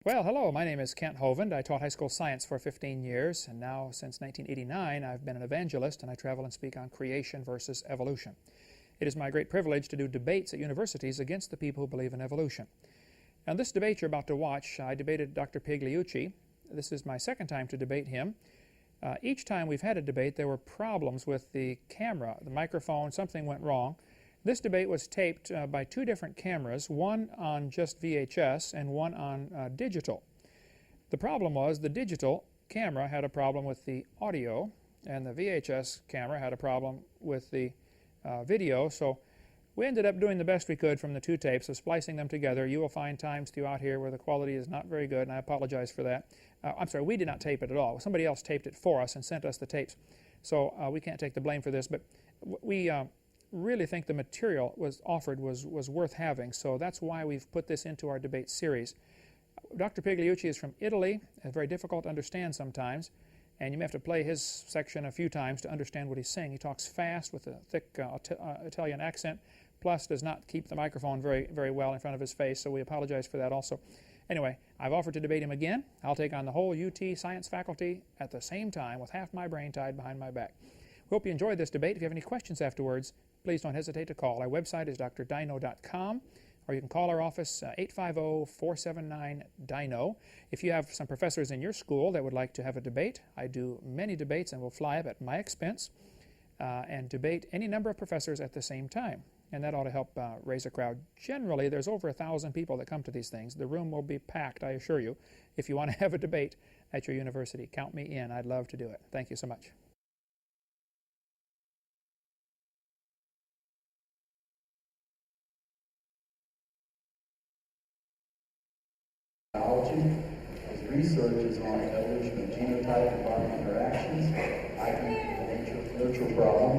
Well, hello, my name is Kent Hovind. I taught high school science for 15 years, and now since 1989 I've been an evangelist and I travel and speak on creation versus evolution. It is my great privilege to do debates at universities against the people who believe in evolution. Now, this debate you're about to watch, I debated Dr. Pigliucci. This is my second time to debate him. Each time we've had a debate, there were problems with the camera, the microphone, something went wrong. This debate was taped by two different cameras, one on just VHS and one on digital. The problem was the digital camera had a problem with the audio, and the VHS camera had a problem with the video, so we ended up doing the best we could from the two tapes of splicing them together. You will find times throughout here where the quality is not very good, and I apologize for that. I'm sorry, we did not tape it at all. Somebody else taped it for us and sent us the tapes, so we can't take the blame for this, but we really think the material was offered was worth having, so that's why we've put this into our debate series. Dr. Pigliucci is from Italy, very difficult to understand sometimes, and you may have to play his section a few times to understand what he's saying. He talks fast with a thick Italian accent, plus does not keep the microphone very well in front of his face, so we apologize for that also. Anyway, I've offered to debate him again. I'll take on the whole UT science faculty at the same time with half my brain tied behind my back. We hope you enjoyed this debate. If you have any questions afterwards, please don't hesitate to call. Our website is drdino.com, or you can call our office 850-479-DINO. If you have some professors in your school that would like to have a debate, I do many debates and will fly up at my expense and debate any number of professors at the same time. And that ought to help raise a crowd. Generally, there's over 1,000 people that come to these things. The room will be packed, I assure you, if you want to have a debate at your university. Count me in. I'd love to do it. Thank you so much. His research is on evolution of genotype and body interactions, i.e. the nature-nurture problem.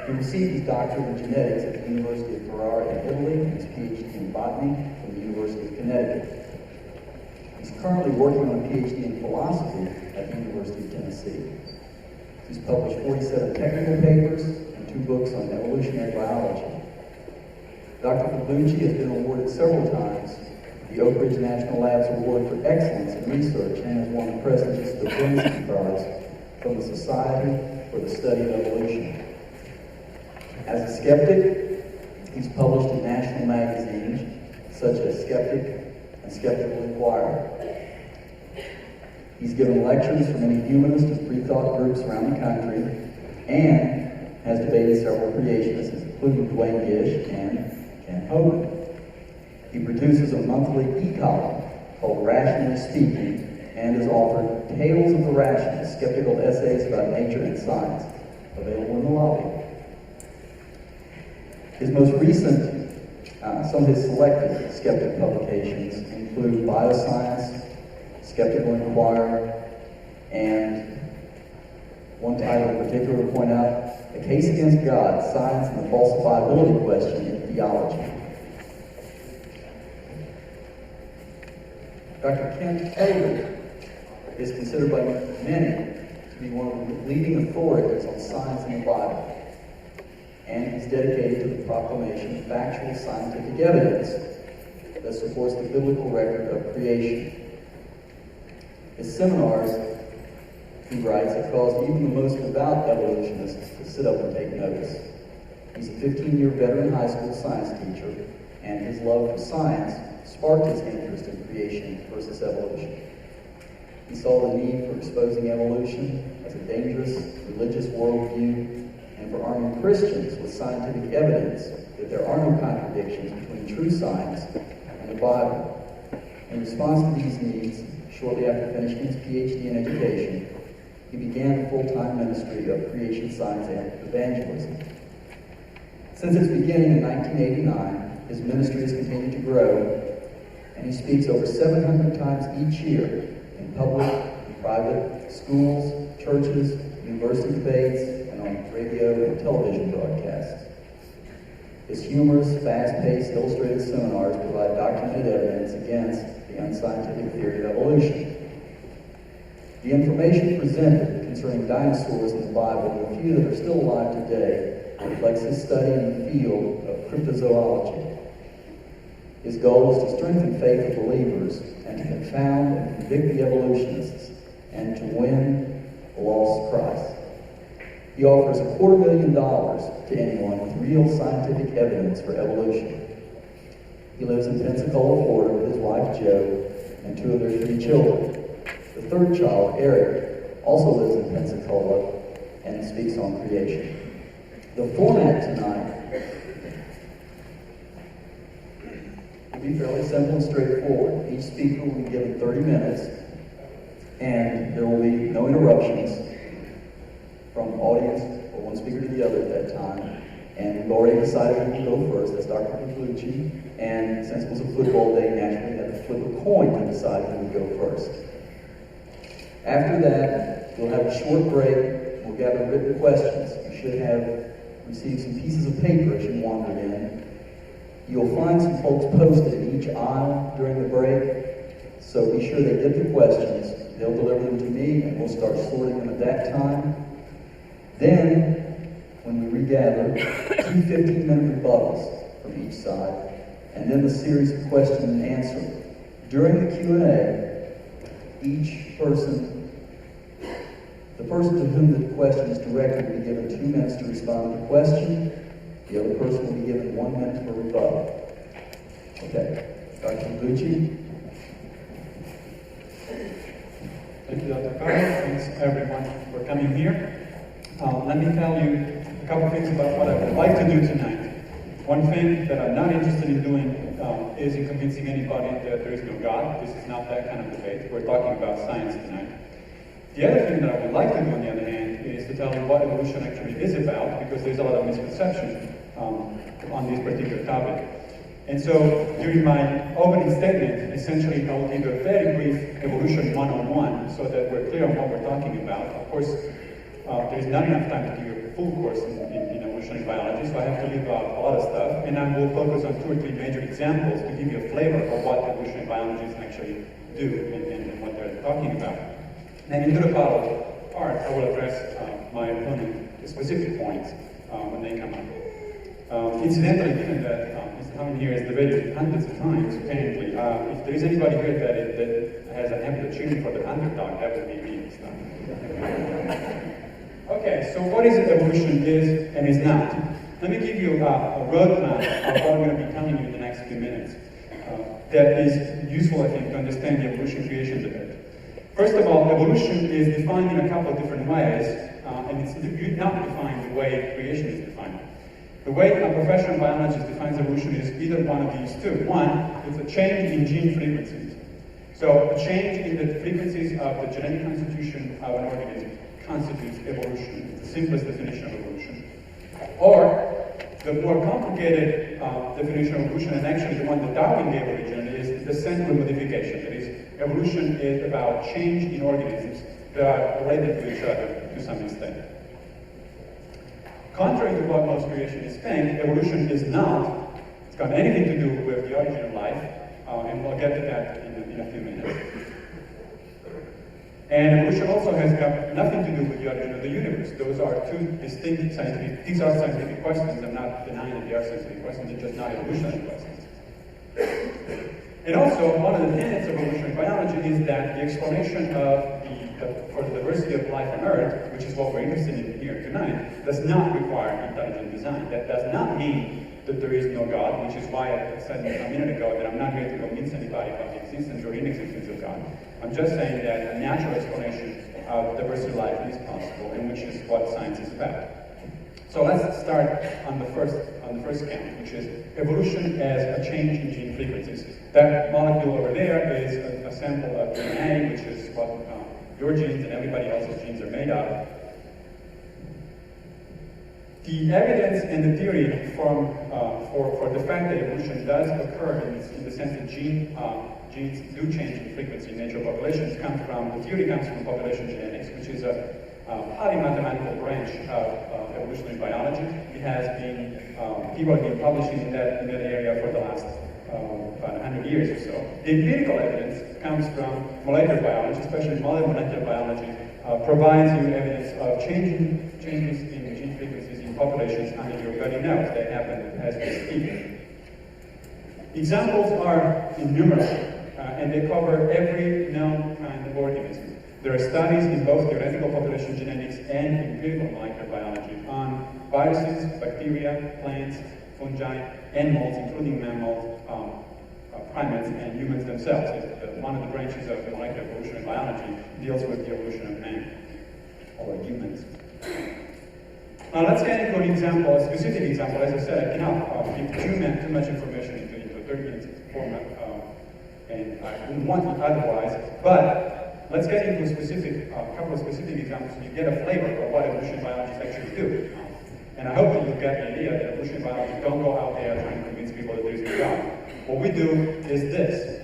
He received his doctorate in genetics at the University of Ferrara in Italy and his PhD in botany from the University of Connecticut. He's currently working on a PhD in philosophy at the University of Tennessee. He's published 47 technical papers and 2 books on evolutionary biology. Dr. Pigliucci has been awarded several times the Oak Ridge National Labs Award for Excellence in Research and has won the prestigious Botany Prize from the Society for the Study of Evolution. As a skeptic, he's published in national magazines such as Skeptic and Skeptical Inquirer. He's given lectures for many humanist and free thought groups around the country and has debated several creationists, including Dwayne Gish and Ken Hovind. He produces a monthly e-column called Rationally Speaking and has authored Tales of the Rationalist, Skeptical Essays about Nature and Science, available in the lobby. His most recent, some of his selected skeptic publications include Bioscience, Skeptical Inquirer, and one title in particular to point out, A Case Against God, Science and the Falsifiability Question in Theology. Dr. Kent Hovind is considered by many to be one of the leading authorities on science in the Bible, and he's dedicated to the proclamation of factual scientific evidence that supports the biblical record of creation. His seminars, he writes, have caused even the most devout evolutionists to sit up and take notice. He's a 15-year veteran high school science teacher, and his love for science sparked his interest in creation versus evolution. He saw the need for exposing evolution as a dangerous religious worldview and for arming Christians with scientific evidence that there are no contradictions between true science and the Bible. In response to these needs, shortly after finishing his PhD in education, he began a full-time ministry of creation science and evangelism. Since its beginning in 1989, his ministry has continued to grow, and he speaks over 700 times each year in public and private schools, churches, university debates, and on radio and television broadcasts. His humorous, fast-paced, illustrated seminars provide documented evidence against the unscientific theory of evolution. The information presented concerning dinosaurs in the Bible and the few that are still alive today reflects his study in the field of cryptozoology. His goal is to strengthen faith of believers and convict the evolutionists and to win the lost Christ. He offers $250,000 to anyone with real scientific evidence for evolution. He lives in Pensacola, Florida with his wife Jo and 2 of their 3 children. The 3rd child, Eric, also lives in Pensacola and speaks on creation. The format tonight will be fairly simple and straightforward. Each speaker will be given 30 minutes, and there will be no interruptions from the audience or one speaker to the other at that time. And we've already decided who will go first. That's Dr. Pavlucci. And since it was a football day, naturally had to flip a coin to decide who would go first. After that, we'll have a short break. We'll gather written questions. You should have received some pieces of paper as you wandered in. You'll find some folks posted in each aisle during the break. So be sure they get the questions. They'll deliver them to me, and we'll start sorting them at that time. Then, when we regather, 2 15-minute rebuttals from each side, and then the series of question and answer. During the Q&A, each person, the person to whom the question is directed will be given 2 minutes to respond to the question. The other person will be given 1 minute for rebuttal. Okay, Dr. Pavlucci. Thank you, Dr. Carter. Thanks, everyone, for coming here. Let me tell you a couple things about what I would like to do tonight. One thing that I'm not interested in doing is in convincing anybody that there is no God. This is not that kind of debate. We're talking about science tonight. The other thing that I would like to do, on the other hand, is to tell you what evolution actually is about, because there's a lot of misconception on this particular topic. And so, during my opening statement, essentially I will give a very brief evolution 101 so that we're clear on what we're talking about. Of course, there's not enough time to give you a full course in evolutionary biology, so I have to leave out a lot of stuff, and I will focus on 2 or 3 major examples to give you a flavor of what evolutionary biologists actually do and what they're talking about. And in the rebuttal part, I will address my opponent specific points when they come up. Incidentally, given that Mr. Hammond here has debated hundreds of times, apparently, if there is anybody here that has a habit of cheering for the underdog, that would be me this time. Okay, so what is it evolution is and is not? Let me give you a roadmap of what I'm going to be telling you in the next few minutes that is useful, I think, to understand the evolution-creation debate. First of all, evolution is defined in a couple of different ways, and it's not defined the way creation is defined. The way a professional biologist defines evolution is either one of these 2. One, it's a change in gene frequencies. So a change in the frequencies of the genetic constitution of an organism constitutes evolution. It's the simplest definition of evolution. Or, the more complicated definition of evolution, and actually the one that Darwin gave originally, is the central modification. That is, evolution is about change in organisms that are related to each other to some extent. Contrary to what most creationists think, evolution is not, it's got anything to do with the origin of life, and we'll get to that in a few minutes. And evolution also has got nothing to do with the origin of the universe. Those are 2 distinct scientific, these are scientific questions. I'm not denying that they are scientific questions, they're just not evolutionary questions. And also, one of the tenets of evolutionary biology is that the explanation of for the diversity of life on Earth, which is what we're interested in here tonight, does not require intelligent design. That does not mean that there is no God, which is why I said a minute ago that I'm not here to convince anybody about the existence or inexistence of God. I'm just saying that a natural explanation of diversity of life is possible, and which is what science is about. So let's start on the first count, which is evolution as a change in gene frequencies. That molecule over there is a sample of DNA, which is what your genes and everybody else's genes are made of. The evidence and the theory for the fact that evolution does occur in the sense that genes do change in frequency in natural populations the theory comes from population genetics, which is a highly mathematical branch of evolutionary biology. It has been, people have been publishing in that area for the last about 100 years or so. The empirical evidence comes from molecular biology, especially molecular biology, provides you evidence of changes in gene frequencies in populations under your very nose that happen as we speak. Examples are innumerable, and they cover every known kind of organism. There are studies in both theoretical population genetics and empirical molecular biology on viruses, bacteria, plants, fungi, animals, including mammals, primates, and humans themselves. One of the branches of molecular evolutionary biology deals with the evolution of man, or humans. Now let's get into an example, a specific example. As I said, I cannot give too much information into a 30-minute format, and I wouldn't want it otherwise, but let's get into a couple of specific examples so you get a flavor of what evolutionary biologists actually do. And I hope that you'll get the idea that evolutionary biologists don't go out there trying to convince people that there's a God. What we do is this.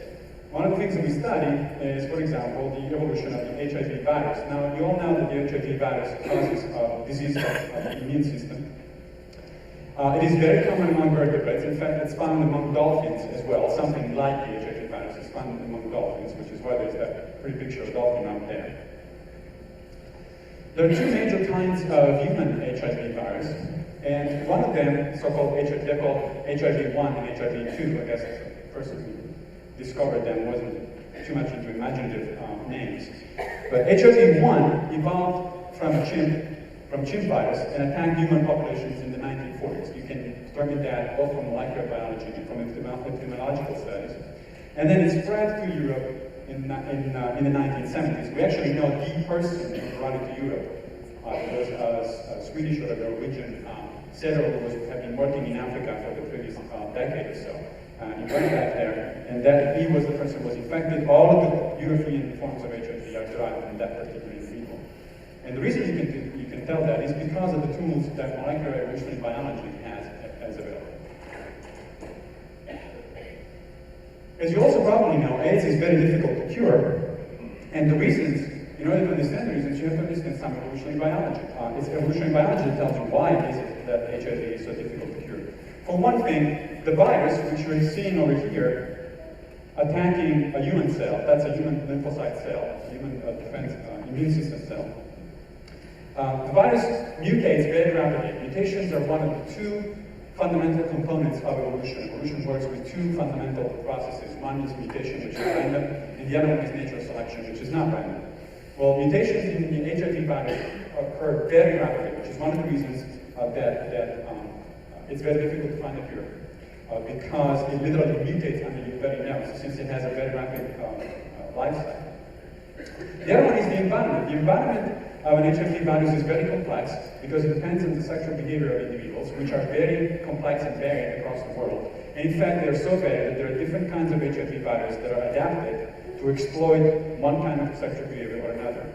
One of the things that we study is, for example, the evolution of the HIV virus. Now, you all know that the HIV virus causes disease of the immune system. It is very common among vertebrates. In fact, it's found among dolphins as well. Something like the HIV virus is found among dolphins, which is why there's that pretty picture of dolphin out there. There are two major kinds of human HIV virus, and one of them, so-called they're called HIV-1 and HIV-2. I guess the person who discovered them wasn't too much into imaginative names. But HIV-1 evolved from chimp virus and attacked human populations in the 1940s. You can determine that both from molecular biology and from epidemiological studies. And then it spread to Europe in the 1970s. We actually know the person who brought it to Europe. It was a Swedish or a Norwegian settler who had been working in Africa for the previous decade or so. He went back there, and that he was the person who was infected. All of the European forms of HIV are derived from that particular individual. And the reason you can tell that is because of the tools that molecular evolutionary biology has available. As you also probably know, AIDS is very difficult to cure, and the reasons, in order to understand the reasons, you have to understand some evolutionary biology. It's evolutionary biology that tells you why is it that HIV is so difficult to cure. For one thing, the virus, which you're seeing over here, attacking a human cell, that's a human lymphocyte cell, a human defense immune system cell. The virus mutates very rapidly. Mutations are one of the two fundamental components of evolution. Evolution works with two fundamental processes. One is mutation, which is random, and the other one is natural selection, which is not random. Well, mutations in the HIV virus occur very rapidly, which is one of the reasons that it's very difficult to find a cure. Because it literally mutates under your very nose, since it has a very rapid life cycle. The other one is the environment. The environment of an HIV virus is very complex because it depends on the sexual behavior of individuals, which are very complex and varied across the world. And in fact, they're so varied that there are different kinds of HIV virus that are adapted to exploit one kind of sexual behavior or another.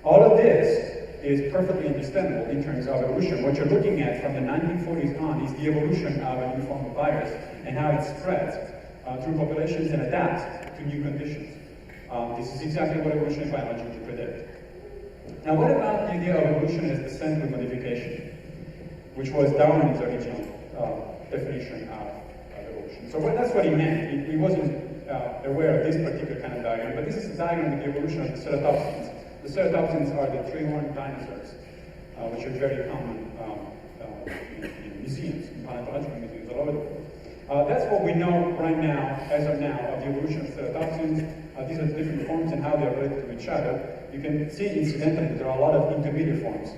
All of this is perfectly understandable in terms of evolution. What you're looking at from the 1940s on is the evolution of a new form of virus and how it spreads through populations and adapts to new conditions. This is exactly what evolutionary biology would predict. Now, what about the idea of evolution as descent with modification, which was Darwin's original definition of evolution? So that's what he meant. He wasn't aware of this particular kind of diagram, but this is a diagram of the evolution of the ceratopsians. The ceratopsians are the three-horned dinosaurs, which are very common in museums, in paleontological museums all over the world. That's what we know right now, as of now, of the evolution of ceratopsians. These are different forms and how they are related to each other. You can see incidentally that there are a lot of intermediate forms,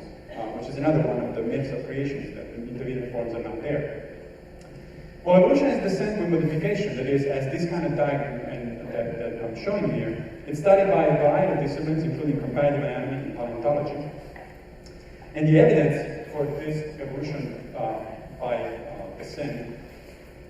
which is another one of the myths of creation, that the intermediate forms are not there. Well, evolution is descent with modification, that is, as this kind of diagram that I'm showing here. It's studied by a variety of disciplines, including comparative anatomy and paleontology. And the evidence for this evolution by descent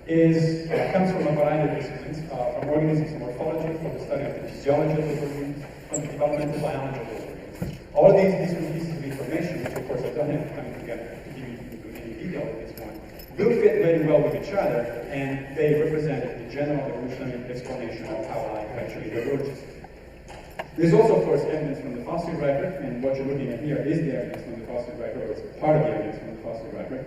comes from a variety of disciplines, from organisms and morphology, from the study of the physiology of those organisms, from the developmental biology of those organisms. All of these different pieces of information, which of course I don't have time to give you into any detail at this point, will fit very well with each other, and they represent the general evolutionary explanation of how life actually emerges. There's also, of course, evidence from the fossil record, and what you're looking at here is the evidence from the fossil record, or it's part of the evidence from the fossil record.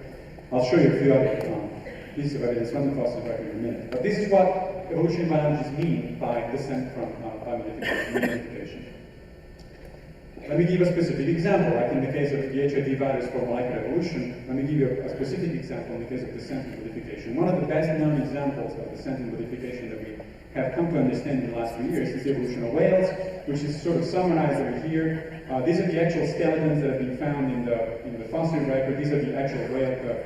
I'll show you a few other pieces of evidence from the fossil record in a minute. But this is what evolutionary biologists mean by descent from modification. Let me give a specific example. Like in the case of the HIV virus for molecular evolution, let me give you a specific example in the case of descent and modification. One of the best known examples of descent and modification that we have come to understand in the last few years is the evolution of whales, which is sort of summarized over here. These are the actual skeletons that have been found in the fossil record. These are the actual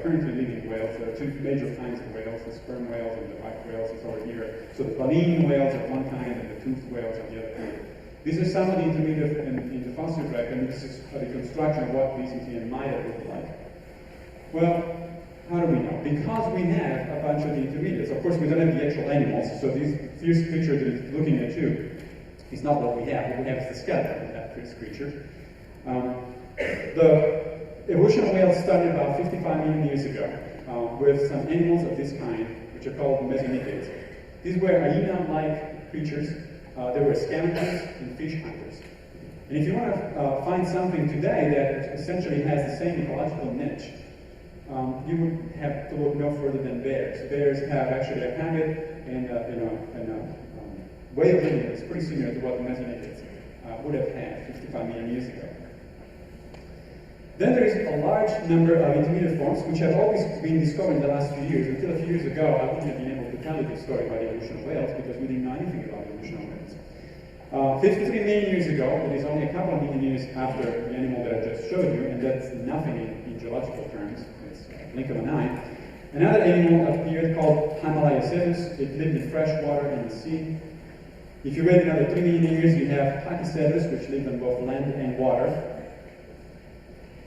currently living whales. There are two major kinds of whales, the sperm whales and the white whales is over here. So the baleen whales are one kind and the toothed whales are the other kind. These are some of the intermediate in the fossil record, and this is a reconstruction of what BCTN might have looked like. Well, how do we know? Because we have a bunch of the intermediates. Of course, we don't have the actual animals, so this picture that is looking at you is not what we have. What we have is the skeleton of that creature. The evolution of whales started about 55 million years ago with some animals of this kind, which are called mesonitids. These were hyena-like creatures. They were scavengers and fish hunters. And if you want to find something today that essentially has the same ecological niche, you would have to look no further than bears. Bears have actually a habit and way of living that's pretty similar to what the mesonitids would have had 55 million years ago. Then there is a large number of intermediate forms which have always been discovered in the last few years. Until a few years ago, I wouldn't have been able to tell you this story about the evolution of whales because we didn't know anything about the evolution of whales. 53 million years ago, it is only a couple of million years after the animal that I just showed you, and that's nothing in geological terms. It's a blink of an eye. Another animal appeared called Hymalaiocebus. It lived in fresh water and the sea. If you wait another 3 million years, you have Pachycetus, which lived on both land and water.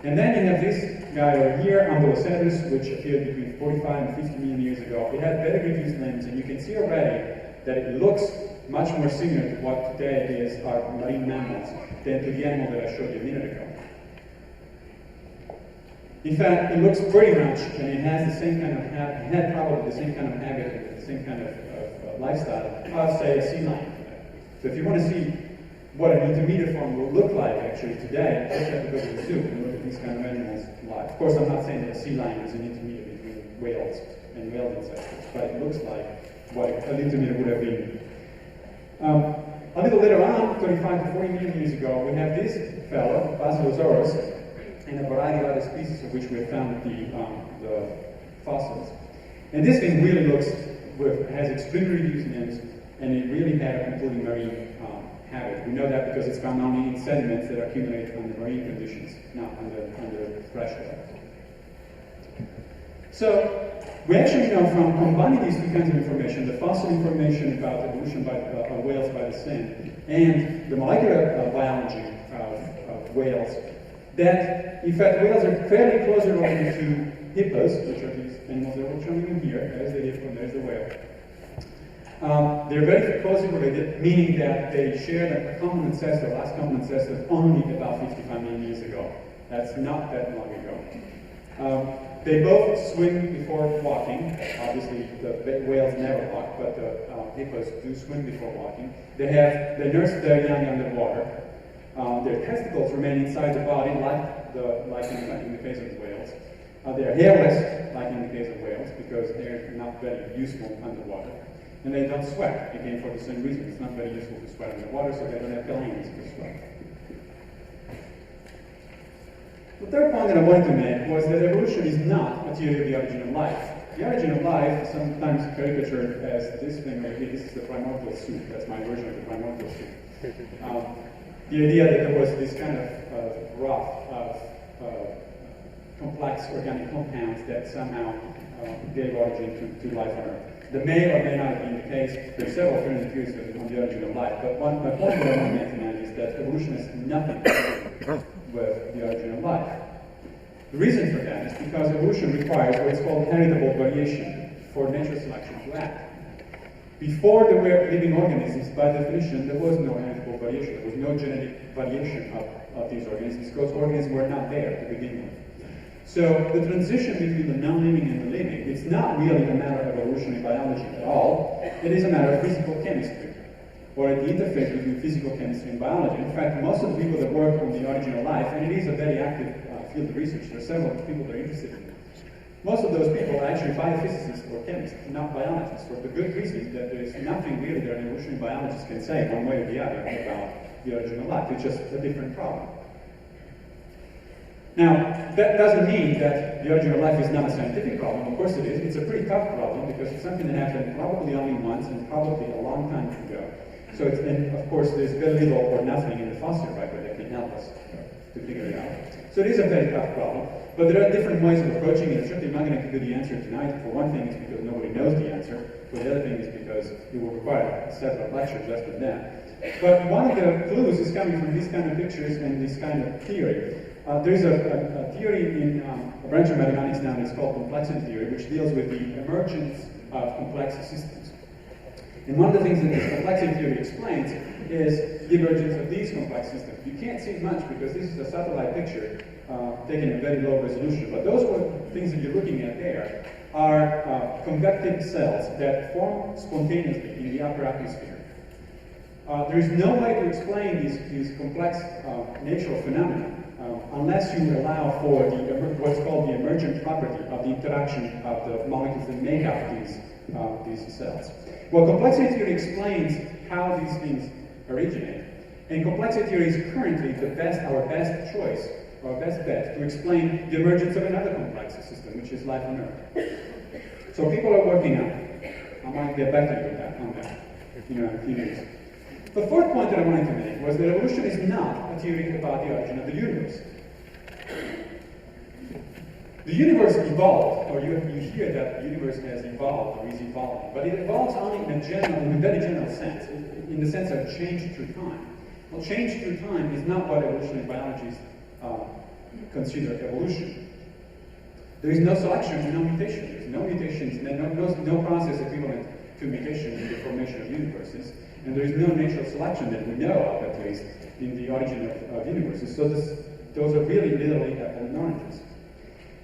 And then you have this guy over here, Ambulocetus, which appeared between 45 and 50 million years ago. It had better reduced limbs, and you can see already that it looks much more similar to what today is our marine mammals than to the animal that I showed you a minute ago. In fact, it looks pretty much, and it has the same kind of had probably the same kind of habit, the same kind of lifestyle of, say, a sea lion. So if you want to see what an intermediate form will look like actually today, just have to go to the zoo and look at these kind of animals live. Of course, I'm not saying that a sea lion is an intermediate between whales and whale ancestors, but it looks like what an intermediate would have been. A little later on, 35 to 40 million years ago, we have this fellow, Basilosaurus, and a variety of other species of which we have found the fossils. And this thing really has extremely reduced limbs, and it really had a completely marine habit. We know that because it's found only in sediments that accumulate under marine conditions, not under fresh water. So, we actually know from combining these two kinds of information, the fossil information about evolution of whales by the sand, and the molecular biology of whales, that in fact whales are fairly closely related to hippos, which are these animals that we're showing you here. There's the hippo and there's the whale. They're very closely related, meaning that they share a common ancestor, last common ancestor, only about 55 million years ago. That's not that long ago. They both swim before walking. Obviously, the whales never walk, but the hippos do swim before walking. They nurse their young underwater. Their testicles remain inside the body, like in the case of the whales. They're hairless, like in the case of whales, because they're not very useful underwater. And they don't sweat, again, for the same reason. It's not very useful to sweat underwater, so they don't have glands to sweat. The third point that I wanted to make was that evolution is not a theory of the origin of life. The origin of life is sometimes caricatured as this thing over here. This is the primordial soup. That's my version of the primordial soup. The idea that there was this kind of broth of complex organic compounds that somehow gave origin to life on Earth. That may or may not have been the case. There are several alternative theories on the origin of life, but my point that I want to make tonight is that evolution has nothing to do with the origin of life. The reason for that is because evolution requires what's called heritable variation for natural selection to act. Before there were living organisms, by definition, there was no heritable variation. There was no genetic variation of these organisms because organisms were not there to begin with. So the transition between the non-living and the living, it's not really a matter of evolutionary biology at all. It is a matter of physical chemistry, or the interface between physical chemistry and biology. In fact, most of the people that work on the origin of life, and it is a very active field of research, there are several people that are interested in it. Most of those people are actually biophysicists or chemists, not biologists, for the good reason that there is nothing really that an evolutionary biologist can say one way or the other about the origin of life. It's just a different problem. Now, that doesn't mean that the origin of life is not a scientific problem. Of course it is. It's a pretty tough problem because it's something that happened probably only once and probably a long time ago. So it's, and of course there's very little or nothing in the fossil record that can help us to figure it out. So it is a very tough problem, but there are different ways of approaching it. Certainly I'm not going to give you the answer tonight. For one thing, it's because nobody knows the answer. For the other thing is because it will require several lectures just on that. But one of the clues is coming from these kind of pictures and this kind of theory. There is a theory in a branch of mathematics now that's called complexity theory, which deals with the emergence of complex systems. And one of the things that this complexity theory explains is the emergence of these complex systems. You can't see much because this is a satellite picture taken at very low resolution, but those things that you're looking at there are convective cells that form spontaneously in the upper atmosphere. There is no way to explain these complex natural phenomena unless you allow for what's called the emergent property of the interaction of the molecules that make up these cells. Well, complexity theory explains how these things originate, and complexity theory is currently our best choice, our best bet to explain the emergence of another complex system, which is life on Earth. So people are working on it. I might get back to you on that in a few minutes. The fourth point that I wanted to make was that evolution is not a theory about the origin of the universe. The universe evolved, or you hear that the universe has evolved or is evolving, but it evolves only in a very general sense, in the sense of change through time. Well, change through time is not what evolutionary biologists consider evolution. There is no selection and no mutation. There's no mutations, no process equivalent to mutation in the formation of universes. And there is no natural selection that we know of, at least, in the origin of universes. So those are really literally apples and oranges.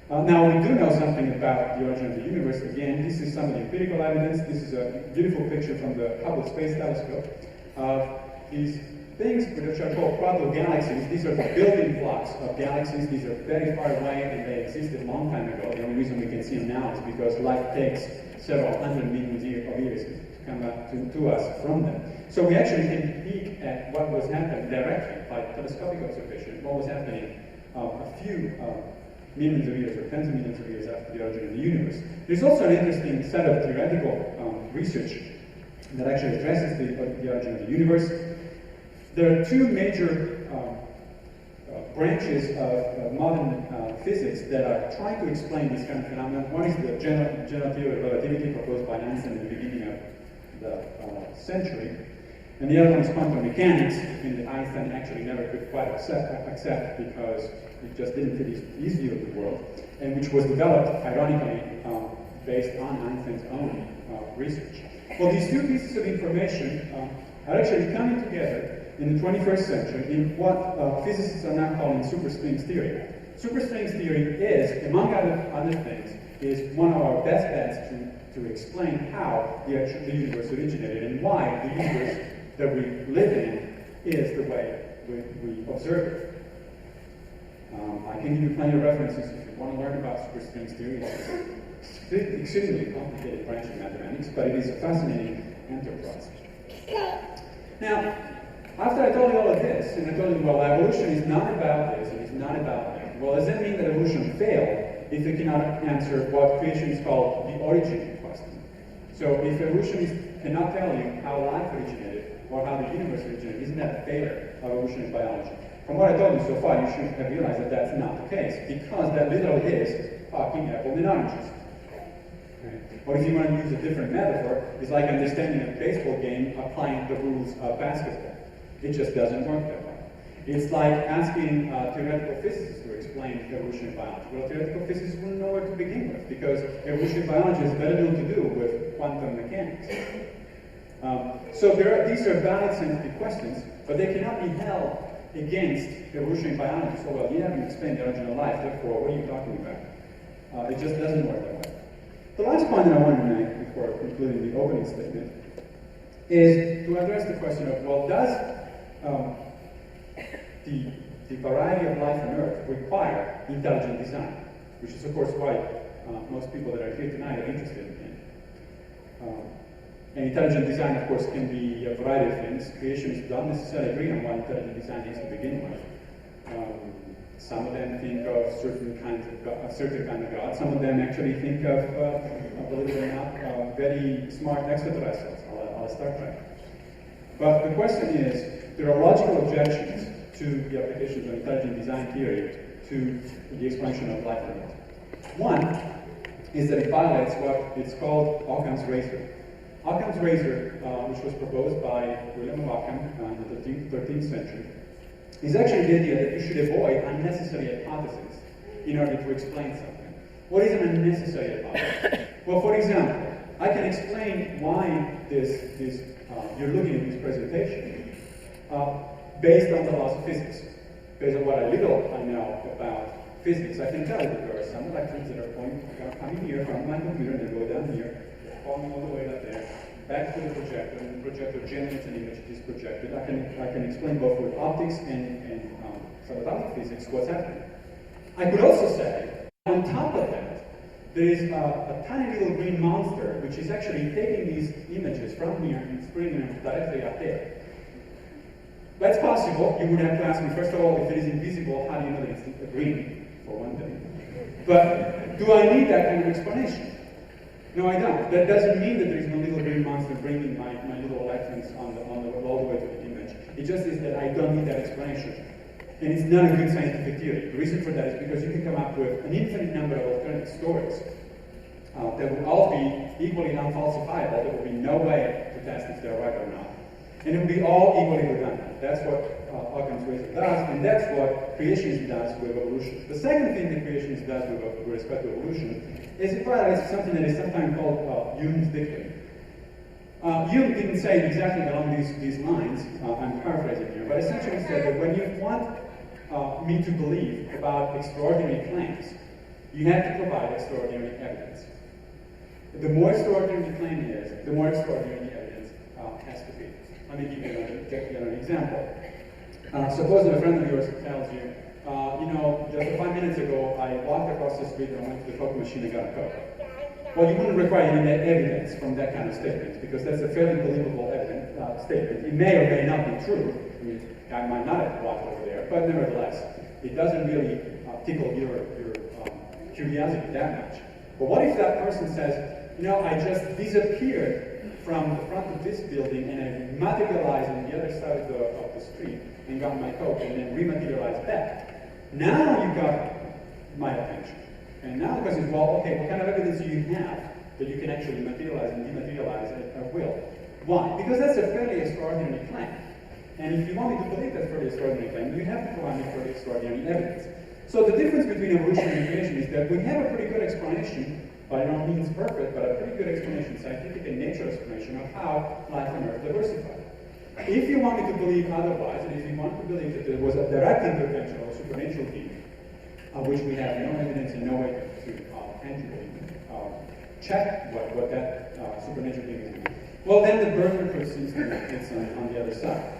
Now, we do know something about the origin of the universe. Again, this is some of the empirical evidence. This is a beautiful picture from the Hubble Space Telescope of these things which are called proto-galaxies. These are the building blocks of galaxies. These are very far away, and they existed a long time ago. The only reason we can see them now is because light takes several hundred millions of years to come up to us from them. So we actually can peek at what was happening directly by telescopic observation, what was happening a few millions of years or tens of millions of years after the origin of the universe. There's also an interesting set of theoretical research that actually addresses the origin of the universe. There are two major branches of modern physics that are trying to explain this kind of phenomenon. One is the general theory of relativity proposed by Einstein at the beginning of the century. And the other one is quantum mechanics, and that Einstein actually never could quite accept because it just didn't fit his view of the world, and which was developed, ironically, based on Einstein's own research. Well, these two pieces of information are actually coming together in the 21st century in what physicists are now calling superstrings theory. Superstrings theory is, among other things, is one of our best bets to explain how the universe originated and why the universe that we live in is the way we observe it. I can give you plenty of references if you want to learn about superstrings theory. It's an extremely complicated branch of mathematics, but it is a fascinating enterprise. Now, after I told you all of this, and I told you, well, evolution is not about this, it is not about that, well, does that mean that evolution failed if it cannot answer what creationists call the origin question? So if evolution cannot tell you how life originated or how the universe originated, isn't that a failure of evolutionary biology? From what I told you so far, you should have realized that that's not the case, because that literally is talking apples and oranges. Or if you want to use a different metaphor, it's like understanding a baseball game applying the rules of basketball. It just doesn't work that way. It's like asking theoretical physicists to explain evolutionary biology. Well, theoretical physicists wouldn't know where to begin with, because evolutionary biology has very little to do with quantum mechanics. So these are valid scientific questions, but they cannot be held against evolutionary biology. So, well, you haven't explained the origin of life, therefore, what are you talking about? It just doesn't work that way. The last point that I want to make before concluding the opening statement is to address the question of, well, does the variety of life on Earth require intelligent design? Which is, of course, why most people that are here tonight are interested in. And intelligent design, of course, can be a variety of things. Creationists don't necessarily agree on what intelligent design is to begin with. Some of them think of certain kinds of God, a certain kind of God. Some of them actually think of, believe it or not, very smart extraterrestrials, I'll Star Trek. But the question is, there are logical objections to the applications of intelligent design theory to the explanation of life on Earth. One is that it violates what is called Occam's razor. Occam's razor, which was proposed by William of Ockham in the 13th century, is actually the idea that you should avoid unnecessary hypotheses in order to explain something. What is an unnecessary hypothesis? Well, for example, I can explain why you're looking at this presentation based on the laws of physics. Based on what little I know about physics, I can tell you that there are some electrons that are coming here from my computer and they go down here, falling all the way up there, back to the projector, and the projector generates an image that is projected. I can explain both with optics and subatomic physics what's happening. I could also say, on top of that, there is a tiny little green monster which is actually taking these images from here and spreading them directly up there. That's possible. You would have to ask me, first of all, if it is invisible, how do you know that it's green, for one thing? But do I need that kind of explanation? No, I don't. That doesn't mean that there is no little green monster bringing my little electrons all the way to the image. It just is that I don't need that explanation. And it's not a good scientific theory. The reason for that is because you can come up with an infinite number of alternative stories that will all be equally unfalsifiable. There will be no way to test if they're right or not. And it will be all equally redundant. That's what Occam's razor does, and that's what creationism does with evolution. The second thing that creationism does with respect to evolution is it violates something that is sometimes called Hume's dictum. Hume didn't say it exactly along these lines, I'm paraphrasing here, but essentially said that when you want me to believe about extraordinary claims, you have to provide extraordinary evidence. The more extraordinary the claim is, the more extraordinary the evidence has to be. Let me give you an example. Suppose that a friend of yours tells you, just 5 minutes ago, I walked across the street and went to the Coke machine and got a Coke. Well, you wouldn't require any evidence from that kind of statement, because that's a fairly believable statement. It may or may not be true. I mean, I might not have walked over there, but nevertheless, it doesn't really tickle your curiosity that much. But what if that person says, I just disappeared from the front of this building and I materialized on the other side of the street and got my Coke and then rematerialized back. Now you got my attention. And now the question is, well, okay, what kind of evidence do you have that you can actually materialize and dematerialize at will? Why? Because that's a fairly extraordinary claim. And if you want me to believe that's a fairly extraordinary claim, you have to provide me fairly extraordinary evidence. So the difference between evolution and creation is that we have a pretty good explanation, by no means perfect, but a pretty good explanation, scientific and nature explanation of how life on Earth diversified. If you want me to believe otherwise, and if you want to believe that there was a direct intervention of a supernatural being, which we have no evidence and no way to tangibly check what that supernatural being is doing, well, then the burden proceeds it's on the other side,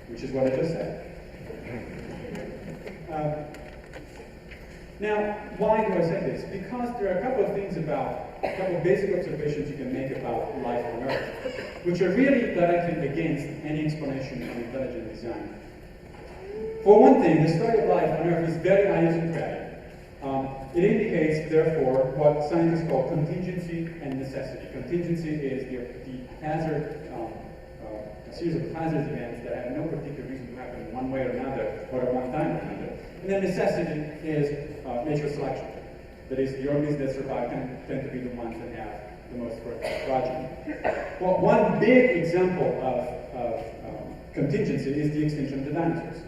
which is what I just said. Now, why do I say this? Because there are a couple of basic observations you can make about life on Earth, which are really directly against any explanation of intelligent design. For one thing, the story of life on Earth is very idiosyncratic. It indicates, therefore, what scientists call contingency and necessity. Contingency is the hazard, a series of hazard events that have no particular reason to happen in one way or another, or at one time or another. And then necessity is natural selection. That is, the organisms that survive tend to be the ones that have the most progeny. Well, one big example of contingency is the extinction of the dinosaurs.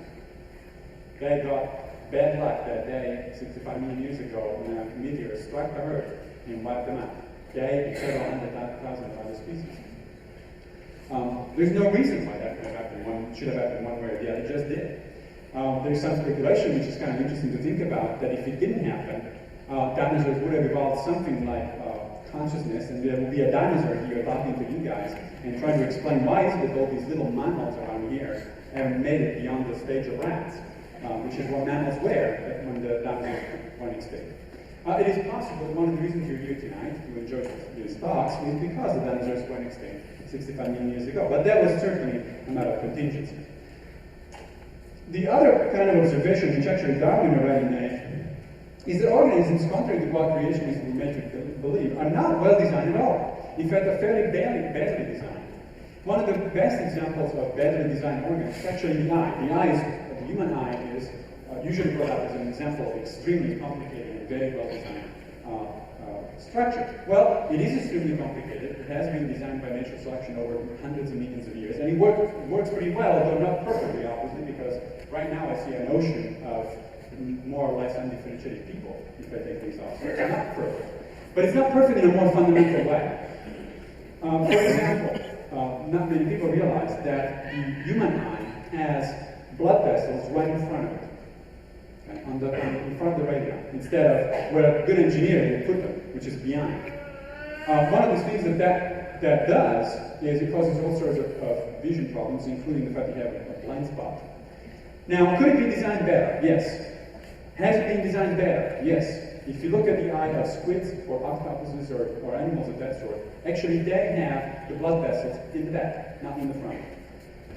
They got bad luck that day, 65 million years ago, when a meteor struck the Earth and wiped them out. They and several 100,000 other species. There's no reason why that could have happened. Should have happened one way or the other. It just did. There's some speculation, which is kind of interesting to think about, that if it didn't happen, dinosaurs would have evolved something like consciousness, and there will be a dinosaur here talking to you guys and trying to explain why is it that all these little mammals around here haven't made it beyond the stage of rats, which is what mammals were when the dinosaurs went extinct. It is possible that one of the reasons you're here tonight to enjoy these talks is because the dinosaurs went extinct 65 million years ago, but that was certainly a matter of contingency. The other kind of observation, which actually Darwin already made, is that organisms, contrary to what creationists were made to believe, are not well designed at all. In fact, they're fairly badly designed. One of the best examples of badly designed organs is actually the eye. The human eye is usually brought up as an example of extremely complicated and very well designed structure. Well, it is extremely complicated. It has been designed by natural selection over hundreds of millions of years, and it works pretty well, though not perfectly, obviously, because right now I see an ocean of more or less undifferentiated people if I take these off. So it's not perfect. But it's not perfect in a more fundamental way. For example, not many people realize that the human eye has blood vessels right in front of it. Okay, in front of the retina, instead of where a good engineer would put them, which is behind. One of the things that does is it causes all sorts of vision problems, including the fact that you have a blind spot. Now, could it be designed better? Yes. Has it been designed better? Yes. If you look at the eye of squids or octopuses or animals of that sort, actually they have the blood vessels in the back, not in the front.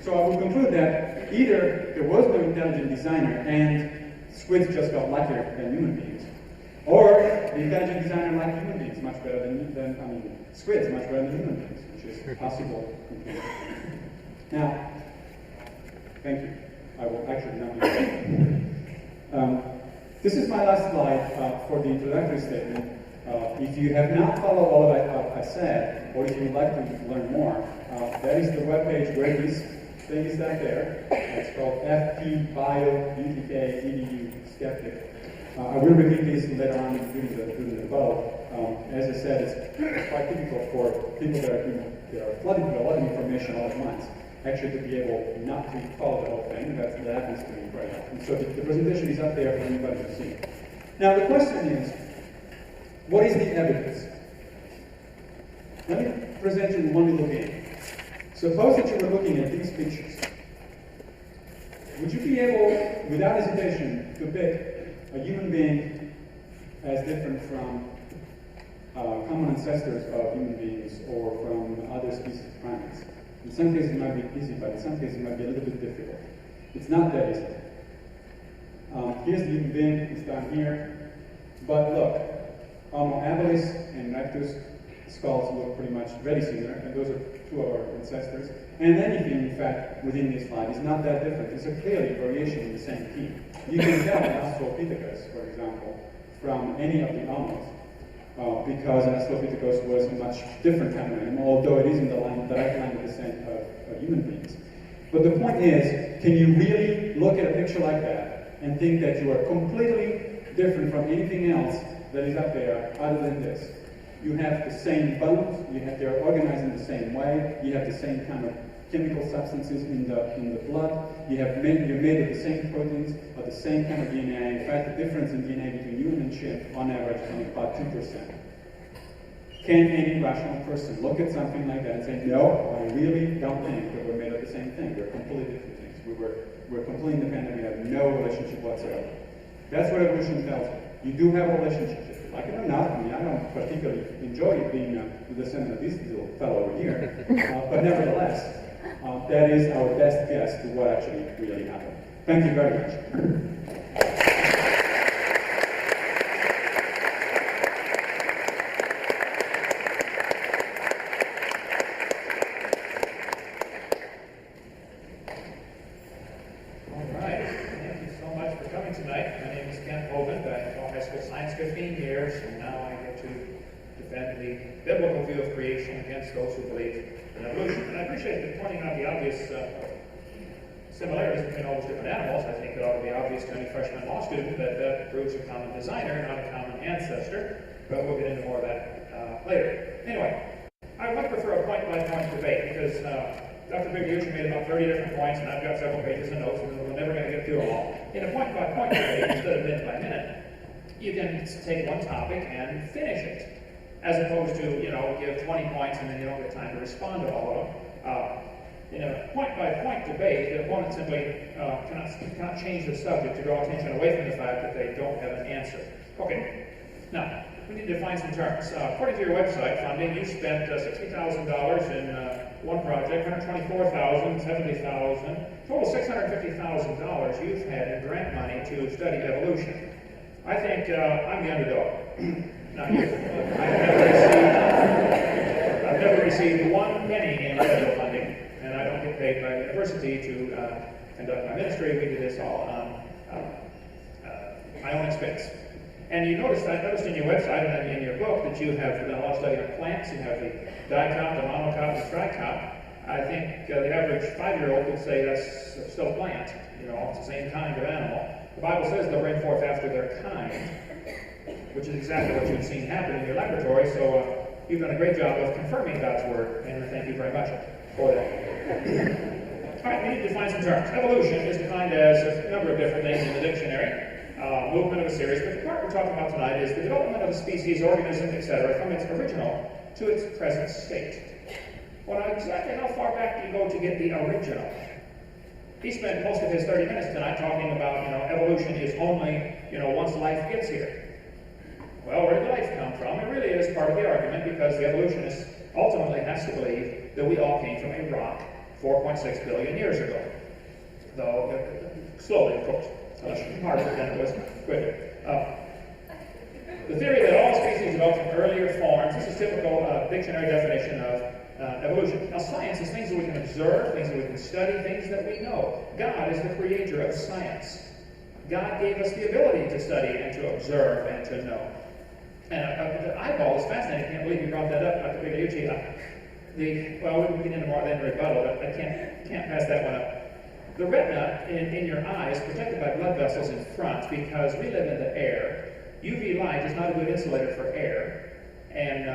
So I will conclude that either there was no intelligent designer and squids just got luckier than human beings, or the intelligent designer liked human beings much better than squids much better than human beings, which is possible. Now, thank you. I will actually not do this is my last slide for the introductory statement. If you have not followed all of what I said, or if you would like to learn more, that is the webpage where this thing is that there. It's called fpbio.edu skeptic. I will repeat this later on during the vote. As I said, it's quite difficult for people that are flooded with a lot of information all at once, actually to be able not to follow the whole thing, and that happens to me quite often. So the presentation is up there for anybody to see. Now the question is, what is the evidence? Let me present you one little game. Suppose that you were looking at these pictures. Would you be able, without hesitation, to pick a human being as different from common ancestors of human beings or from other species of primates? In some cases it might be easy, but in some cases it might be a little bit difficult. It's not that easy. Here's the human being, it's down here. But look, Homo habilis and Erectus skulls look pretty much very similar, and those are two of our ancestors. And anything, in fact, within this slide is not that different. It's a clearly variation in the same team. You can tell an Australopithecus, for example, from any of the Homos, because an Australopithecus was a much different kind of animal, although it is in the direct line of descent of human beings. But the point is, can you really look at a picture like that and think that you are completely different from anything else that is up there other than this? You have the same bones, they're organized in the same way, you have the same kind of chemical substances in the blood, you're made of the same proteins, of the same kind of DNA. In fact, the difference in DNA between human and chimp, on average, is only about 2%. Can any rational person look at something like that and say, no, I really don't think that we're made of the same thing. We're completely different things. We're completely independent. We have no relationship whatsoever. That's what evolution tells you. You do have a relationship. If you like it or not, I mean, I don't particularly enjoy being the descendant of this little fellow over here. But nevertheless, that is our best guess to what actually really happened. Thank you very much. Biblical view of creation against those who believe in evolution. And I appreciate pointing out the obvious similarities between all these different animals. I think it ought to be obvious to any freshman law student that that proves a common designer, not a common ancestor. But we'll get into more of that later. Anyway, I would prefer a point-by-point debate because Dr. Bigliucci made about 30 different points, and I've got several pages of notes, and we're never going to get through them all. In a point-by-point debate, instead of minute by minute, you can take one topic and finish it, as opposed to, give 20 points and then you don't get time to respond to all of them. In a point-by-point debate, the opponent simply cannot change the subject to draw attention away from the fact that they don't have an answer. Okay, now, we need to define some terms. According to your website, funding, you spent $60,000 in one project, $124,000, $70,000, total $650,000 you've had in grant money to study evolution. I think I'm the underdog. Not you. I've never received one penny in federal funding, and I don't get paid by the university to conduct my ministry. We do this all on my own expense. And I noticed in your website and in your book that you have done a lot of study on plants. You have the dicot, the monocot, the tricot. I think the average 5-year-old would say that's still a plant. It's the same kind of animal. The Bible says they'll bring forth after their kind, which is exactly what you've seen happen in your laboratory. So you've done a great job of confirming God's word, and thank you very much for that. All right, we need to define some terms. Evolution is defined as a number of different things in the dictionary. Movement of a series, but the part we're talking about tonight is the development of a species, organism, etc., from its original to its present state. Well, now, exactly how far back do you go to get the original? He spent most of his 30 minutes tonight talking about, evolution is only, once life gets here. Well, where did life come from? It really is part of the argument because the evolutionists ultimately has to believe that we all came from a rock 4.6 billion years ago. Though, slowly, of course. Harder than it was quicker. The theory that all species develop from earlier forms, this is typical dictionary definition of evolution. Now, science is things that we can observe, things that we can study, things that we know. God is the creator of science. God gave us the ability to study and to observe and to know. And the eyeball is fascinating. I can't believe you brought that up, Dr. Bigliucci. Well, we can get into more than rebuttal, but I can't pass that one up. The retina in your eye is protected by blood vessels in front because we live in the air. UV light is not a good insulator for air. And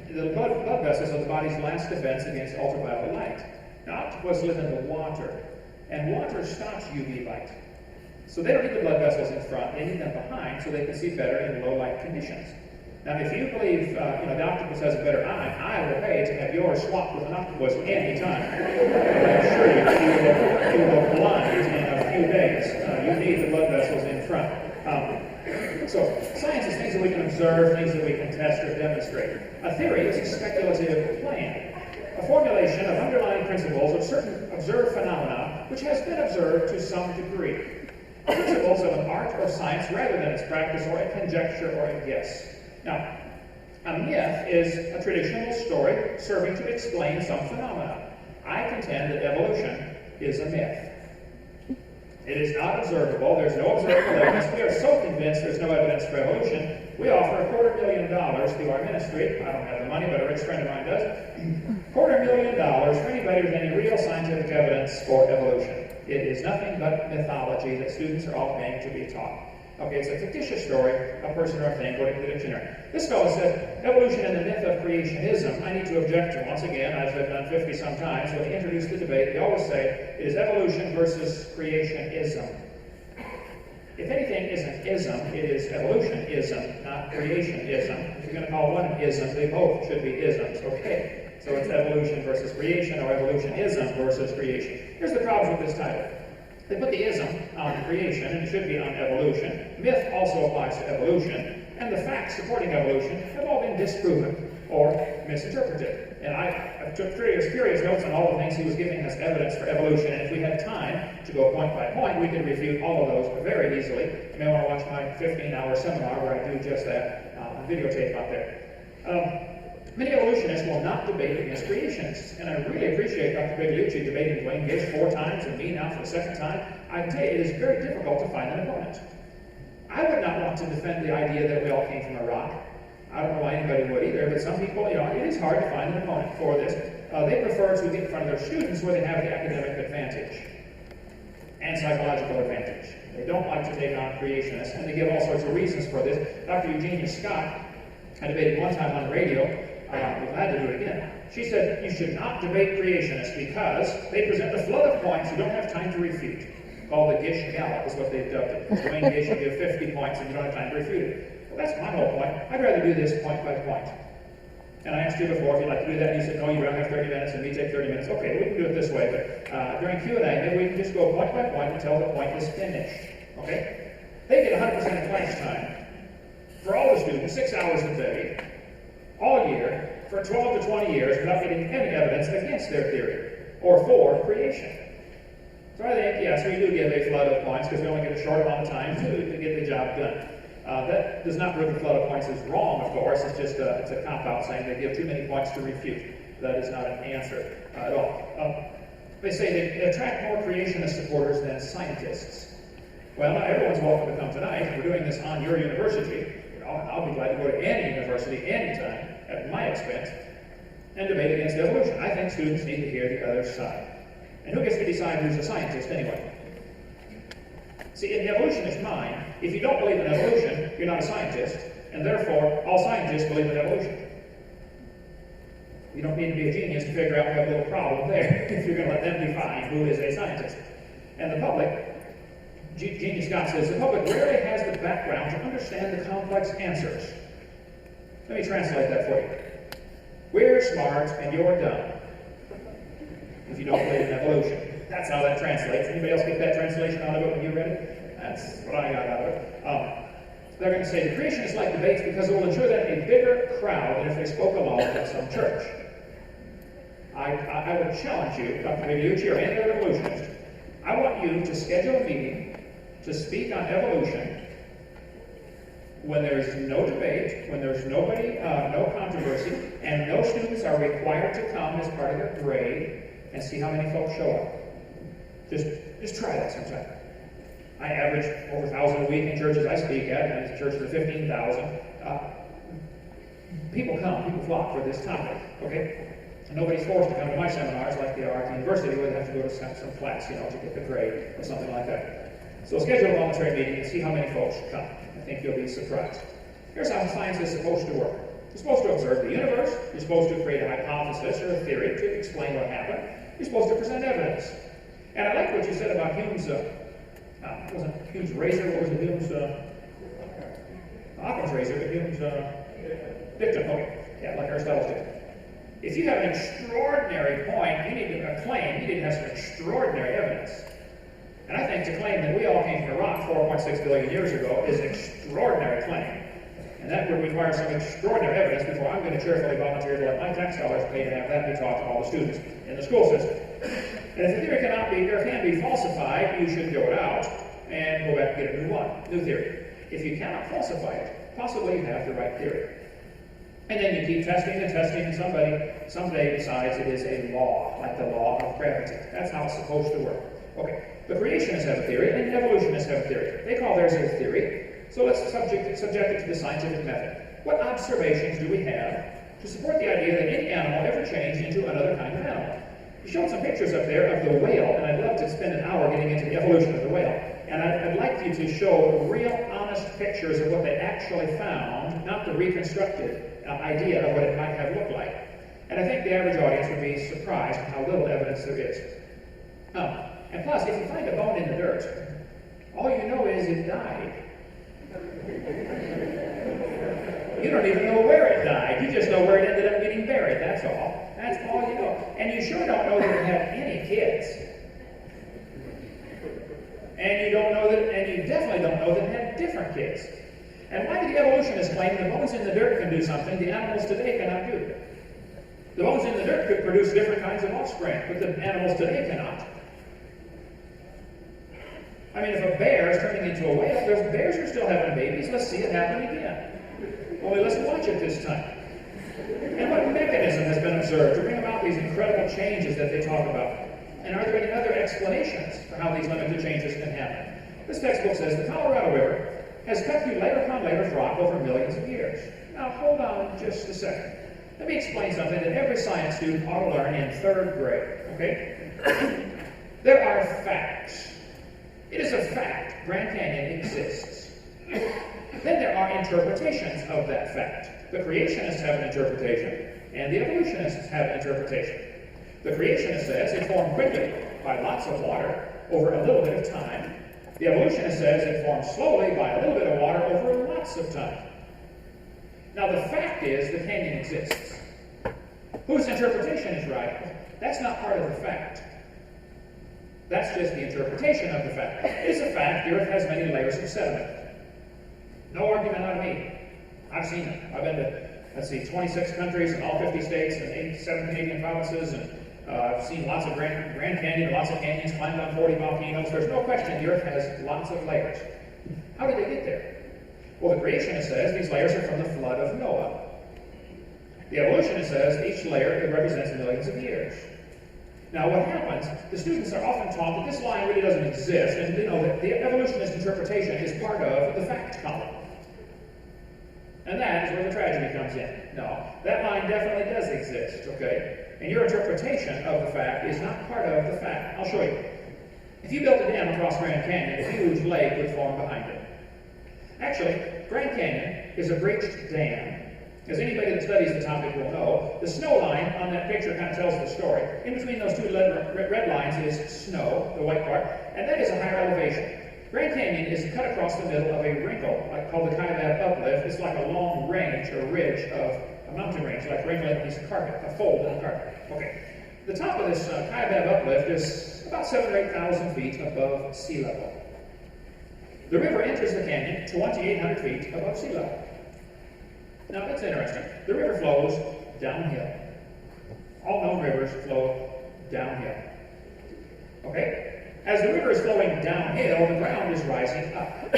the blood vessels are the body's last defense against ultraviolet light. Now, octopus live in the water, and water stops UV light. So they don't need the blood vessels in front, they need them behind so they can see better in low light conditions. Now, if you believe the octopus has a better eye, I will pay to have yours swapped with an octopus any time. I assure you, you will blind in a few days. You need the blood vessels in front. So, science is things that we can observe, things that we can test or demonstrate. A theory is a speculative plan, a formulation of underlying principles of certain observed phenomena which has been observed to some degree. Principles of an art or science rather than its practice or a conjecture or a guess. Now, a myth is a traditional story serving to explain some phenomena. I contend that evolution is a myth. It is not observable. There's no observable evidence. We are so convinced there's no evidence for evolution, we offer $250,000 through our ministry. I don't have the money, but a rich friend of mine does. $250,000 for anybody with any real scientific evidence for evolution. It is nothing but mythology that students are all paying to be taught. Okay, it's a fictitious story, a person or a thing, according to the dictionary. This fellow said, evolution and the myth of creationism, I need to object to. Once again, as I've done 50 some times, when they introduce the debate, they always say, it is evolution versus creationism. If anything is an ism, it is evolutionism, not creationism. If you're going to call one an ism, they both should be isms, okay? So it's evolution versus creation, or evolutionism versus creation. Here's the problem with this title. They put the ism on creation, and it should be on evolution. Myth also applies to evolution, and the facts supporting evolution have all been disproven or misinterpreted. And I took furious notes on all the things he was giving us evidence for evolution, and if we had time to go point by point, we could refute all of those very easily. You may want to watch my 15-hour seminar where I do just that on videotape out there. Many evolutionists will not debate against creationists, and I really appreciate Dr. Bigliucci debating Dwayne Gish 4 times and me now for the 2nd time. I can tell you, it is very difficult to find an opponent. I would not want to defend the idea that we all came from a rock. I don't know why anybody would either, but some people, it is hard to find an opponent for this. They prefer to get in front of their students where they have the academic advantage and psychological advantage. They don't like to take on creationists, and they give all sorts of reasons for this. Dr. Eugenia Scott, I debated one time on the radio. I'm glad to do it again. She said, you should not debate creationists because they present a flood of points you don't have time to refute. Called the Gish Gallop is what they've dubbed it. Dwayne Gish will give 50 points and you don't have time to refute it. Well, that's my whole point. I'd rather do this point by point. And I asked you before if you'd like to do that, and you said, no, you don't have 30 minutes, and me take 30 minutes. Okay, we can do it this way, but during Q&A, maybe we can just go point by point until the point is finished. Okay? They get 100% class time for all the students, 6 hours a day, all year, for 12 to 20 years without getting any evidence against their theory or for creation. So I think, yes, we do give a flood of points because we only get a short amount of time to get the job done. That does not prove the flood of points is wrong, of course. It's just it's a cop-out saying they give too many points to refute. That is not an answer at all. They say they attract more creationist supporters than scientists. Well, not everyone's welcome to come tonight. We're doing this on your university. I'll be glad to go to any university, anytime, at my expense, and debate against evolution. I think students need to hear the other side. And who gets to decide who's a scientist anyway? See, in the evolutionist mind, if you don't believe in evolution, you're not a scientist, and therefore all scientists believe in evolution. You don't need to be a genius to figure out we have a little problem there if you're going to let them define who is a scientist. And the public, Jeannie Scott says, the public rarely has the background to understand the complex answers. Let me translate that for you. We're smart and you're dumb if you don't believe in evolution. That's how that translates. Anybody else get that translation out of it when you read it? That's what I got out of it. They're going to say the creationists like debates because it will ensure that a bigger crowd than if they spoke alone at some church. I would challenge you, Dr. Viviucci or any other evolutionist, I want you to schedule a meeting to speak on evolution when there's no debate, when there's no controversy, and no students are required to come as part of their grade, and see how many folks show up. Just try that sometime. I average over 1,000 a week in churches I speak at, and it's churches of 15,000. People come, people flock for this topic, okay? And nobody's forced to come to my seminars like they are at the university where they have to go to some class, to get the grade or something like that. So schedule a voluntary meeting and see how many folks come. I think you'll be surprised. Here's how science is supposed to work. You're supposed to observe the universe. You're supposed to create a hypothesis or a theory to explain what happened. You're supposed to present evidence. And I like what you said about Hume's, wasn't Hume's razor, what was it? Hume's, Occam's razor, but Hume's dictum. Okay, yeah, like Aristotle's dictum. If you have an extraordinary point, you need to claim you need to have some extraordinary evidence. And I think to claim that we all came from a rock 4.6 billion years ago is an extraordinary claim. And that would require some extraordinary evidence before I'm going to cheerfully volunteer to let my tax dollars pay to have that be taught to all the students in the school system. And if the theory can be falsified, you should throw it out and go back and get a new theory. If you cannot falsify it, possibly you have the right theory. And then you keep testing and testing, and somebody someday decides it is a law, like the law of gravity. That's how it's supposed to work. Okay, the creationists have a theory, and evolutionists have a theory. They call theirs a theory, so let's subject it to the scientific method. What observations do we have to support the idea that any animal ever changed into another kind of animal? You showed some pictures up there of the whale, and I'd love to spend an hour getting into the evolution of the whale. And I'd like you to show real, honest pictures of what they actually found, not the reconstructed idea of what it might have looked like. And I think the average audience would be surprised at how little evidence there is. And plus, if you find a bone in the dirt, all you know is it died. You don't even know where it died. You just know where it ended up getting buried. That's all. That's all you know. And you sure don't know that it had any kids. And you definitely don't know that it had different kids. And why do the evolutionists claim the bones in the dirt can do something the animals today cannot do? The bones in the dirt could produce different kinds of offspring, but the animals today cannot. I mean, if a bear is turning into a whale, those bears are still having babies. Let's see it happen again. Only let's watch it this time. And what mechanism has been observed to bring about these incredible changes that they talk about? And are there any other explanations for how these limited changes can happen? This textbook says the Colorado River has cut through layer upon layer of rock over millions of years. Now, hold on just a second. Let me explain something that every science student ought to learn in 3rd grade, okay? There are facts. It is a fact Grand Canyon exists. Then there are interpretations of that fact. The creationists have an interpretation, and the evolutionists have an interpretation. The creationist says it formed quickly by lots of water over a little bit of time. The evolutionist says it formed slowly by a little bit of water over lots of time. Now the fact is the canyon exists. Whose interpretation is right? That's not part of the fact. That's just the interpretation of the fact. It is a fact the Earth has many layers of sediment. No argument on me. I've seen it. I've been to let's see, 26 countries in all 50 states and 7 Canadian provinces, and I've seen lots of Grand Canyon, lots of canyons, climbed on 40 volcanoes. There's no question the Earth has lots of layers. How did they get there? Well, the creationist says these layers are from the flood of Noah. The evolutionist says each layer represents millions of years. Now, what happens, the students are often taught that this line really doesn't exist, and that the evolutionist interpretation is part of the fact column. And that is where the tragedy comes in. No, that line definitely does exist, okay? And your interpretation of the fact is not part of the fact. I'll show you. If you built a dam across Grand Canyon, a huge lake would form behind it. Actually, Grand Canyon is a breached dam. As anybody that studies the topic will know, the snow line on that picture kind of tells the story. In between those two red lines is snow, the white part, and that is a higher elevation. Grand Canyon is cut across the middle of a wrinkle, called the Kaibab Uplift. It's like a long range or ridge of a mountain range, like wrinkling a piece of carpet, a fold in the carpet. Okay. The top of this Kaibab Uplift is about 7,000 or 8,000 feet above sea level. The river enters the canyon 2,800 feet above sea level. Now, that's interesting. The river flows downhill. All known rivers flow downhill. Okay? As the river is flowing downhill, the ground is rising up.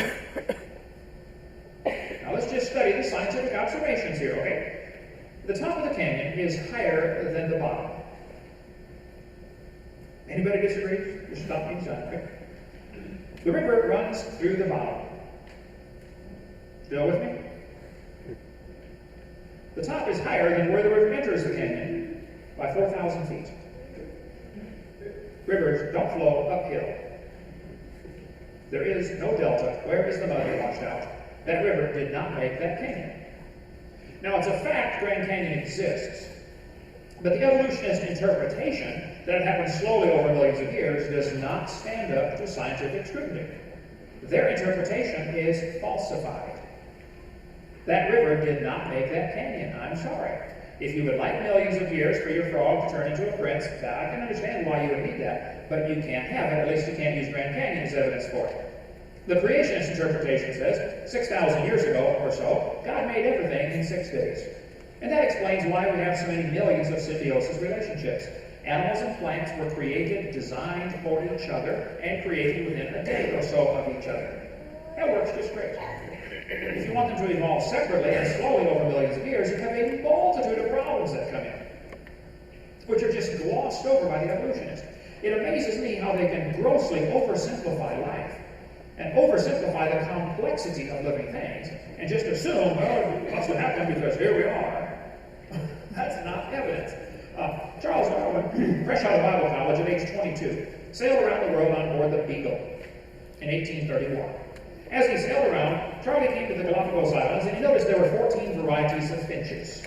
Now, let's just study the scientific observations here, okay? The top of the canyon is higher than the bottom. Anybody disagree? Just stop me inside, okay? The river runs through the bottom. Still with me? The top is higher than where the river enters the canyon by 4,000 feet. Rivers don't flow uphill. There is no delta. Where is the mud that washed out? That river did not make that canyon. Now, it's a fact Grand Canyon exists, but the evolutionist interpretation that it happened slowly over millions of years does not stand up to scientific scrutiny. Their interpretation is falsified. That river did not make that canyon. I'm sorry. If you would like millions of years for your frog to turn into a prince, I can understand why you would need that, but you can't have it. At least you can't use Grand Canyon as evidence for it. The creationist interpretation says 6,000 years ago or so, God made everything in 6 days. And that explains why we have so many millions of symbiosis relationships. Animals and plants were created, designed for each other, and created within a day or so of each other. That works just great. If you want them to evolve separately and slowly over millions of years, you have a multitude of problems that come in, which are just glossed over by the evolutionists. It amazes me how they can grossly oversimplify life and oversimplify the complexity of living things and just assume, well, that's what happened because here we are. That's not evidence. Charles Darwin, fresh out of Bible college at age 22, sailed around the world on board the Beagle in 1831. As he sailed around, Charlie came to the Galapagos Islands, and he noticed there were 14 varieties of finches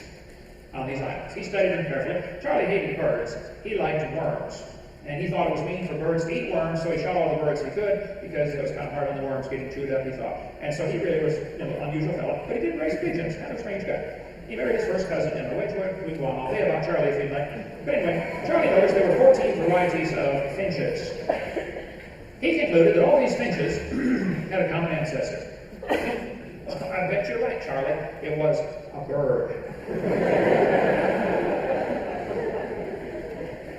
on these islands. He studied them carefully. Charlie hated birds. He liked worms. And he thought it was mean for birds to eat worms, so he shot all the birds he could, because it was kind of hard on the worms getting chewed up, he thought. And so he really was an unusual fellow. But he did raise pigeons, kind of a strange guy. He married his first cousin, Emma Wedgwood. We can go on all day about Charlie if you'd like. But anyway, Charlie noticed there were 14 varieties of finches. He concluded that all these finches had a common ancestor. I bet you're right, Charlie. It was a bird.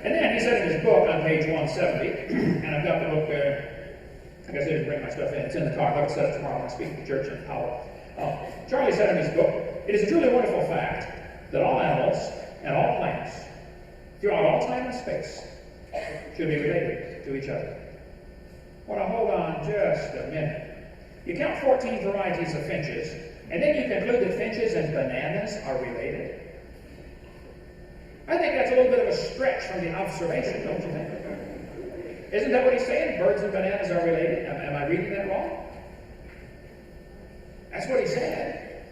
And then he said in his book on page 170, and I've got the book there. I guess I didn't bring my stuff in. It's in the car. I'll set it tomorrow when I speak to the church in Powell. Charlie said in his book, "It is a truly wonderful fact that all animals and all plants, throughout all time and space, should be related to each other." Well, now hold on just a minute. You count 14 varieties of finches, and then you conclude that finches and bananas are related? I think that's a little bit of a stretch from the observation, don't you think? Isn't that what he's saying? Birds and bananas are related? Am I reading that wrong? That's what he said.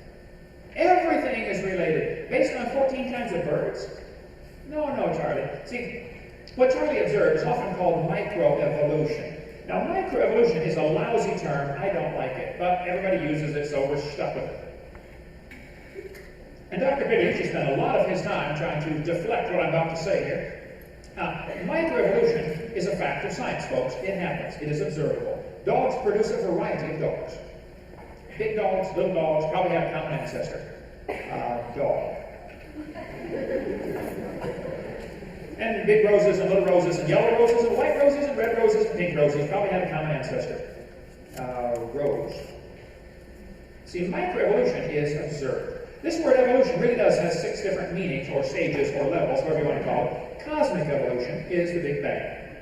Everything is related. Based on 14 kinds of birds? No, Charlie. See, what Charlie observed is often called microevolution. Now, microevolution is a lousy term. I don't like it, but everybody uses it, so we're stuck with it. And Dr. Pigliucci spent a lot of his time trying to deflect what I'm about to say here. Microevolution is a fact of science, folks. It happens. It is observable. Dogs produce a variety of dogs. Big dogs, little dogs, probably have a common ancestor. Dog. And big roses and little roses and yellow roses and white roses and red roses and pink roses probably had a common ancestor. Rose. See, microevolution is observed. This word evolution really does have 6 different meanings or stages or levels, whatever you want to call it. Cosmic evolution is the Big Bang.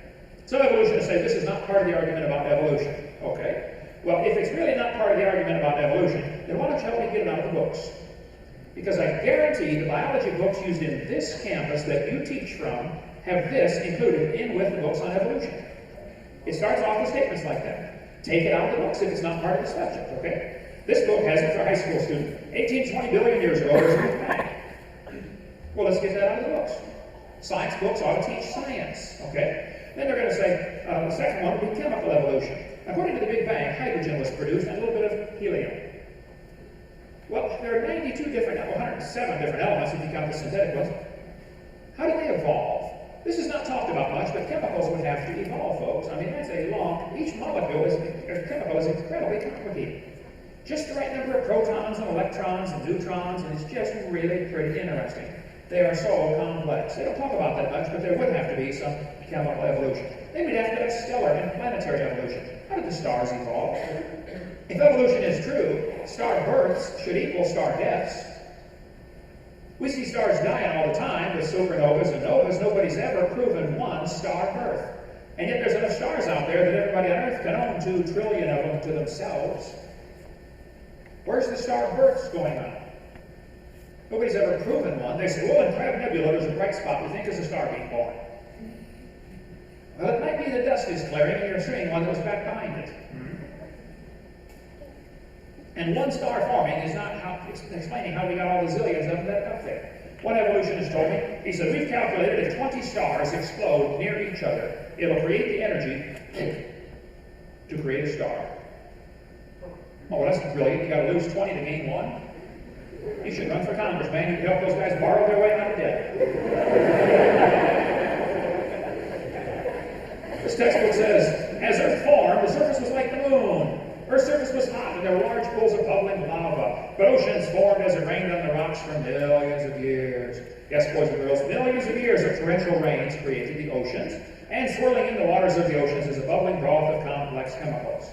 Some evolutionists say this is not part of the argument about evolution. Okay. Well, if it's really not part of the argument about evolution, then why don't you help me get it out of the books? Because I guarantee the biology books used in this campus that you teach from have this included in with the books on evolution. It starts off with statements like that. Take it out of the books if it's not part of the subject, okay? This book has it for a high school student. 18, 20 billion years ago, there was a Big Bang. Well, let's get that out of the books. Science books ought to teach science, okay? Then they're going to say, the second one would be chemical evolution. According to the Big Bang, hydrogen was produced and a little bit of helium. Well, there are 107 different elements if you count the synthetic ones. How did they evolve? This is not talked about much, but chemicals would have to evolve, folks. I mean, that's each molecule chemical is incredibly complicated. Just the right number of protons and electrons and neutrons, and it's just really pretty interesting. They are so complex. They don't talk about that much, but there would have to be some chemical evolution. Then we'd have to have stellar and planetary evolution. How did the stars evolve? If evolution is true, star births should equal star deaths. We see stars dying all the time with supernovas and novas. Nobody's ever proven one star birth. And yet there's enough stars out there that everybody on Earth can own 2 trillion of them to themselves. Where's the star births going on? Nobody's ever proven one. They say, well, in Crab Nebula, there's a bright spot. We think there's a star being born. Well, it might be the dust is clearing and you're seeing one that was back behind it. And one star forming is not explaining how we got all the zillions of that up there. One evolutionist told me, he said, we've calculated if 20 stars explode near each other, it'll create the energy to create a star. Oh, well, that's brilliant. You got to lose 20 to gain 1. You should run for Congress, man. You can help those guys borrow their way out of debt. This textbook says, as Earth formed, the surface was like the moon. Earth's surface was hot, and there were large pools of bubbling lava. But oceans formed as it rained on the rocks for millions of years. Yes, boys and girls, millions of years of torrential rains created the oceans, and swirling in the waters of the oceans is a bubbling broth of complex chemicals.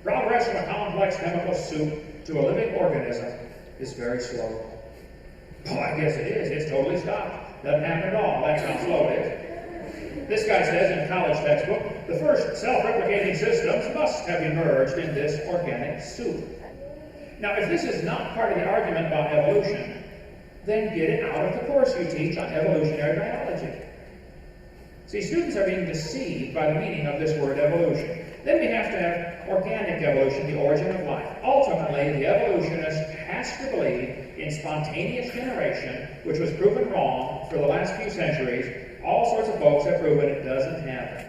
Progress from a complex chemical soup to a living organism is very slow. Oh, I guess it is. It's totally stopped. Doesn't happen at all. That's how slow it is. This guy says in a college textbook, the first self-replicating systems must have emerged in this organic soup. Now, if this is not part of the argument about evolution, then get it out of the course you teach on evolutionary biology. See, students are being deceived by the meaning of this word evolution. Then we have to have organic evolution, the origin of life. Ultimately, the evolutionist has to believe in spontaneous generation, which was proven wrong for the last few centuries. All sorts of folks have proven it doesn't happen.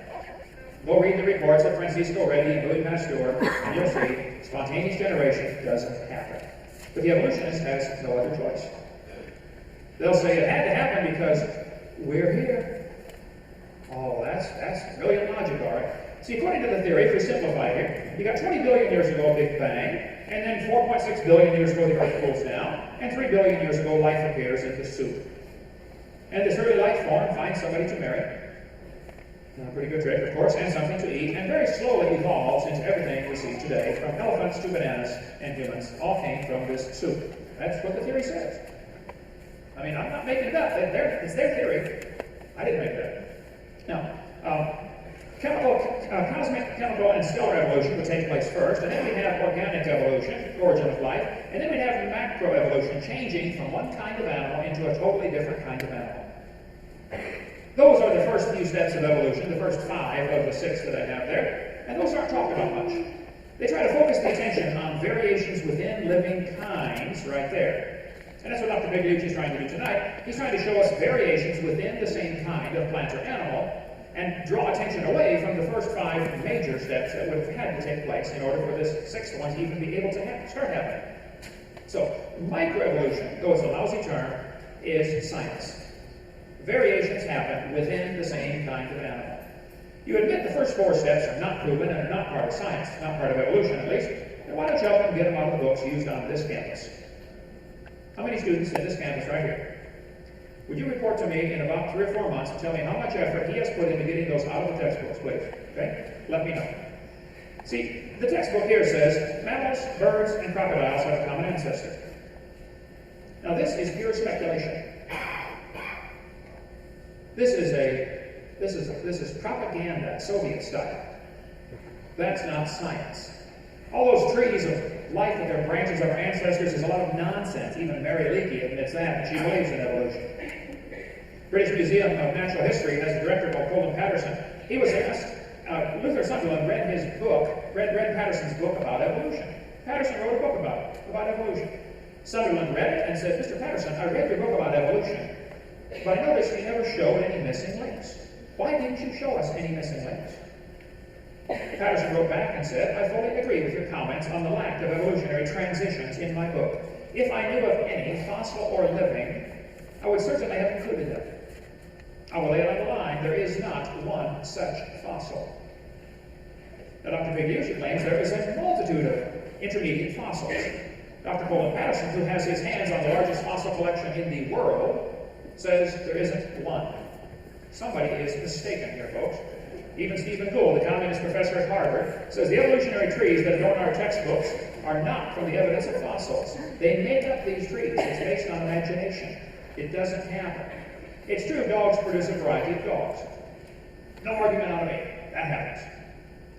Go read the reports of Francisco Redi and Louis Pasteur, and you'll see spontaneous generation doesn't happen. But the evolutionist has no other choice. They'll say it had to happen because we're here. Oh, that's brilliant logic, all right. See, according to the theory, if we simplify it, you got 20 billion years ago, Big Bang, and then 4.6 billion years ago, the Earth cools down, and 3 billion years ago, life appears in the soup. And this early life form finds somebody to marry. Pretty good trick, of course, and something to eat, and very slowly evolves into everything we see today, from elephants to bananas and humans, all came from this soup. That's what the theory says. I mean, I'm not making it up. It's their theory. I didn't make it up. Now, cosmic, chemical, and stellar evolution would take place first, and then we have organic evolution, origin of life, and then we have macroevolution, changing from one kind of animal into a totally different kind of animal. Those are the first few steps of evolution, the first 5 of the 6 that I have there, and those aren't talked about much. They try to focus the attention on variations within living kinds right there. And that's what Dr. Bigliucci is trying to do tonight. He's trying to show us variations within the same kind of plant or animal, and draw attention away from the first 5 major steps that would have had to take place in order for this 6th one to even be able to start happening. So, microevolution, though it's a lousy term, is science. Variations happen within the same kind of animal. You admit the first 4 steps are not proven and are not part of science, not part of evolution at least, then why don't you help them get them out of the books used on this campus? How many students in this campus right here? Would you report to me in about 3 or 4 months and tell me how much effort he has put into getting those out of the textbooks, please? Okay? Let me know. See, the textbook here says mammals, birds, and crocodiles have a common ancestor. Now this is pure speculation. This is propaganda, Soviet style. That's not science. All those trees of life with their branches of our ancestors is a lot of nonsense. Even Mary Leakey admits that, and she believes in evolution. British Museum of Natural History has a director called Colin Patterson. He was asked, Luther Sunderland read Patterson's book about evolution. Patterson wrote a book about evolution. Sunderland read it and said, Mr. Patterson, I read your book about evolution, but I noticed you never showed any missing links. Why didn't you show us any missing links? Patterson wrote back and said, I fully agree with your comments on the lack of evolutionary transitions in my book. If I knew of any, fossil or living, I would certainly have included them. I will lay it on the line, there is not one such fossil. Now, Dr. Bigliucci claims there is a multitude of intermediate fossils. Dr. Colin Patterson, who has his hands on the largest fossil collection in the world, says there isn't one. Somebody is mistaken here, folks. Even Stephen Gould, the communist professor at Harvard, says the evolutionary trees that adorn our textbooks are not from the evidence of fossils. They make up these trees. It's based on imagination. It doesn't happen. It's true dogs produce a variety of dogs. No argument out of me. That happens.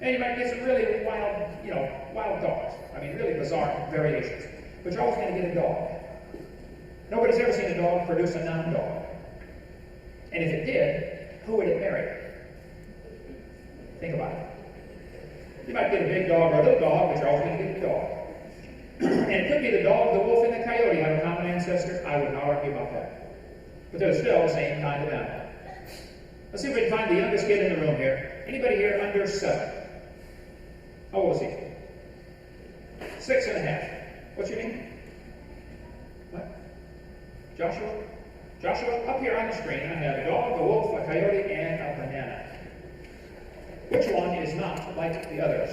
And you might get some really wild dogs. I mean, really bizarre variations. But you're always going to get a dog. Nobody's ever seen a dog produce a non-dog. And if it did, who would it marry? Think about it. You might get a big dog or a little dog, but you're always going to get a dog. And it could be the dog, the wolf, and the coyote have a common ancestor. I would not argue about that. But they're still the same kind of animal. Let's see if we can find the youngest kid in the room here. Anybody here under 7? How old is he? 6 and a half. What's your name? What? Joshua? Joshua, up here on the screen, I have a dog, a wolf, a coyote, and a banana. Which one is not like the others?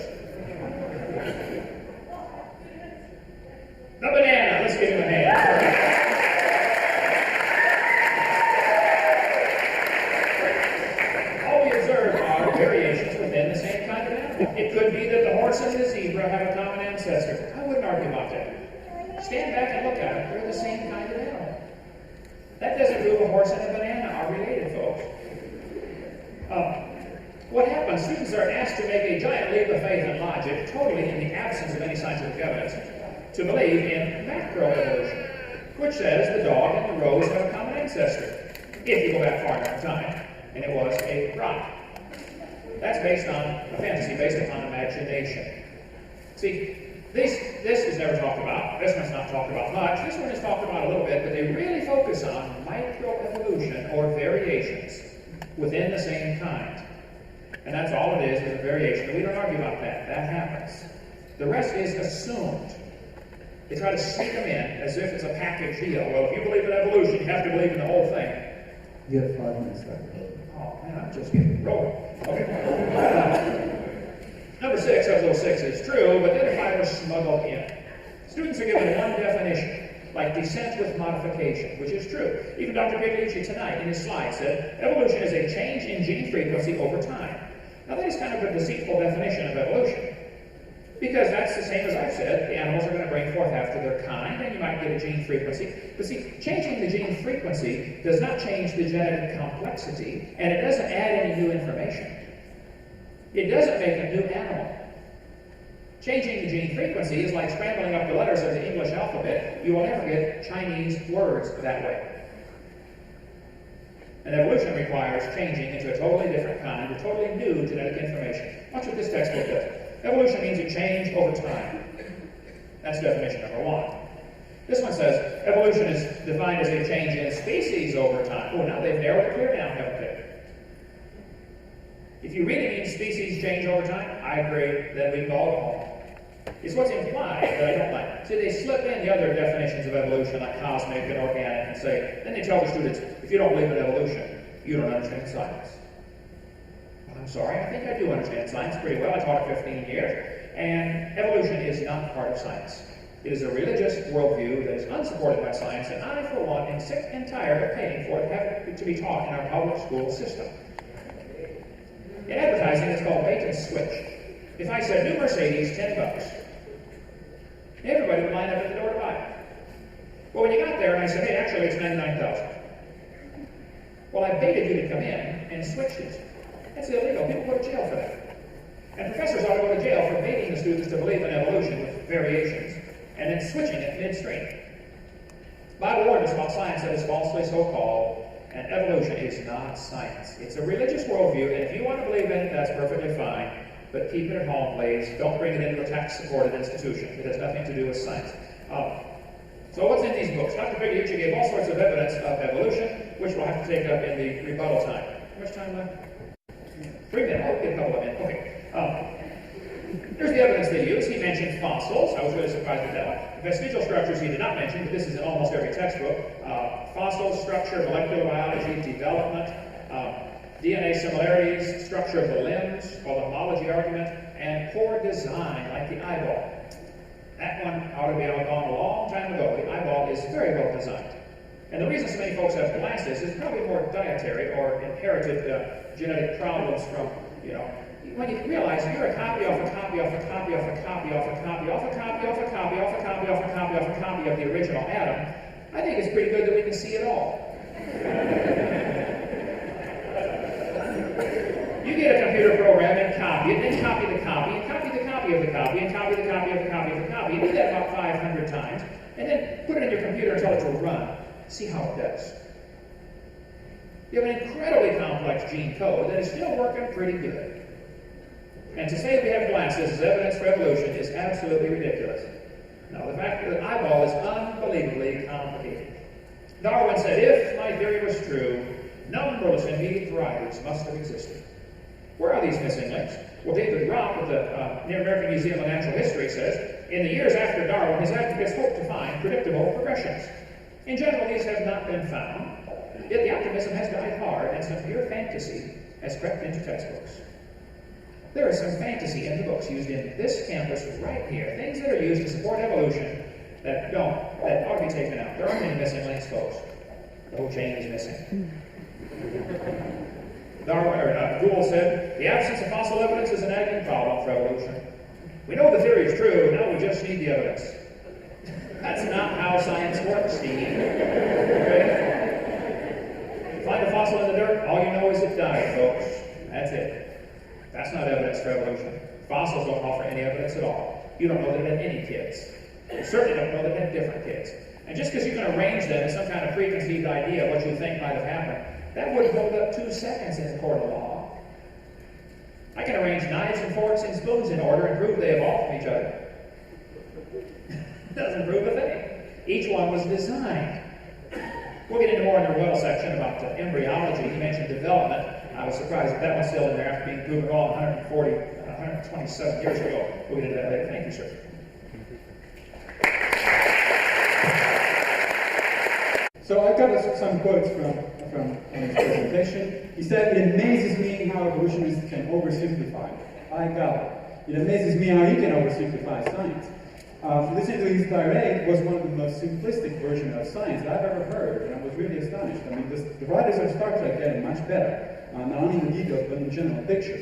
The banana. Let's give him a hand. All we observe are variations within the same kind of animal. It could be that the horse and the zebra have a common ancestor. I wouldn't argue about that. Stand back and look at them. They're the same kind of animal. That doesn't prove a horse and a banana are related, folks. What happens? Students are asked to make a giant leap of faith and logic, totally in the absence of any scientific evidence, to believe in macroevolution, which says the dog and the rose have a common ancestor, if you go back far enough in time, and it was a rock. That's based on a fantasy, based upon imagination. See, this is never talked about. This one's not talked about much. This one is talked about a little bit, but they really focus on microevolution, or variations, within the same kind. And that's all it is a variation. We don't argue about that. That happens. The rest is assumed. They try to sneak them in as if it's a package deal. Well, if you believe in evolution, you have to believe in the whole thing. You have 5 minutes left. Oh, man, I'm just getting rolling. Okay. Number 6 of those 6 is true, but the other 5 are smuggled in. Students are given one definition, like descent with modification, which is true. Even Dr. Bigliucci tonight in his slide said, evolution is a change in gene frequency over time. Now that is kind of a deceitful definition of evolution, because that's the same as I've said. The animals are going to bring forth after their kind, and you might get a gene frequency. But see, changing the gene frequency does not change the genetic complexity, and it doesn't add any new information. It doesn't make a new animal. Changing the gene frequency is like scrambling up the letters of the English alphabet. You will never get Chinese words that way. And evolution requires changing into a totally different kind, a totally new genetic information. Watch what this textbook does. Evolution means a change over time. That's definition number 1. This one says, evolution is defined as a change in species over time. Oh, now they've narrowed it clear down, haven't they? If you really mean species change over time, I agree, then we can all go home. It's what's implied that I don't like. See, they slip in the other definitions of evolution, like cosmic and organic, and say, then they tell the students, if you don't believe in evolution, you don't understand science. Well, I'm sorry, I think I do understand science pretty well. I taught it 15 years, and evolution is not part of science. It is a religious worldview that is unsupported by science, and I, for one, am sick and tired of paying for it to be taught in our public school system. In advertising, it's called bait and switch. If I said, new Mercedes, $10, everybody would line up at the door to buy it. Well, when you got there and I said, hey, actually it's $99,000. Well, I baited you to come in and switched it. That's illegal. People go to jail for that. And professors ought to go to jail for baiting the students to believe in evolution with variations and then switching it midstream. Bible warns us about science that is falsely so-called, and evolution is not science. It's a religious worldview, and if you want to believe in it, that's perfectly fine. But keep it at home, please. Don't bring it into a tax-supported institution. It has nothing to do with science. So what's in these books? Dr. Biggie gave all sorts of evidence of evolution, which we'll have to take up in the rebuttal time. How much time left? 3 minutes. I'll get a couple of minutes. Okay. Here's the evidence they use. He mentioned fossils. I was really surprised at that one. Vestigial structures he did not mention, but this is in almost every textbook. Fossils, structure, molecular biology, development, DNA similarities, structure of the limbs, called the homology argument, and poor design, like the eyeball. That one ought to be outgone a long time ago. The eyeball is very well designed. And the reason so many folks have glasses is probably more dietary or inherited genetic problems from, when you realize you're a copy off a copy off a copy off a copy off a copy off a copy off a copy off a copy off a copy off a copy of the original Adam, I think it's pretty good that we can see it all. You get a computer program and copy it, then copy the copy, and copy the copy of the copy, and copy the copy of the copy of the copy. You do that about 500 times, and then put it in your computer and tell it to run. See how it does. You have an incredibly complex gene code that is still working pretty good. And to say we have glasses as evidence for evolution is absolutely ridiculous. Now, the fact that the eyeball is unbelievably complicated. Darwin said, if my theory was true, numberless immediate varieties must have existed. Where are these missing links? Well, David Rock at the American Museum of Natural History says, in the years after Darwin, his advocates hoped to find predictable progressions. In general, these have not been found, yet the optimism has died hard, and some pure fantasy has crept into textbooks. There is some fantasy in the books used in this campus right here, things that are used to support evolution that ought to be taken out. There aren't any missing links, folks. The whole chain is missing. Gould said, the absence of fossil evidence is an nagging problem for evolution. We know the theory is true, now we just need the evidence. That's not how science works, Steve. Okay? You find a fossil in the dirt, all you know is it died, folks. That's it. That's not evidence for evolution. Fossils don't offer any evidence at all. You don't know that it had any kids. You certainly don't know that it had different kids. And just because you can arrange them in some kind of preconceived idea of what you think might have happened, that wouldn't hold up 2 seconds in a court of law. I can arrange knives and forks and spoons in order and prove they evolved from each other. Doesn't prove a thing. Each one was designed. We'll get into more in the rebuttal section about embryology. He mentioned development. I was surprised that one's still in there after being proven wrong 127 years ago. We'll get into that later. Thank you, sir. So I got some quotes from his presentation. He said, it amazes me how evolutionists can oversimplify. I got it. It amazes me how he can oversimplify science. Listening to his tirade was one of the most simplistic versions of science that I've ever heard, and I was really astonished. I mean, the writers of Star Trek get it much better, not only in the details, but in the general picture.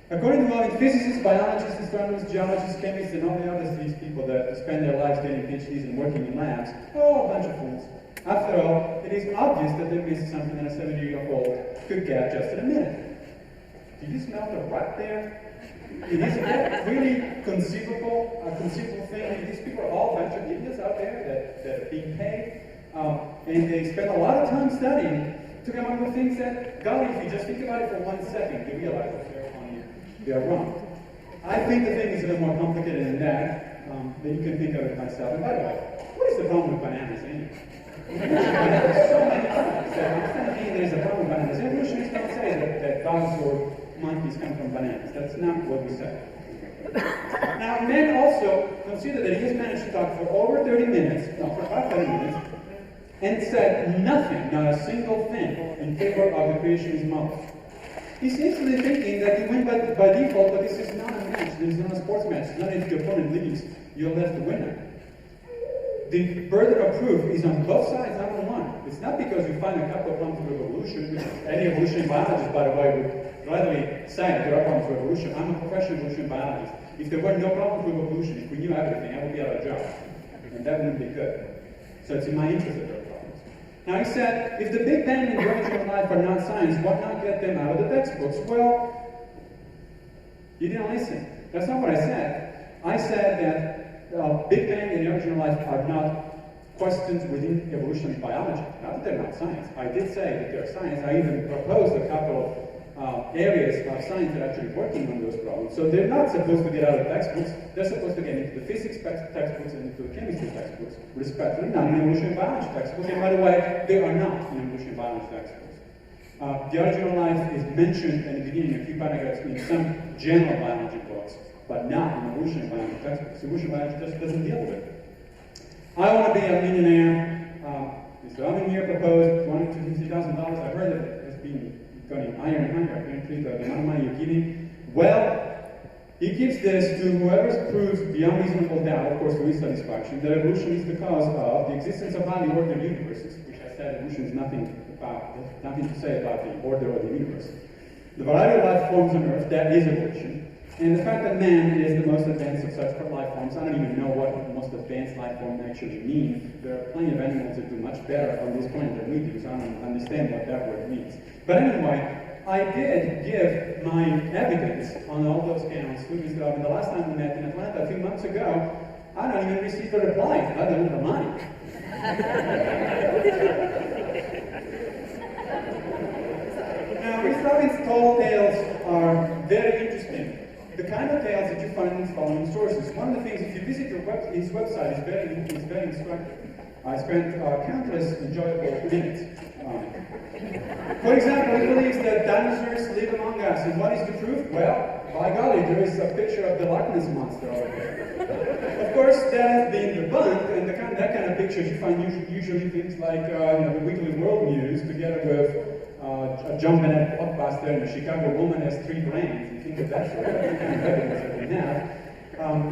According to physicists, biologists, astronomers, geologists, chemists, and all the others, these people that spend their lives getting PhDs and working in labs, oh, a bunch of fools. After all, it is obvious that they missed something that a 70-year-old could get just in a minute. Did you smell the rat there? Is that really conceivable, a conceivable thing? I mean, these people are all a bunch of idiots out there that are being paid, and they spend a lot of time studying to come up with things that, golly, if you just think about it for 1 second, you realize that they're wrong. I think the thing is a little more complicated than that, you can think of it myself. And by the way, what is the problem with bananas anyway? There's so many times that instead of being there's a problem with bananas, evolutionists don't say that dogs or monkeys come from bananas. That's not what we say. Now, men also consider that he has managed to talk for over 30 minutes, no, for about 30 minutes, and said nothing, not a single thing, in favor of the creationist model. He seems to be thinking that he win by default, but this is not a match, this is not a sports match. It's not if your opponent leaves, you're left the winner. the burden of proof is on both sides, not on one. It's not because you find a couple of problems with evolution, which any evolutionary biologist, by the way, would readily say that there are problems with evolution. I'm a professional evolutionary biologist. If there were no problems with evolution, if we knew everything, I would be out of a job. And that wouldn't be good. So it's in my interest that there are problems. Now he said, if the Big Bang and the origin of life are not science, why not get them out of the textbooks? Well, you didn't listen. That's not what I said. I said that Big Bang and the origin of life are not questions within evolutionary biology. Not that they're not science. I did say that they're science. I even proposed a couple of areas of science that are actually working on those problems. So they're not supposed to get out of textbooks. They're supposed to get into the physics textbooks and into the chemistry textbooks, respectively, not in evolutionary biology textbooks. And by the way, they are not in evolutionary biology textbooks. The origin of life is mentioned in the beginning, a few paragraphs in some general biology books, but not in evolutionary biology textbooks. Evolutionary biology just doesn't deal with it. I want to be a millionaire. Mr. Alvin here proposed $250,000. I heard that it has been going higher and higher. Apparently, the amount of money you're giving. Well, he gives this to whoever proves beyond reasonable doubt, of course, to his satisfaction, that evolution is the cause of the existence of highly ordered universes, which I said evolution is nothing to say about the order of the universe. The variety of life forms on Earth, that is evolution. And the fact that man is the most advanced of such life forms, I don't even know what the most advanced life form actually means. There are plenty of animals that do much better on this planet than we do, so I don't understand what that word means. But anyway, I did give my evidence on all those counts to Mr. Alvin. The last time we met in Atlanta a few months ago, I don't even receive a reply, other than the money. Now, Mr. Alvin's tall tales are very interesting. The kind of tales that you find in the following sources. One of the things, if you visit his website, is very instructive. I spent countless enjoyable minutes on it. For example, he believes that dinosaurs live among us. And what is the proof? Well, by golly, there is a picture of the Loch Ness Monster over there. Of course, that has been debunked, and that kind of pictures you find usually things like the Weekly World News, together with a John Bennett blockbuster, and the Chicago woman has 3 brains, and things of that sort. That's the kind of evidence that we have.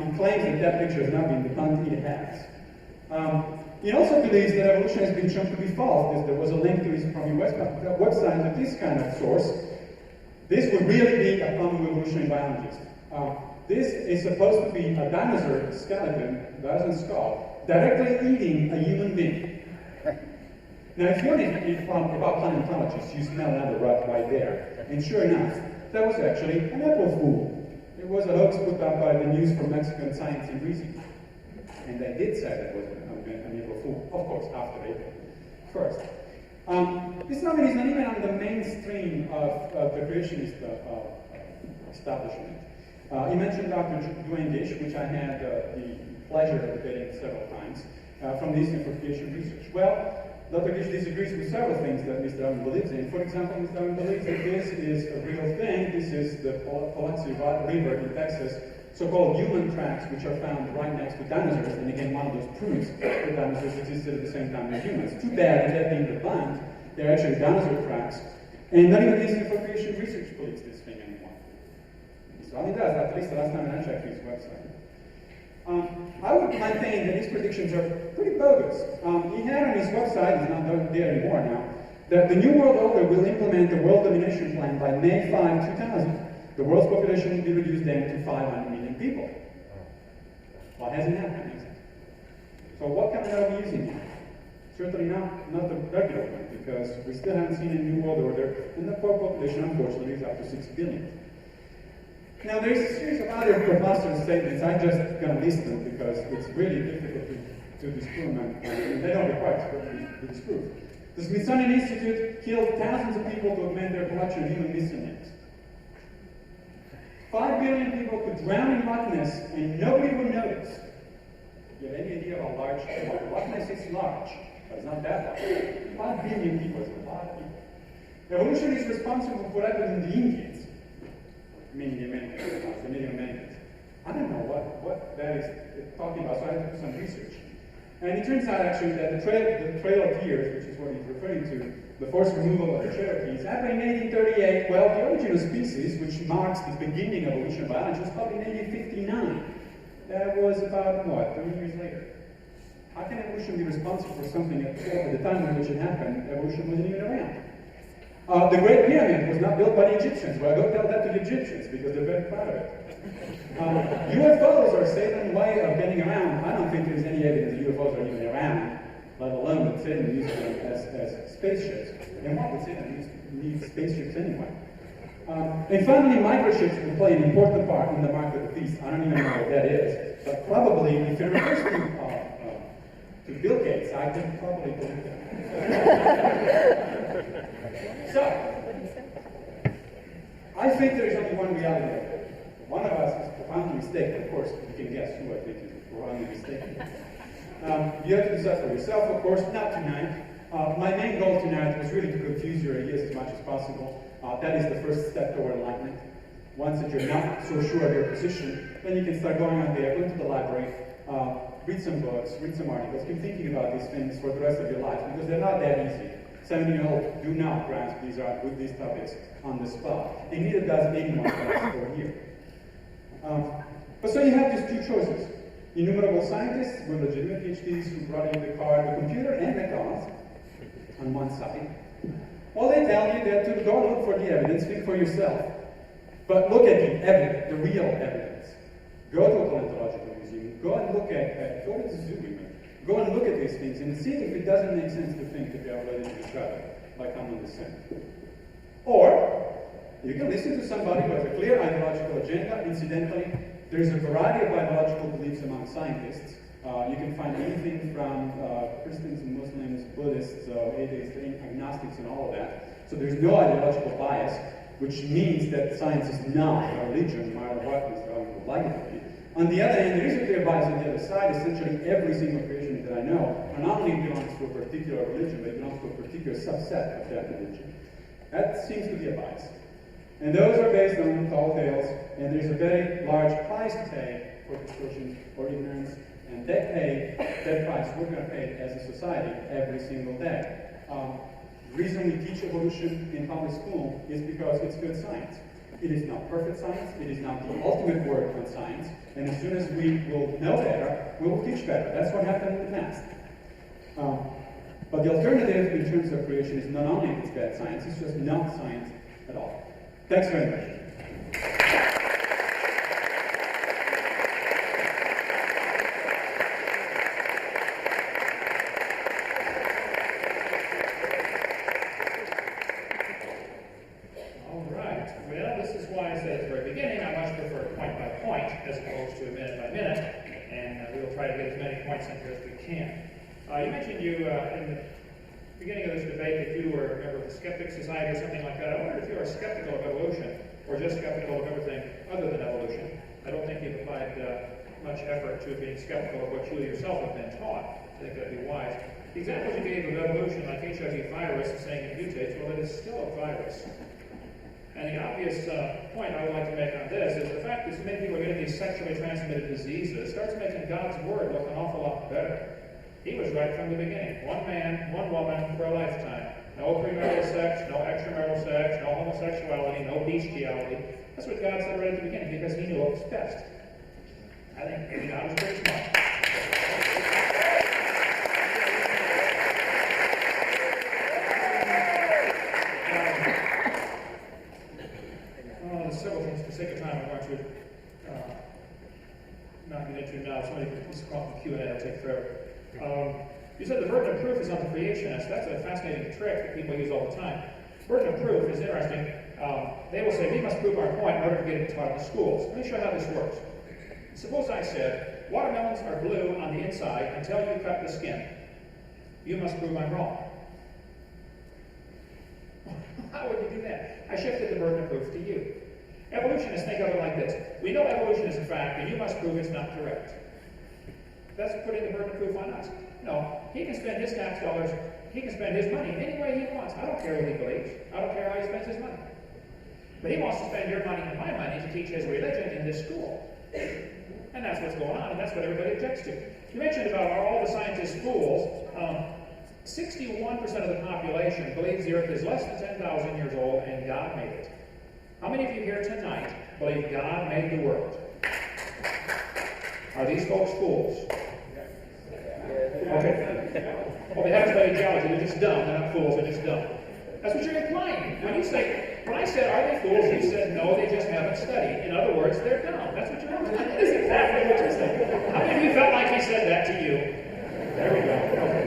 He claims that that picture has not been debunked. It has. He also believes that evolution has been shown to be false. There was a link to his from his website that this kind of source. This would really be a common evolutionary biologist. This is supposed to be a dinosaur skeleton, dinosaur skull, directly eating a human being. Now, if you're about paleontologists, you smell another rug right there. And sure enough, that was actually an April Fool. It was a hoax put up by the News for Mexican Science and Reason. And they did say that was an April Fool, of course, after April 1st. This novel is not even on the mainstream of the creationist establishment. He mentioned Dr. Duane Gish, which I had the pleasure of debating several times, from the Institute for Creation Research. Well, Dr. Gish disagrees with several things that Mr. Alvin believes in. For example, Mr. Alvin believes that this is a real thing. This is the Biloxi River in Texas, so-called human tracks, which are found right next to dinosaurs. And again, one of those proves that dinosaurs existed at the same time as humans. Too bad that being debunked, they're actually dinosaur tracks. And not even the Institute for Creation Research believes this thing anymore. Mr. Alvin does, at least the last time I checked his website. I would maintain that his predictions are pretty bogus. He had on his website, he's not there anymore now, that the New World Order will implement the World Domination Plan by May 5, 2000. The world's population will be reduced then to 500 million people. Well, it hasn't happened, has it? So what kind are we using now? Certainly not the regular one, because we still haven't seen a New World Order, and the world population, unfortunately, is up to 6 billion. Now, there's a series of other preposterous statements. I'm just going to list them because it's really difficult to disprove them, and they don't require to disprove. The Smithsonian Institute killed thousands of people to augment their collection of human missing links. 5 billion people could drown in Loch Ness, and nobody would notice. You have any idea how large Loch Ness is? Large, but it's not that large. 5 billion people is a lot of people. Evolution is responsible for what happened in the Indians. Meaning the Americans, the Native Americans. I don't know what that is talking about, so I had to do some research. And it turns out actually that the Trail of Tears, which is what he's referring to, the forced removal of the Cherokees, happened in 1838. Well, the origin of species, which marks the beginning of evolution biology, was probably in 1859. That was about, what, 30 years later? How can evolution be responsible for something at the time in which it happened? Evolution wasn't even around. The Great Pyramid was not built by the Egyptians. Well, don't tell that to the Egyptians because they're very proud of it. UFOs are Satan's way of getting around. I don't think there's any evidence that UFOs are even around, let alone that Satan used them as spaceships. And what would Satan need spaceships anyway? And finally, microchips will play an important part in the mark of the beast. I don't even know what that is. But probably, if it refers to Bill Gates, I can probably believe that. So, I think there is only one reality. One of us is profoundly mistaken. Of course, you can guess who I think is profoundly mistaken. You have to decide for yourself, of course, not tonight. My main goal tonight was really to confuse your ideas as much as possible. That is the first step toward enlightenment. Once that you're not so sure of your position, then you can start going out there, go to the library, read some books, read some articles, keep thinking about these things for the rest of your life, because they're not that easy. 7-year-olds do not grasp these topics on the spot, and neither does anyone else over here. But so you have just two choices. Innumerable scientists with legitimate PhDs who brought in the car, the computer, and McDonald's on one side. Well, they tell you that to go and look for the evidence, think for yourself. But look at the evidence, the real evidence. Go to a paleontological museum, go and look at, go to the zoo even. Go and look at these things and see if it doesn't make sense to think that they are related to each other by common descent. Or, you can listen to somebody who has a clear ideological agenda. Incidentally, there's a variety of ideological beliefs among scientists. You can find anything from Christians and Muslims, Buddhists, atheists, agnostics, and all of that. So there's no ideological bias, which means that science is not a religion, no matter what Mr. Owen would like it to be. On the other hand, there is a clear bias on the other side. Essentially, every single creationist that I know not only belongs to a particular religion, but it belongs to a particular subset of that religion. That seems to be a bias. And those are based on tall tales, and there's a very large price to pay for distortion or ignorance, and they pay that price. We're going to pay it as a society every single day. The reason we teach evolution in public school is because it's good science. It is not perfect science, it is not the ultimate word on science, and as soon as we will know better, we will teach better. That's what happened in the past. But the alternative in terms of creation is not only it's bad science, it's just not science at all. Thanks very much. All right. Well, this is why I said at the very beginning I much prefer point by point as opposed to minute by minute, and we will try to get as many points in here as we can. You mentioned in the beginning of this debate that you were a member of the Skeptic Society or something like that. I wonder if you are skeptical of evolution or just skeptical of everything other than evolution. I don't think you've applied much effort to being skeptical of what you yourself have been taught. I think that'd be wise. The examples you gave of evolution, like HIV virus and saying it mutates, well, it is still a virus. And the obvious point I would like to make on this is the fact that so many people are getting these sexually transmitted diseases starts making God's word look an awful lot better. He was right from the beginning. One man, one woman for a lifetime. No premarital sex, no extramarital sex, no homosexuality, no bestiality. That's what God said right at the beginning because he knew what was best. I think maybe God was pretty smart. There's several things for the sake of time I want to not get into now. Somebody can call from Q&A, it'll take forever. You said the burden of proof is on the creationists. That's a fascinating trick that people use all the time. Burden of proof is interesting. They will say, we must prove our point in order to get it taught in the schools. Let me show you how this works. Suppose I said, watermelons are blue on the inside until you cut the skin. You must prove I'm wrong. How would you do that? I shifted the burden of proof to you. Evolutionists think of it like this. We know evolution is a fact, and you must prove it's not correct. That's putting the burden of proof on us. No, he can spend his tax dollars, he can spend his money any way he wants. I don't care what he believes. I don't care how he spends his money. But he wants to spend your money and my money to teach his religion in this school. And that's what's going on, and that's what everybody objects to. You mentioned about all the scientists' schools. 61% of the population believes the Earth is less than 10,000 years old and God made it. How many of you here tonight believe God made the world? Are these folks fools? Okay. Well, they haven't studied geology. They're just dumb. They're not fools. They're just dumb. That's what you're implying. When I said, are they fools? You said, no, they just haven't studied. In other words, they're dumb. That's what you're implying. That's exactly what you said. How many of you felt like he said that to you? There we go. Okay.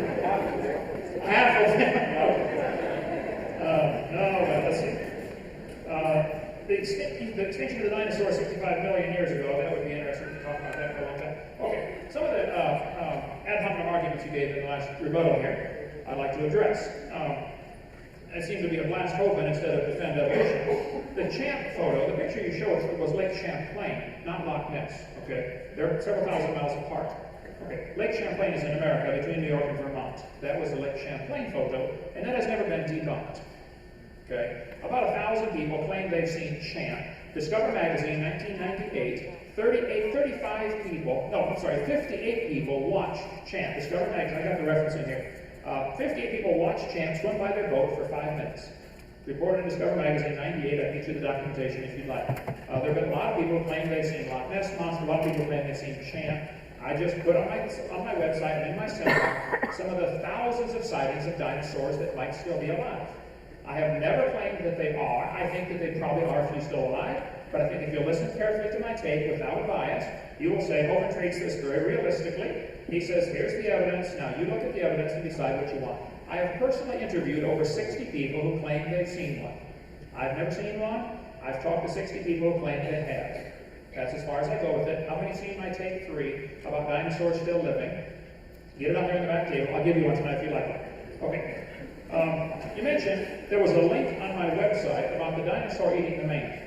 Half of them. Let's see. The extinction of the dinosaurs 65 million years ago, that would be interesting to talk about that for a long time. Okay, some of the ad hominem arguments you gave in the last rebuttal here, I'd like to address. It seemed to be a blast open instead of defend evolution. The Champ photo, the picture you showed was Lake Champlain, not Loch Ness. Okay, they're several thousand miles apart. Okay, Lake Champlain is in America between New York and Vermont. That was the Lake Champlain photo, and that has never been debunked. Okay, about 1,000 people claim they've seen Champ. Discover Magazine, 1998, 58 people watched Champ. Discover Magazine, I got the reference in here. 58 people watched Champ swim by their boat for 5 minutes. Reported in Discover Magazine, 98. I can get you the documentation if you'd like. There have been a lot of people who claim they've seen Loch Ness Monster. A lot of people claim they've seen Champ. I just put on my website and in my seminar some of the thousands of sightings of dinosaurs that might still be alive. I have never claimed that they are. I think that they probably are if you're still alive. But I think if you listen carefully to my tape without bias, you will say Hovind treats this very realistically. He says, here's the evidence. Now you look at the evidence and decide what you want. I have personally interviewed over 60 people who claim they've seen one. I've never seen one. I've talked to 60 people who claim they have. That's as far as I go with it. How many seen my tape 3 about dinosaurs still living? Get it on there in the back table. I'll give you one tonight if you like one. Okay. You mentioned there was a link on my website about the dinosaur eating the man.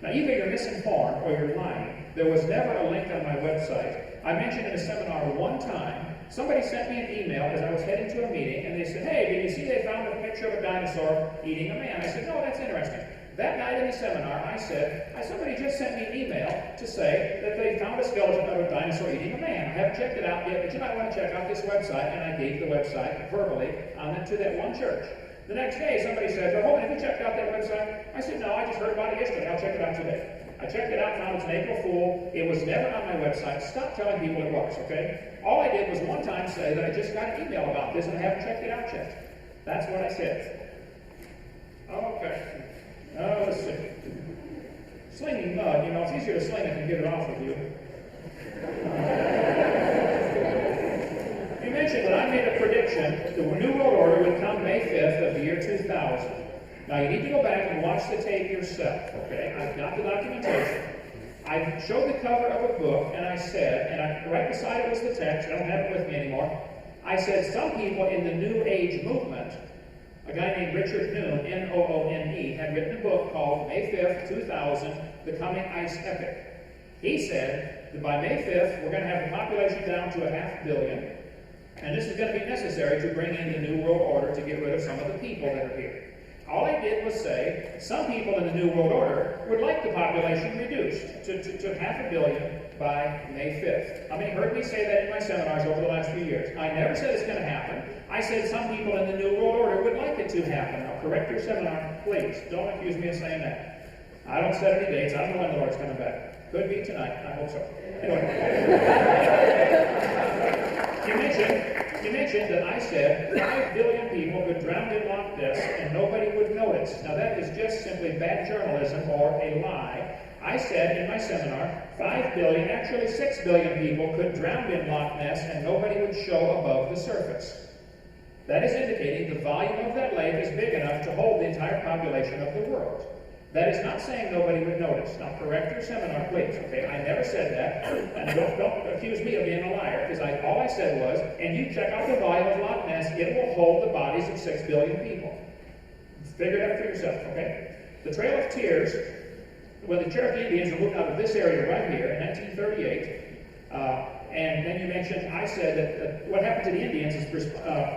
Now, either you're misinformed or you're lying. There was never a link on my website. I mentioned in a seminar one time, somebody sent me an email as I was heading to a meeting, and they said, hey, did you see they found a picture of a dinosaur eating a man? I said, no, that's interesting. That night in the seminar, I said, somebody just sent me an email to say that they found a skeleton of a dinosaur eating a man. I haven't checked it out yet, but you might want to check out this website, and I gave the website verbally to that one church. The next day, somebody said, well, have you checked out that website? I said, no, I just heard about it yesterday. I'll check it out today. I checked it out, found it's an April Fool. It was never on my website. Stop telling people it was, okay? All I did was one time say that I just got an email about this and I haven't checked it out yet. That's what I said. Okay. Let's see. Slinging mud, it's easier to sling it than get it off of you. You mentioned that I made a prediction the New World Order would come May 5th of the year 2000. Now you need to go back and watch the tape yourself, okay? I've got the documentation. I showed the cover of a book and I said, and right beside it was the text, I don't have it with me anymore. I said some people in the New Age movement, a guy named Richard Noone, N-O-O-N-E, had written a book called May 5th, 2000, The Coming Ice Epoch. He said that by May 5th, we're going to have the population down to 500 million, and this is going to be necessary to bring in the New World Order to get rid of some of the people that are here. All I did was say, some people in the New World Order would like the population reduced to 500 million by May 5th. How many heard me say that in my seminars over the last few years? I never said it's going to happen. I said some people in the New World Order would like it to happen. Now, correct your seminar, please. Don't accuse me of saying that. I don't set any dates. I don't know when the Lord's coming back. Could be tonight. I hope so. Anyway. You mentioned that I said 5 billion people could drown in Loch Ness and nobody would notice. Now that is just simply bad journalism or a lie. I said in my seminar, 5 billion, actually 6 billion people could drown in Loch Ness and nobody would show above the surface. That is indicating the volume of that lake is big enough to hold the entire population of the world. That is not saying nobody would notice. Now, correct your seminar, please, okay? I never said that, and don't accuse me of being a liar, because all I said was, and you check out the volume of Loch Ness, it will hold the bodies of 6 billion people. Figure it out for yourself, okay? The Trail of Tears, when the Cherokee Indians were moved out of this area right here in 1938, and then you mentioned, I said that what happened to the Indians is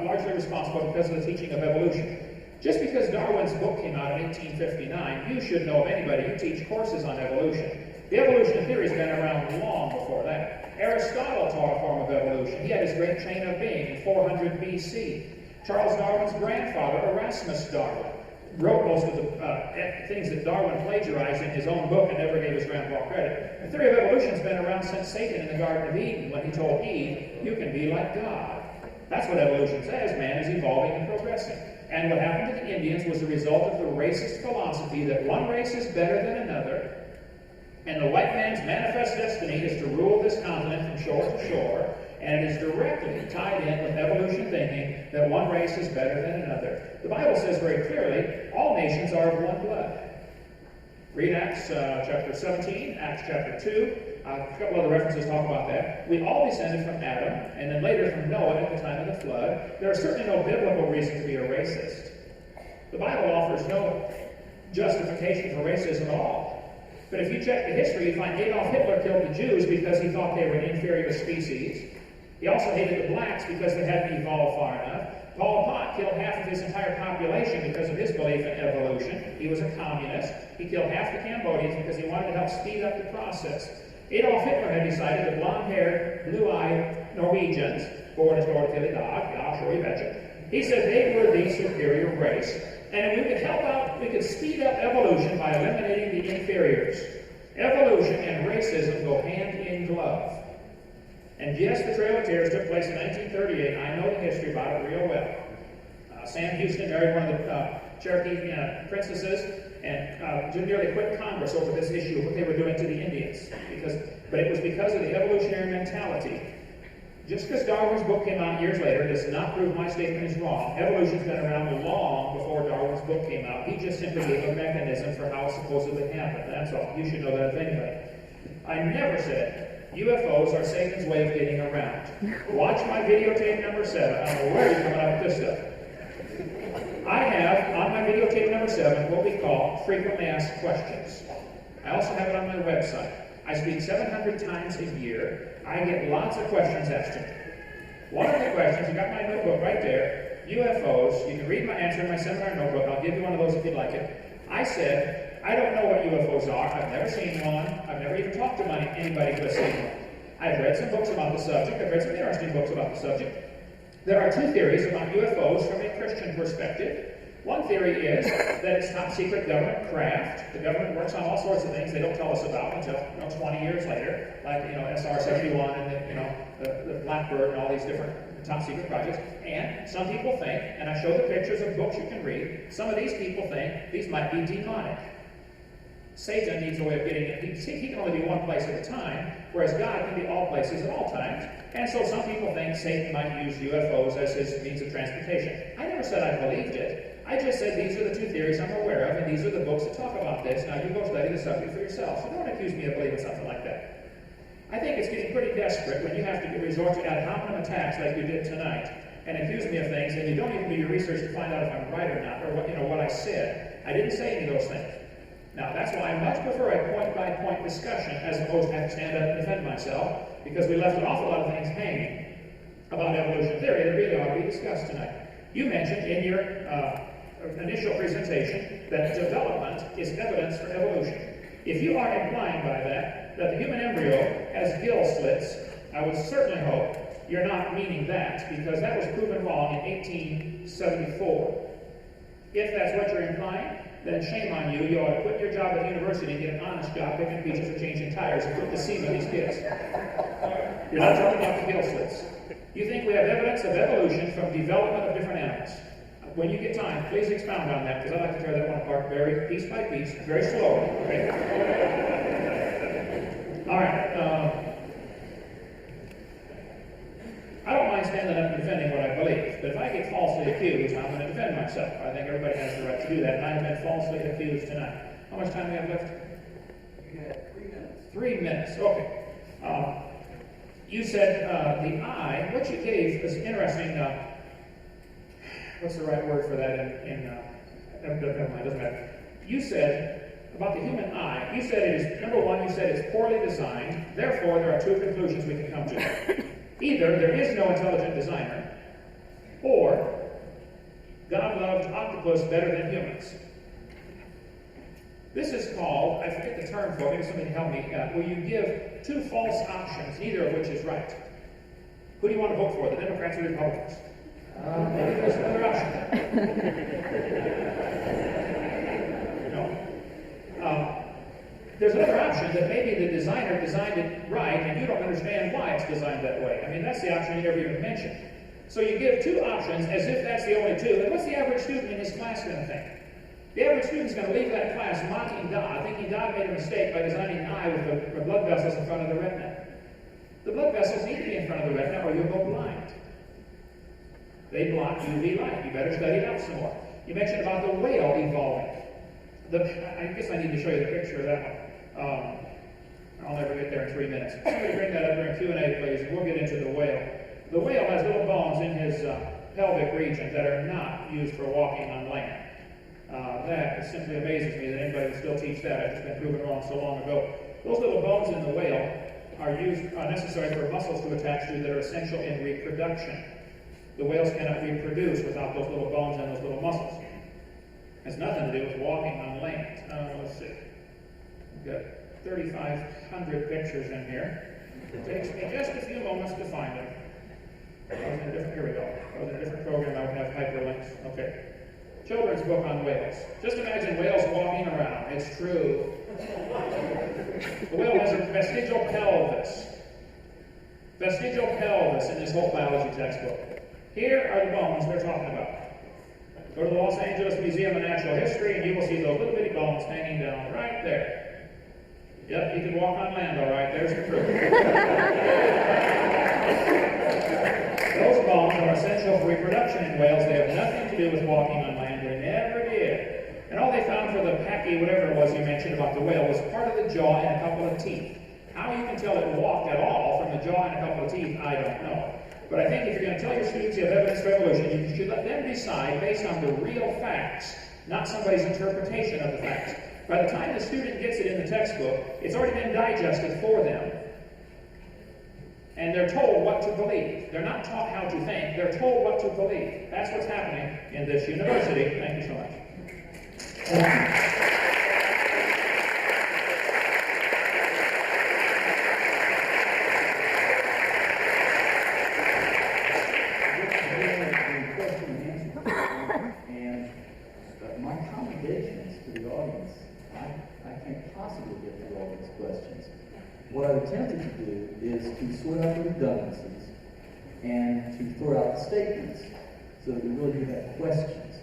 largely responsible because of the teaching of evolution. Just because Darwin's book came out in 1859, you should know of anybody who teach courses on evolution. The evolution theory has been around long before that. Aristotle taught a form of evolution. He had his great chain of being in 400 BC. Charles Darwin's grandfather, Erasmus Darwin, wrote most of the things that Darwin plagiarized in his own book and never gave his grandpa credit. The theory of evolution has been around since Satan in the Garden of Eden when he told Eve, you can be like God. That's what evolution says. Man is evolving and progressing. And what happened to the Indians was the result of the racist philosophy that one race is better than another, and the white man's manifest destiny is to rule this continent from shore to shore, and it is directly tied in with evolution thinking that one race is better than another. The Bible says very clearly, all nations are of one blood. Read Acts chapter 17, Acts chapter 2. A couple other references talk about that. We all descended from Adam, and then later from Noah at the time of the flood. There is certainly no biblical reason to be a racist. The Bible offers no justification for racism at all. But if you check the history, you find Adolf Hitler killed the Jews because he thought they were an inferior species. He also hated the blacks because they hadn't evolved far enough. Pol Pot killed half of his entire population because of his belief in evolution. He was a communist. He killed half the Cambodians because he wanted to help speed up the process. Adolf Hitler had decided that blonde-haired, blue-eyed Norwegians, born as Nordic dog, yeah, sure you betcha, he said they were the superior race. And if we could help out, we could speed up evolution by eliminating the inferiors. Evolution and racism go hand in glove. And yes, the Trail of Tears took place in 1938. I know the history about it real well. Sam Houston married one of the Cherokee princesses and nearly quit Congress over this issue of what they were doing to the Indians. But it was because of the evolutionary mentality. Just because Darwin's book came out years later does not prove my statement is wrong. Evolution's been around long before Darwin's book came out. He just simply gave a mechanism for how it supposedly happened. That's all. You should know that if anybody. I never said UFOs are Satan's way of getting around. Watch my videotape number 7. I don't know where you're coming up with this stuff. I have on my videotape number 7 what we call frequently asked questions. I also have it on my website. I speak 700 times a year. I get lots of questions asked to me. One of the questions, you got my notebook right there, UFOs. You can read my answer in my seminar notebook. I'll give you one of those if you'd like it. I said, I don't know what UFOs are. I've never seen one. I've never even talked to anybody who has seen one. I've read some books about the subject. I've read some interesting books about the subject. There are 2 theories about UFOs from a Christian perspective. One theory is that it's top secret government craft. The government works on all sorts of things they don't tell us about until 20 years later, like SR-71 and the Blackbird and all these different top secret projects. And some people think, and I show the pictures of books you can read, some of these people think these might be demonic. Satan needs a way of getting it. He can only be one place at a time, whereas God can be all places at all times. And so some people think Satan might use UFOs as his means of transportation. I never said I believed it. I just said these are the 2 theories I'm aware of, and these are the books that talk about this. Now you go study the subject for yourself. So don't accuse me of believing something like that. I think it's getting pretty desperate when you have to resort to ad hominem attacks like you did tonight and accuse me of things, and you don't even do your research to find out if I'm right or not, or what I said. I didn't say any of those things. Now, that's why I much prefer a point-by-point discussion as opposed to have to stand up and defend myself, because we left an awful lot of things hanging about evolution theory that really ought to be discussed tonight. You mentioned in your initial presentation that development is evidence for evolution. If you are implying by that the human embryo has gill slits, I would certainly hope you're not meaning that, because that was proven wrong in 1874. If that's what you're implying, then shame on you. You ought to quit your job at the university and get an honest job picking peaches or changing tires and put the seed on these kids. You're not talking about the gill slits. You think we have evidence of evolution from development of different animals. When you get time, please expound on that, because I'd like to tear that one apart very piece by piece, very slowly. Okay? All right. I don't mind standing up and defending what I believe, but if I get falsely accused, I'm going to defend myself. I think everybody has the right to do that, and I have been falsely accused tonight. How much time do we have left? You had 3 minutes. 3 minutes, okay. You said the eye, what you gave is interesting. What's the right word for that never mind, doesn't matter. You said about the human eye, you said it is, number 1, you said it's poorly designed, therefore there are 2 conclusions we can come to. Either there is no intelligent designer, or God loved octopus better than humans. This is called, I forget the term for it, maybe somebody can help me, where you give 2 false options, neither of which is right. Who do you want to vote for, the Democrats or the Republicans? Maybe there's another option. No. There's another option that maybe the designer designed it right and you don't understand why it's designed that way. I mean, that's the option you never even mentioned. So you give two options as if that's the only two. And what's the average student in his class going to think? The average student's going to leave that class mocking God, thinking God made a mistake by designing an eye with the blood vessels in front of the retina. The blood vessels need to be in front of the retina or you'll go blind. They block UV light. You better study it out some more. You mentioned about the whale evolving. I guess I need to show you the picture of that one. I'll never get there in 3 minutes. Somebody bring that up during Q&A, please, and we'll get into the whale. The whale has little bones in his pelvic region that are not used for walking on land. That simply amazes me that anybody would still teach that. It's been proven wrong so long ago. Those little bones in the whale are necessary for muscles to attach to that are essential in reproduction. The whales cannot reproduce without those little bones and those little muscles. It has nothing to do with walking on land. Let's see. We've got 3,500 pictures in here. It takes me just a few moments to find them. Here we go. I was in a different program. I would have hyperlinks. Okay. Children's book on whales. Just imagine whales walking around. It's true. The whale has a vestigial pelvis. Vestigial pelvis in this whole biology textbook. Here are the bones they're talking about. Go to the Los Angeles Museum of Natural History and you will see those little bitty bones hanging down right there. Yep, you can walk on land all right. There's the proof. Those bones are essential for reproduction in whales. They have nothing to do with walking on land. They never did. And all they found for the packy, whatever it was you mentioned about the whale, was part of the jaw and a couple of teeth. How you can tell it walked at all from the jaw and a couple of teeth, I don't know. But I think if you're going to tell your students you have evidence for evolution, you should let them decide based on the real facts, not somebody's interpretation of the facts. By the time the student gets it in the textbook, it's already been digested for them. And they're told what to believe. They're not taught how to think. They're told what to believe. That's what's happening in this university. Thank you so much. And my commendations to the audience, I can't possibly get through all these questions. What I've attempted to do is to sort out the redundancies and to throw out the statements so that we really do have questions.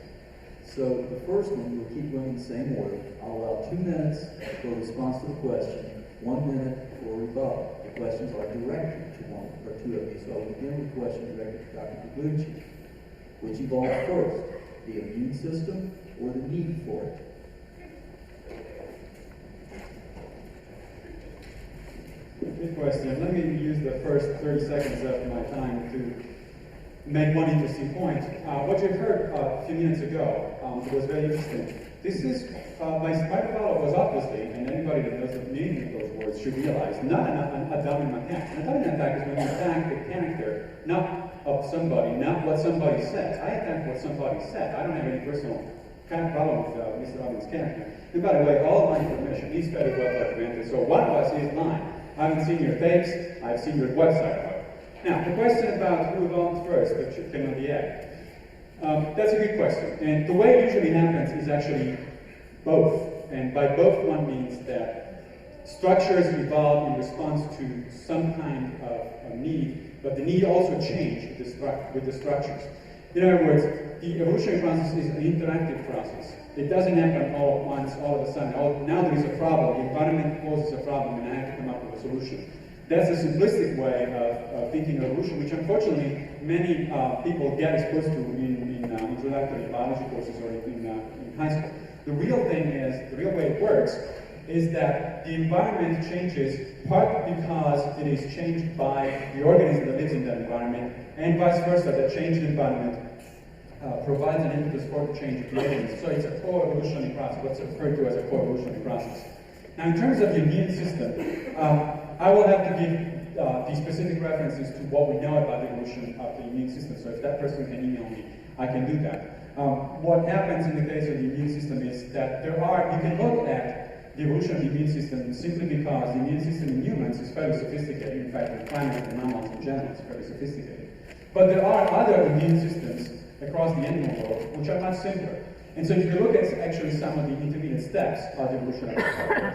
So the first one, we'll keep going in the same order. I'll allow 2 minutes for response to the question, 1 minute for rebuttal. The questions are directed to one or two of you, so I'll begin with the question directed to Dr. Pagliucci. Which evolved first, the immune system or the need for it? Good question. Let me use the first 30 seconds of my time to make one interesting point. What you heard a few minutes ago was very interesting. This is, my follow was obviously, and anybody that doesn't mean those words should realize, not an abdominal attack. An abdominal attack is when you attack the character, not of somebody, not what somebody says. I attack what somebody said. I don't have any personal kind of problem with Mr. Robbins' character. And by the way, all of my information is very well documented, so one of us is mine. I haven't seen your tapes, I've seen your website. Now, the question about who evolved first, the chicken or the egg. That's a good question. And the way it usually happens is actually both. And by both, one means that structures evolve in response to some kind of need, but the need also changes with the structures. In other words, the evolutionary process is an interactive process. It doesn't happen all at once, all of a sudden. Now there is a problem, the environment poses a problem, and I have to come up with a solution. That's a simplistic way of thinking evolution, which unfortunately many people get exposed to in introductory biology courses or in high school. The real thing is, the real way it works, is that the environment changes partly because it is changed by the organism that lives in that environment, and vice versa, the changed environment provides an impetus for the change of the organism. So it's a co-evolutionary process, what's referred to as a co-evolutionary process. Now, in terms of the immune system, I will have to give the specific references to what we know about the evolution of the immune system. So if that person can email me, I can do that. What happens in the case of the immune system is that you can look at the evolution of the immune system simply because the immune system in humans is fairly sophisticated. In fact, in primates and mammals in general, it's very sophisticated. But there are other immune systems across the animal world which are much simpler. And so you can look at actually some of the intermediate steps of the evolution of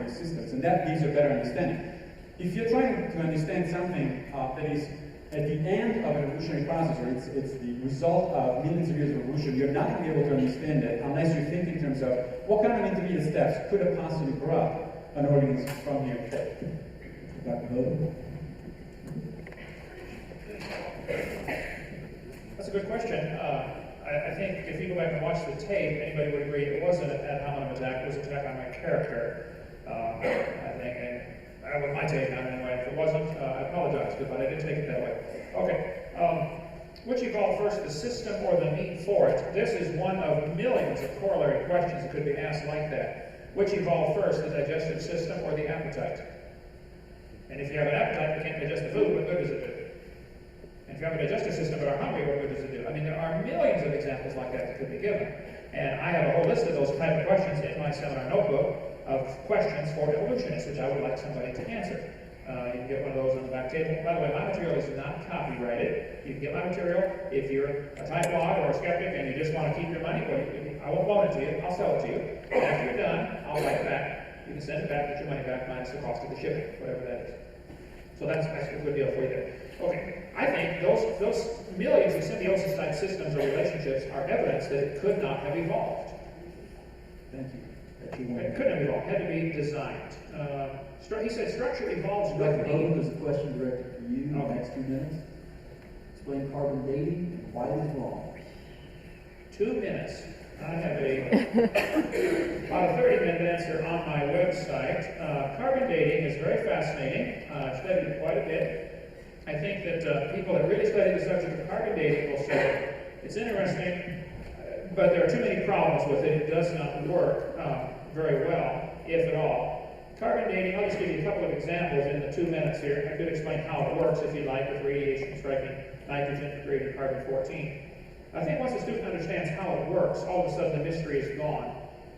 these systems, and that gives you a better understanding. If you're trying to understand something that is At the end of an evolutionary process, or it's the result of millions of years of evolution, you're not going to be able to understand it unless you think in terms of what kind of intermediate steps could have possibly brought an organism from here today. Dr. Hogan? That's a good question. I think if you go back and watch the tape, anybody would agree it wasn't an ad hominem attack, it was an attack on my character. I think, and that was my take on it anyway. If it wasn't, I apologize, but I didn't take it that way. Okay. Which evolved first, the system or the need for it? This is one of millions of corollary questions that could be asked like that. Which evolved first, the digestive system or the appetite? And if you have an appetite but can't digest the food, what good does it do? And if you have a digestive system but are hungry, what good does it do? I mean, there are millions of examples like that that could be given. And I have a whole list of those type of questions in my seminar notebook of questions for evolutionists, which I would like somebody to answer. You can get one of those on the back table. By the way, my material is not copyrighted. You can get my material if you're a tightwad or a skeptic and you just want to keep your money. Well, I won't loan it to you. I'll sell it to you. And after you're done, I'll write it back. You can send it back, get your money back minus the cost of the shipping, whatever that is. So that's a good deal for you there. Okay, I think those millions of symbiosis-type systems or relationships are evidence that it could not have evolved. Thank you. It couldn't have evolved. It had to be designed. He said structure evolves with Dr. Hogan, need. there's a question directed for you in the next 2 minutes. Explain carbon dating and why it is wrong. 2 minutes. I have about a 30-minute answer on my website. Carbon dating is very fascinating. I've studied it quite a bit. I think that people that really study the subject of carbon dating will say it's interesting, but there are too many problems with it. It does not work very well, if at all. Carbon dating, I'll just give you a couple of examples in the 2 minutes here. I could explain how it works, if you like, with radiation striking nitrogen, creating carbon-14. I think once a student understands how it works, all of a sudden the mystery is gone,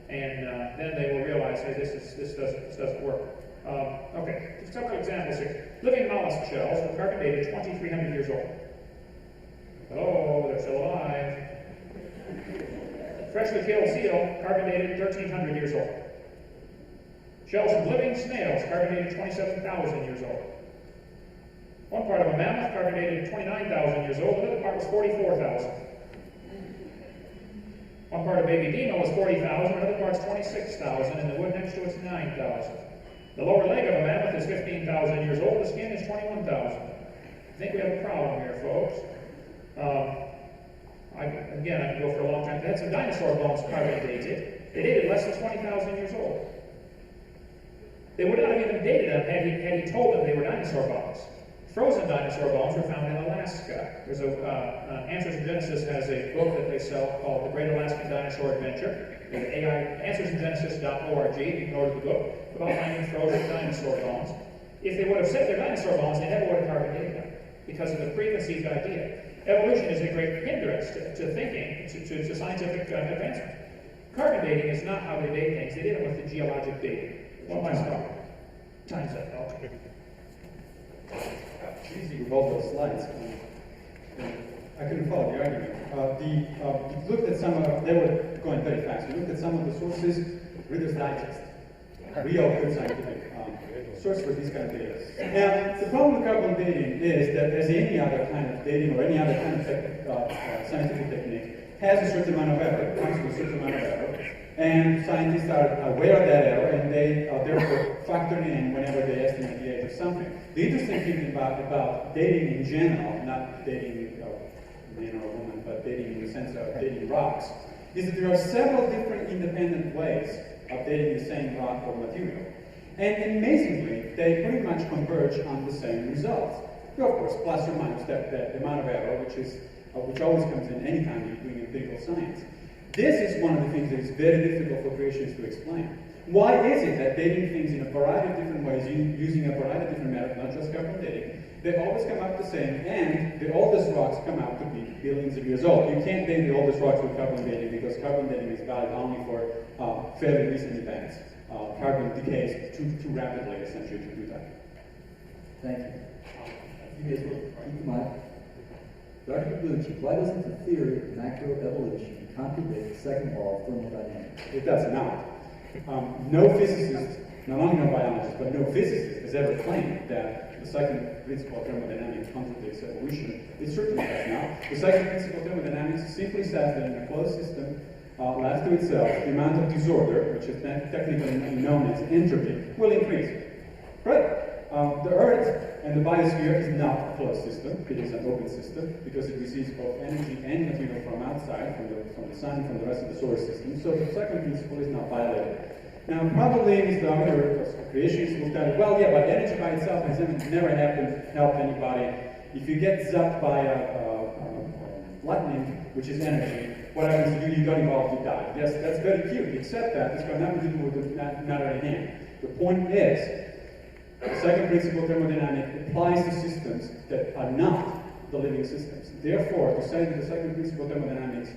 and then they will realize, hey, this doesn't work. Okay, just a couple of examples here. Living mollusk shells were carbon dated 2,300 years old. Oh, they're still alive. Freshly killed seal, carbon dated 1,300 years old. Shells of living snails, carbon dated 27,000 years old. One part of a mammoth, carbon dated 29,000 years old. Another part was 44,000. One part of baby dino was 40,000. Another part's 26,000. And the wood next to it's 9,000. The lower leg of a mammoth is 15,000 years old. The skin is 21,000. I think we have a problem here, folks. I can go for a long time. They had some dinosaur bones carbon dated. They dated less than 20,000 years old. They would not have even dated them had he told them they were dinosaur bones. Frozen dinosaur bones were found in Alaska. There's Answers in Genesis has a book that they sell called The Great Alaskan Dinosaur Adventure. There's answersingenesis.org. You can order the book about finding frozen dinosaur bones. If they would have said they're dinosaur bones, they never would have carbon dated them because of the preconceived idea. Evolution is a great hindrance to thinking, to scientific advancement. Carbon dating is not how they date things. They did it with the geologic dating. One last thought. Time's up. Okay. It's easy with all those slides. I couldn't follow the argument. You looked at some of, they were going very fast. You looked at some of the sources, Reader's Digest. Real good scientific source for these kind of data. Now, the problem with carbon dating is that as any other kind of dating or any other kind of scientific technique, has a certain amount of error, comes with a certain amount of error, and scientists are aware of that error, and they therefore factor it in whenever they estimate the age of something. The interesting thing about dating in general, not dating a man or a woman, but dating in the sense of dating rocks, is that there are several different independent ways of dating the same rock or material. And amazingly, they pretty much converge on the same results. There are, of course, plus or minus the amount of error, which always comes in any time you're doing empirical science. This is one of the things that is very difficult for creationists to explain. Why is it that dating things in a variety of different ways, using a variety of different methods, not just carbon dating, they always come out the same, and the oldest rocks come out to be billions of years old. You can't date the oldest rocks with carbon dating because carbon dating is valid only for fairly recent events. Carbon decays too rapidly, essentially, to do that. Thank you. You guys will keep the mic. Dr. Bucci, why doesn't the theory of macroevolution contradict the second law of thermodynamics? It does not. No physicist Not only no biologist, but no physicist has ever claimed that the second principle of thermodynamics contradicts evolution. It certainly does not. The second principle of thermodynamics simply says that in a closed system, left to itself, the amount of disorder, which is technically known as entropy, will increase. Right? The Earth and the biosphere is not a closed system. It is an open system because it receives both energy and material from outside, from the sun, from the rest of the solar system. So the second principle is not violated. Now, probably Mr. Other creationists will tell you, well, yeah, but energy by itself has never helped anybody. If you get zapped by lightning, which is energy, what happens to you? You don't evolve, you die. Yes, that's very cute, except that it's got nothing to do with the matter at hand. The point is, the second principle of thermodynamics applies to systems that are not the living systems. Therefore, to say that the second principle of thermodynamics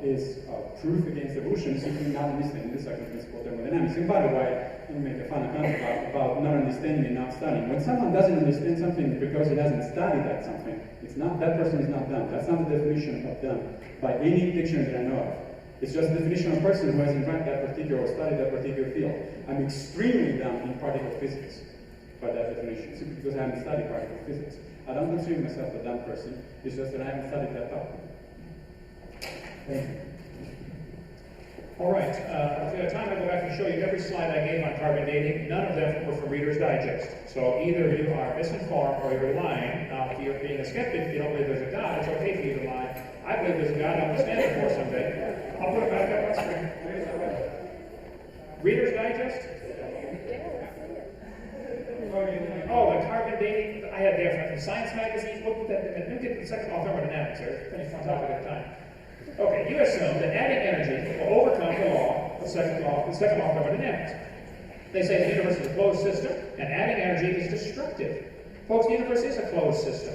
is proof against evolution is simply not understanding the second principle of thermodynamics. And by the way, let me make a final comment about not understanding and not studying. When someone doesn't understand something because he hasn't studied that something, it's not that person is not dumb. That's not the definition of dumb by any dictionary that I know of. It's just the definition of a person who hasn't read that particular or studied that particular field. I'm extremely dumb in particle physics by that definition, simply because I haven't studied particle physics. I don't consider myself a dumb person. It's just that I haven't studied that topic. Thank you. All right. If we have time, I'll go back and show you every slide I gave on carbon dating. None of them were from Reader's Digest. So either you are misinformed or you're lying. Now, if you're being a skeptic, you don't believe there's a God, it's okay for you to lie. I believe there's a God. I'm going to stand it for someday. I'll put it back up on screen. Reader's Digest? Oh, the carbon dating. I had there from Science magazine. Look at that. Let me get the second law of thermodynamics here. Finish one topic at a time. Okay, you assume that adding energy will overcome the law, the second law of thermodynamics. They say the universe is a closed system, and adding energy is destructive. Folks, the universe is a closed system.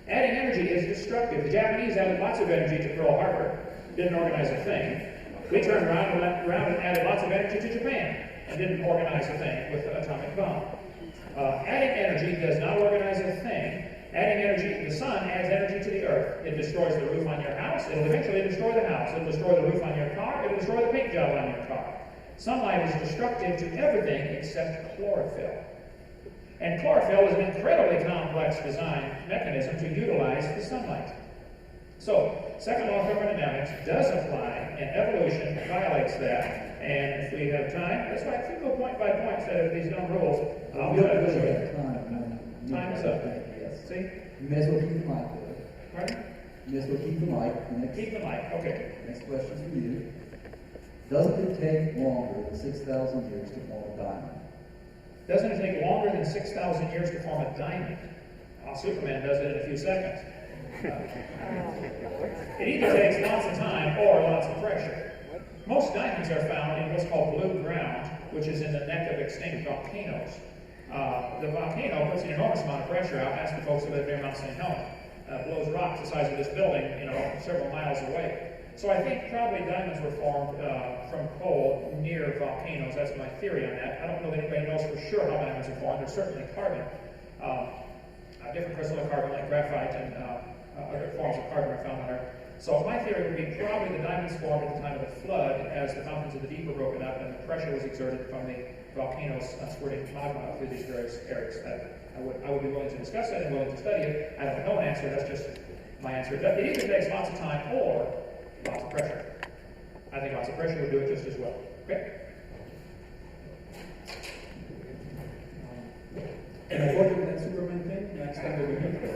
Adding energy is destructive. The Japanese added lots of energy to Pearl Harbor, didn't organize a thing. We turned around and added lots of energy to Japan, and didn't organize a thing with the atomic bomb. Adding energy does not organize a thing. Adding energy, the sun adds energy to the earth. It destroys the roof on your house. It'll eventually destroy the house. It'll destroy the roof on your car. It'll destroy the paint job on your car. Sunlight is destructive to everything except chlorophyll. And chlorophyll is an incredibly complex design mechanism to utilize the sunlight. So, second law of thermodynamics does apply, and evolution violates that. And if we have time, that's why I think we'll point by point instead of these dumb rules. I'll be able to show you. Time is up. See? You may as well keep the mic there. Pardon? You may as well keep the mic. Keep the mic, okay. Next question for you. Doesn't it take longer than 6,000 years to form a diamond? Doesn't it take longer than 6,000 years to form a diamond? Well, Superman does it in a few seconds. It either takes lots of time or lots of pressure. Most diamonds are found in what's called blue ground, which is in the neck of extinct volcanoes. The volcano puts an enormous amount of pressure out. Ask the folks who live near Mount St. Helens. Blows rocks the size of this building, several miles away. So I think probably diamonds were formed from coal near volcanoes. That's my theory on that. I don't know that anybody knows for sure how diamonds are formed. There's certainly carbon. Different crystals of carbon like graphite and other forms of carbon are found on Earth. So my theory would be probably the diamonds formed at the time of the flood as the fountains of the deep were broken up and the pressure was exerted from the volcanoes squirting magma through these various areas. I would be willing to discuss that and willing to study it. I don't know an answer, that's just my answer. It either takes lots of time or lots of pressure. I think lots of pressure would do it just as well. Okay? And according to that Superman thing, next time we'll be here.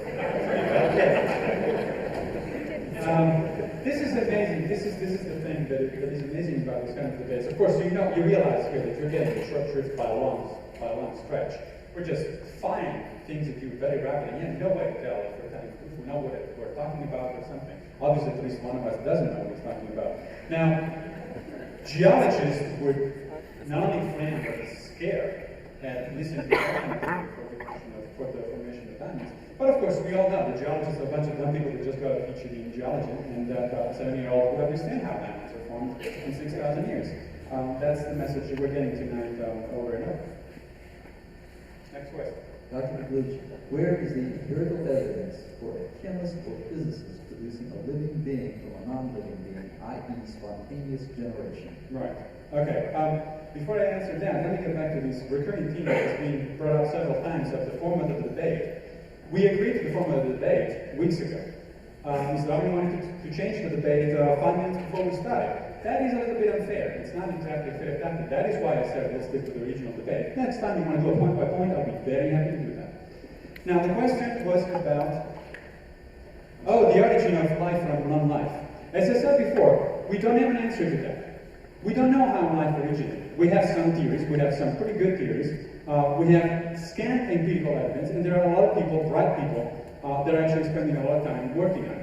This is amazing. This is the thing that is amazing about this kind of debates. Of course, you realize here that you're getting short shifts by a long stretch. We're just firing things at you very rapidly. You have no way to tell if we know what we're talking about or something. Obviously, at least one of us doesn't know what he's talking about. Now, geologists would not only frightened but scared and listen to the for the formation of diamonds. But of course, we all know the geologists are a bunch of dumb people that just got a PhD in geology, and that 70-year-old would understand how diamonds are formed in 6,000 years. That's the message that we're getting tonight over and over. Next question. Dr. Pavlich, where is the empirical evidence for a chemist or physicist producing a living being from a non-living being, i.e. spontaneous generation? Right. Okay. before I answer that, let me get back to this recurring theme that has been brought up several times of the format of the debate. We agreed to the format of the debate weeks ago. Mr. Darwin wanted to change the debate 5 minutes before we started. That is a little bit unfair. It's not exactly a fair tactic. That is why I said let's stick to the original debate. Next time you want to do a point by point, I'll be very happy to do that. Now, the question was about, the origin of life from non-life. As I said before, we don't have an answer to that. We don't know how life originated. We have some theories. We have some pretty good theories. We have scant empirical evidence, and there are a lot of people, bright people, that are actually spending a lot of time working on it.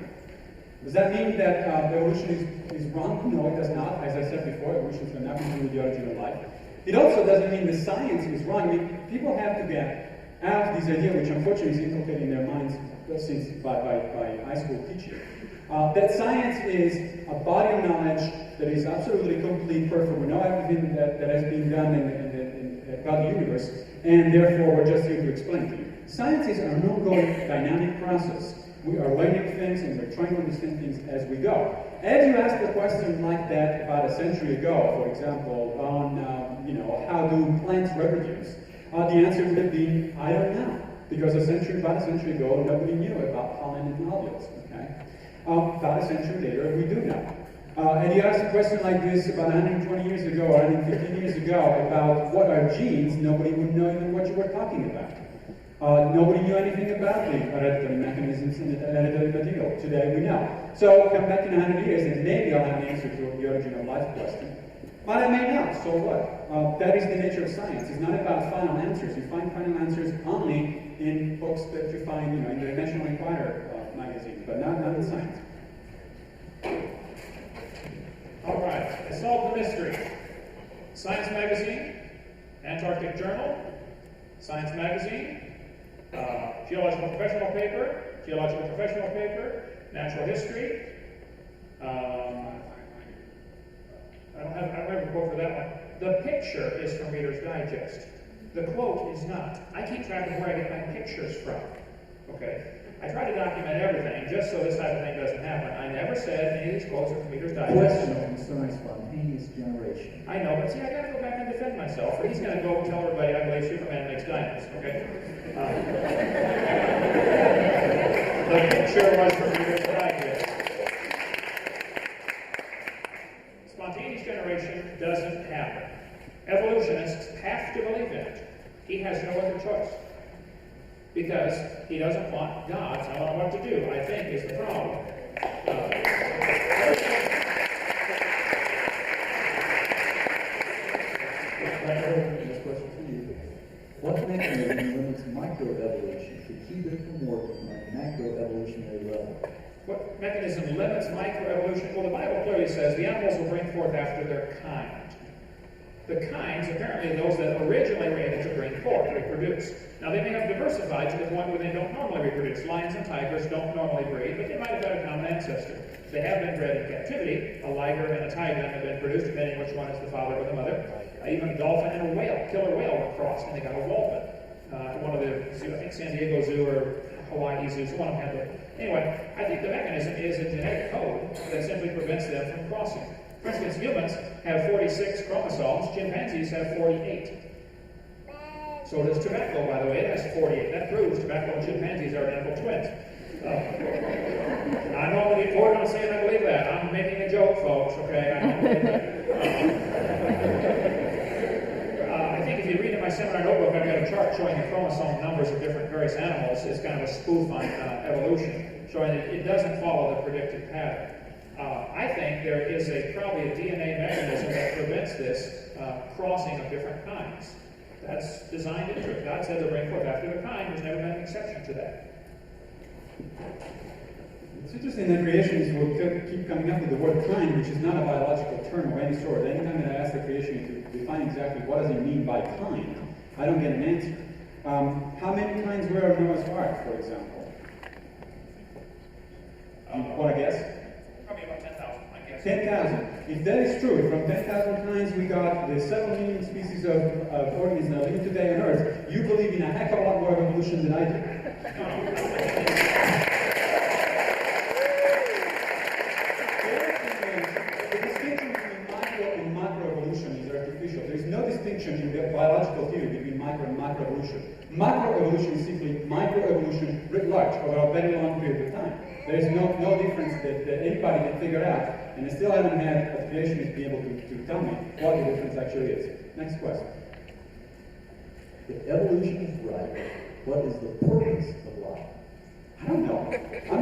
Does that mean that evolution is wrong? No, it does not. As I said before, evolution has got nothing to do with the origin of life. It also doesn't mean that science is wrong. I mean, people have to get out of this idea, which unfortunately is inculcated in their minds since by high school teaching, that science is a body of knowledge that is absolutely complete, perfect. We know everything that has been done about the universe, and therefore we're just here to explain to you. Science is an ongoing dynamic process. We are learning things and we're trying to understand things as we go. As you asked a question like that about a century ago, for example, on how do plants reproduce, the answer would have been, I don't know. Because about a century ago, nobody knew about pollen and ovules. Okay? About a century later, we do know. And you asked a question like this about 120 years ago or 115 years ago about what are genes, nobody would know even what you were talking about. Nobody knew anything about the hereditary mechanisms in the hereditary material. Today we know. So come back in 100 years and maybe I'll have an answer to the origin of life question. But I may not, so what? That is the nature of science. It's not about final answers. You find final answers only in books that you find in the National Enquirer magazine, but not in science. All right, I solved the mystery. Science Magazine, Antarctic Journal, Science Magazine, Geological Professional Paper, Natural History. I don't have a quote for that one. The picture is from Reader's Digest. The quote is not. I keep track of where I get my pictures from. Okay? I try to document everything just so this type of thing doesn't happen. I never said any of these quotes are from Reader's Digest. Question concerns spontaneous generation. I know, but see, I gotta go back and defend myself, or he's gonna go tell everybody I believe Superman makes diamonds, okay? The picture was from Reader's Digest. Spontaneous generation doesn't happen. Evolutionists have to believe in it. He has no other choice. Because he doesn't want God telling him what to do, I think, is the problem. What mechanism limits microevolution to keep it from working on a macroevolutionary level? What mechanism limits microevolution? Well, the Bible clearly says the animals will bring forth after their kind. The kinds, apparently, those that originally were able to bring forth, reproduce. Now, they may have diversified to the point where they don't normally reproduce. Lions and tigers don't normally breed, but they might have had a common ancestor. They have been bred in captivity. A liger and a tiger have been produced, depending which one is the father or the mother. Even a dolphin and a whale, killer whale, were crossed, and they got a wolfen. One of the zoo, I think San Diego Zoo or Hawaii Zoo, one of them had that. Anyway, I think the mechanism is a genetic code that simply prevents them from crossing. For instance, humans have 46 chromosomes, chimpanzees have 48. So does tobacco, by the way, it has 48. That proves tobacco and chimpanzees are identical twins. I know when you're not saying I believe that. I'm making a joke, folks, okay? I don't believe that. I think if you read in my seminar notebook, I've got a chart showing the chromosome numbers of different various animals. It's kind of a spoof on evolution, showing that it doesn't follow the predicted pattern. I think there is probably a DNA mechanism that prevents this crossing of different kinds. That's designed into it. God said to bring forth after the kind. There's never been an exception to that. It's interesting that creationists will keep coming up with the word kind, which is not a biological term of any sort. Anytime that I ask the creationist to define exactly what does he mean by kind, I don't get an answer. How many kinds were of Noah's Ark, for example? Want to guess? Probably about 10,000, I guess. 10,000. If that is true, from 10,000 kinds we got the 7 million species of organisms that live today on Earth, you believe in a heck of a lot more evolution than I do. The distinction between micro and macroevolution is artificial. There is no macroevolution. Macroevolution is simply microevolution writ large over a very long period of time. There is no difference that anybody can figure out, and I still haven't had a creationist be able to tell me what the difference actually is. Next question. If evolution is right, what is the purpose of life? I don't know. I'm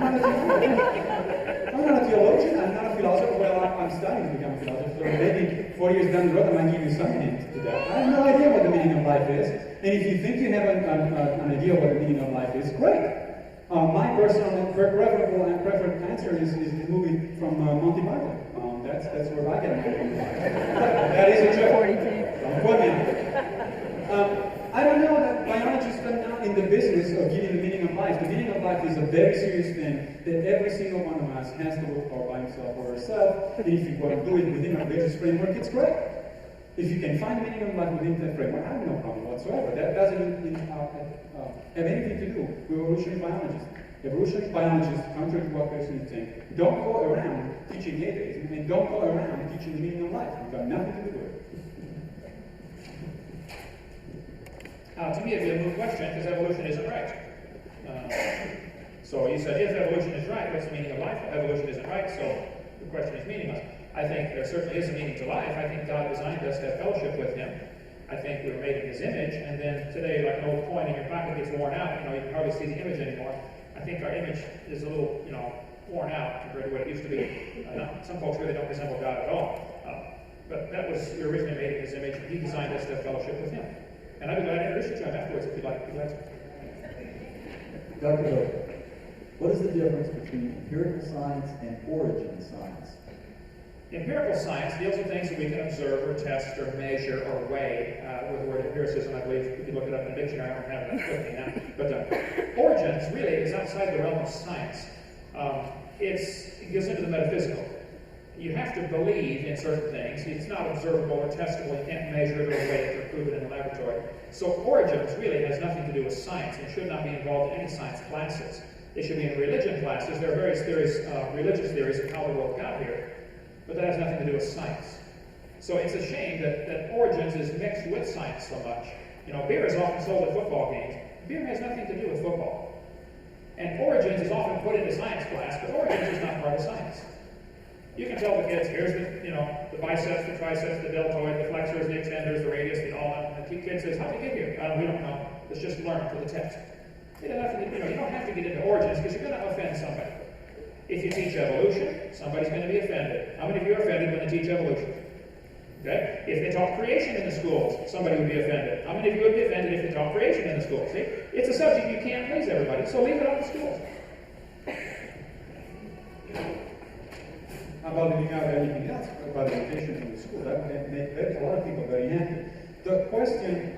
not a theologian. I'm not a philosopher. Well, I'm studying to become a philosopher. So maybe 4 years down the road, I might give you some hint to that. I have no idea what the meaning of life is. And if you think you have an idea of what the meaning of life is, great. My personal preferable and preferred answer is the movie from Monty Python. That's where I get my meaning of life. That is a joke. Don't quote me on it. I don't know that biologists are not in the business of giving the meaning of life. The meaning of life is a very serious thing that every single one of us has to look for by himself or herself. And if you want to do it within a religious framework, it's great. If you can find the meaning of life within that framework, I have no problem whatsoever. That doesn't have anything to do with evolutionary biologists. Evolutionary biologists, contrary to what person think, don't go around teaching atheism and don't go around teaching the meaning of life. It's got nothing to do with it. To me, it'd be a moot question because evolution isn't right. So you said, if evolution is right, what's the meaning of life? Evolution isn't right, so the question is meaningless. I think there certainly is a meaning to life. I think God designed us to have fellowship with Him. I think we were made in His image, and then today, like an old coin in your pocket gets worn out, you can hardly see the image anymore. I think our image is a little, worn out compared to what it used to be. Some folks really don't resemble God at all. But that was, we were originally made in His image, and He designed us to have fellowship with Him. And I'd be glad to introduce you to him afterwards if you'd like. Dr. Hill, what is the difference between empirical science and origin science? Empirical science deals with things that we can observe or test or measure or weigh. With the word empiricism, I believe, if you look it up in the dictionary, I don't have that with me now. But origins really is outside the realm of science. It goes into the metaphysical. You have to believe in certain things. It's not observable or testable. You can't measure it or weigh it or prove it in the laboratory. So origins really has nothing to do with science and should not be involved in any science classes. It should be in religion classes. There are various theories, religious theories of how the world got here, but that has nothing to do with science. So it's a shame that origins is mixed with science so much. Beer is often sold at football games. Beer has nothing to do with football. And origins is often put into science class, but origins is not part of science. You can tell the kids, here's the biceps, the triceps, the deltoid, the flexors, the extenders, the radius, all that. And the kid says, how'd you get here? We don't know. Let's just learn for the test. You don't have to get into origins because you're going to offend somebody. If you teach evolution, somebody's going to be offended. How many of you are offended when they teach evolution? Okay? If they taught creation in the schools, somebody would be offended. How many of you would be offended if they taught creation in the schools? See? It's a subject you can't please everybody, so leave it out in the schools. About leaving out anything else about education in the school. That would make a lot of people very happy. The question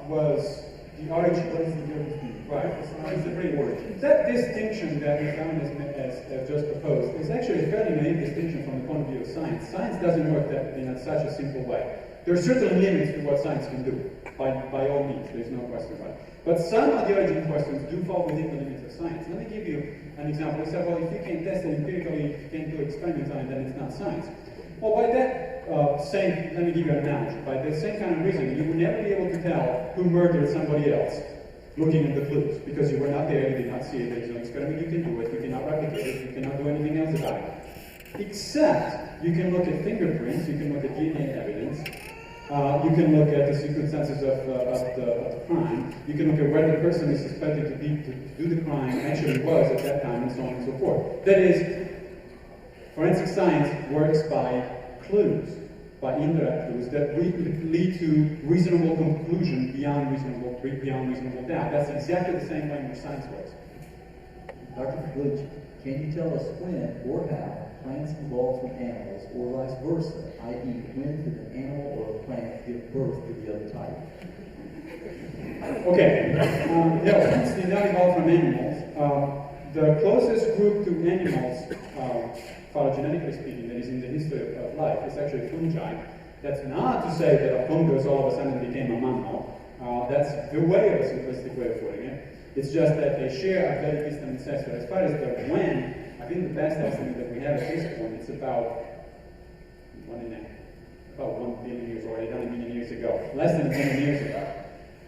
was the origin. What is the difference? Right? It's the very origin. That distinction that we found as just proposed is actually a fairly naive distinction from the point of view of science. Science doesn't work in such a simple way. There are certain limits to what science can do, by all means. There's no question about it. But some of the origin questions do fall within the limits of science. Let me give you an example. You said, well, if you can't test it empirically, if you can't do experiments on it, then it's not science. Well, by that let me give you an analogy. By the same kind of reasoning, you would never be able to tell who murdered somebody else looking at the clues, because you were not there, you did not see it, there's no experiment you can do it, you cannot replicate it, you cannot do anything else about it. Except, you can look at fingerprints, you can look at DNA evidence, you can look at the circumstances of the crime. You can look at where the person is suspected to do the crime actually was at that time, and so on and so forth. That is, forensic science works by clues, by indirect clues that lead to reasonable conclusion beyond reasonable doubt. That's exactly the same way in which science works. Dr. Fablucci, can you tell us when or how plants evolve from animals, or vice versa, i.e., when did an animal or a plant give birth to the other type? Okay, plants did not evolve from animals. The closest group to animals, phylogenetically speaking, that is in the history of life is actually fungi. That's not to say that a fungus all of a sudden became a mammal. That's the way of a simplistic way of putting it. It's just that they share a very distant ancestor. As far as the when, I think the best estimate that we have at this point is about 1 billion years or 800 million years ago. Less than 1 billion years ago.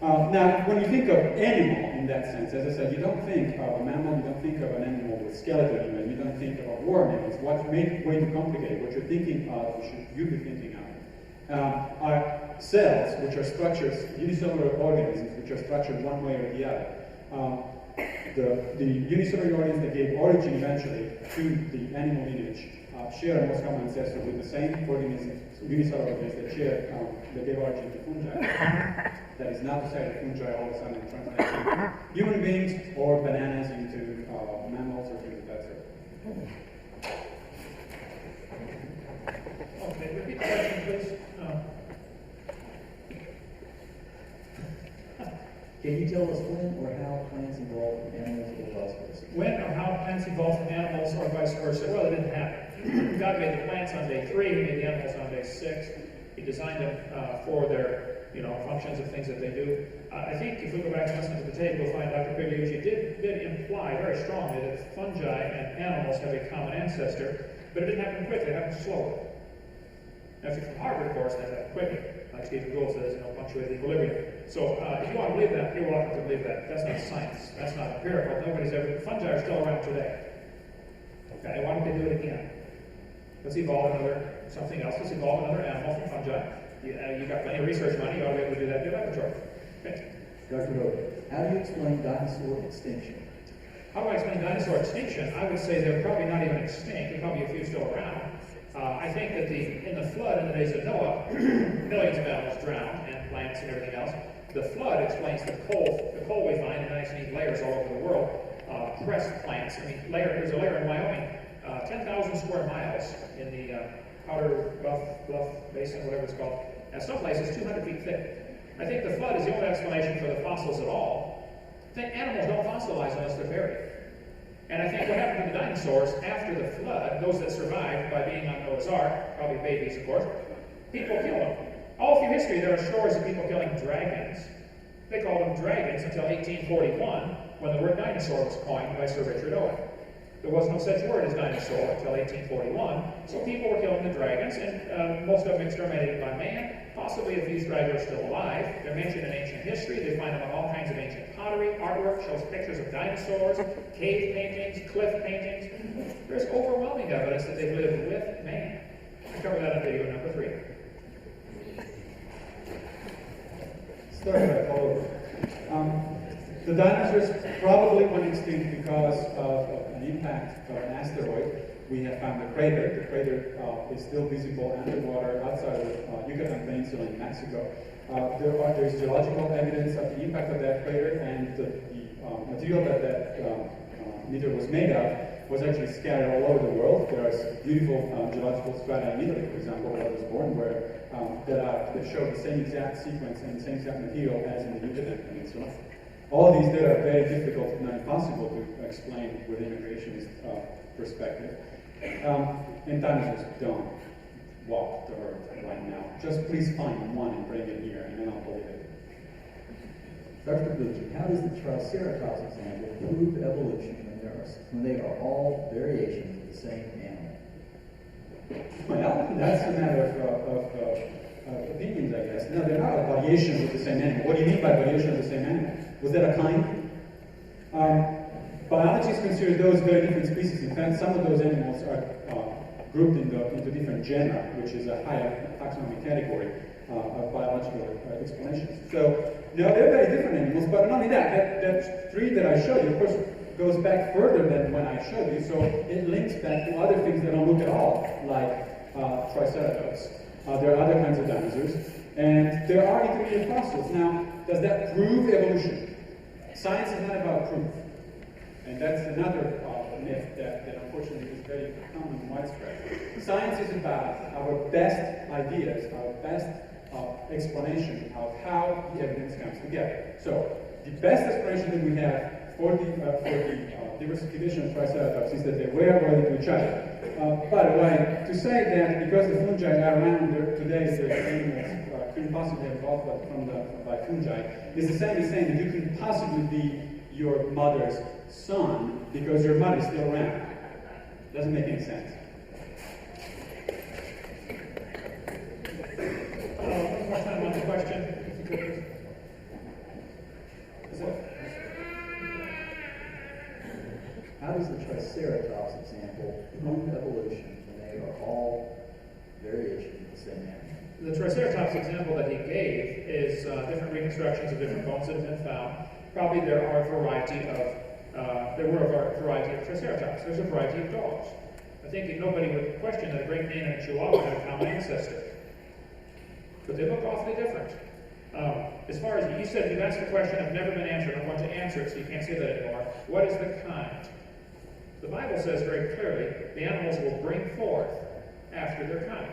Now, when you think of animal in that sense, as I said, you don't think of a mammal, you don't think of an animal with skeleton, you don't think of a worm. It's what makes it way too complicated. What you're thinking of, what should you be thinking of, are cells, which are structures, unicellular organisms, which are structured one way or the other. The unicellular organisms that gave origin eventually to the animal lineage share a most common ancestor with the same organisms, unicellular organisms that gave origin to fungi. That is not to say that fungi all of a sudden translate to human beings or bananas into mammals or things of that sort. Okay, repeat the question, please. Can you tell us when or how plants evolved from animals or vice versa? When or how plants evolved from animals or vice versa? Well, it didn't happen. God made the plants on day 3, He made the animals on day 6. He designed them for their functions of things that they do. I think if we go back and listen to the tape, we'll find Dr. Pigliucci did imply very strongly that fungi and animals have a common ancestor, but it didn't happen quickly, it happened slowly. Now, if you're from Harvard, of course, that happened quickly. Like Stephen Gould says, punctuated equilibrium. So if you want to believe that, you're welcome to believe that. That's not science. That's not empirical. Nobody's ever... Fungi are still around today. Okay, why don't they do it again? Let's evolve something else. Let's evolve another animal from fungi. You got plenty of research money. You ought to be able to do that in your laboratory. Okay. Dr. Rowe, how do you explain dinosaur extinction? How do I explain dinosaur extinction? I would say they're probably not even extinct. There are probably a few still around. I think that in the flood in the days of Noah, millions of animals drowned, and plants and everything else. The flood explains the coal. The coal we find in nice neat layers all over the world. Pressed plants. There's a layer in Wyoming, 10,000 square miles in the Powder Bluff Basin, whatever it's called. And some places 200 feet thick. I think the flood is the only explanation for the fossils at all. I think animals don't fossilize unless they're buried. And I think what happened to the dinosaurs after the flood, those that survived by being on Noah's Ark, probably babies, of course, people kill them. All through history, there are stories of people killing dragons. They called them dragons until 1841, when the word dinosaur was coined by Sir Richard Owen. There was no such word as dinosaur until 1841, so people were killing the dragons, and most of them exterminated by man. Possibly a few stragglers still alive. They're mentioned in ancient history. They find them on all kinds of ancient pottery. Artwork shows pictures of dinosaurs, cave paintings, cliff paintings. There's overwhelming evidence that they've lived with man. I cover that in video number 3. Start back all over. The dinosaurs probably went extinct because of an impact of an asteroid. We have found a crater. The crater is still visible underwater outside of the Yucatan Peninsula in Mexico. There is geological evidence of the impact of that crater, and the material that meteor was made of was actually scattered all over the world. There are beautiful geological strata in Italy, for example, where I was born, that show the same exact sequence and the same exact material as in the Yucatan Peninsula. All these data are very difficult, if not impossible, to explain within a creationist perspective. And dinosaurs don't walk the earth right now. Just please find one and bring it here, and then I'll believe it. Dr. Bucci, how does the Triceratops example prove evolution when they are all variations of the same animal? Well, that's a matter of opinions, I guess. No, they're not variations of the same animal. What do you mean by variation of the same animal? Was that a kind? Biologists consider those very different species. In fact, some of those animals are grouped into different genera, which is a higher taxonomic category of biological explanations. So, no, they're very different animals, but not only that, that tree that I showed you, of course, goes back further than when I showed you, so it links back to other things that don't look at all like Triceratops. There are other kinds of dinosaurs, and there are intermediate fossils. Now, does that prove evolution? Science is not about proof. And that's another myth that unfortunately is very common and widespread. Science is about our best ideas, our best explanation of how the evidence comes together. So, the best explanation that we have for the diversification of Triceratops is that they were related to each other. By the way, to say that because the fungi are around today, the animals couldn't possibly have evolved by fungi, is the same as saying that you couldn't possibly be your mother's son because your mother is still around. Doesn't make any sense. One more time on the question, if you could, please. how does the Triceratops example prove evolution when they are all variations of the same animal? The Triceratops example that he gave is different reconstructions of different bones that have been found. Probably there were a variety of Triceratops. There's a variety of dogs. I think nobody would question that a Great Dane and a Chihuahua have a common ancestor. But they look awfully different. As far as you said, you've asked a question that's never been answered. I'm going to answer it, so you can't say that anymore. What is the kind? The Bible says very clearly, the animals will bring forth after their kind.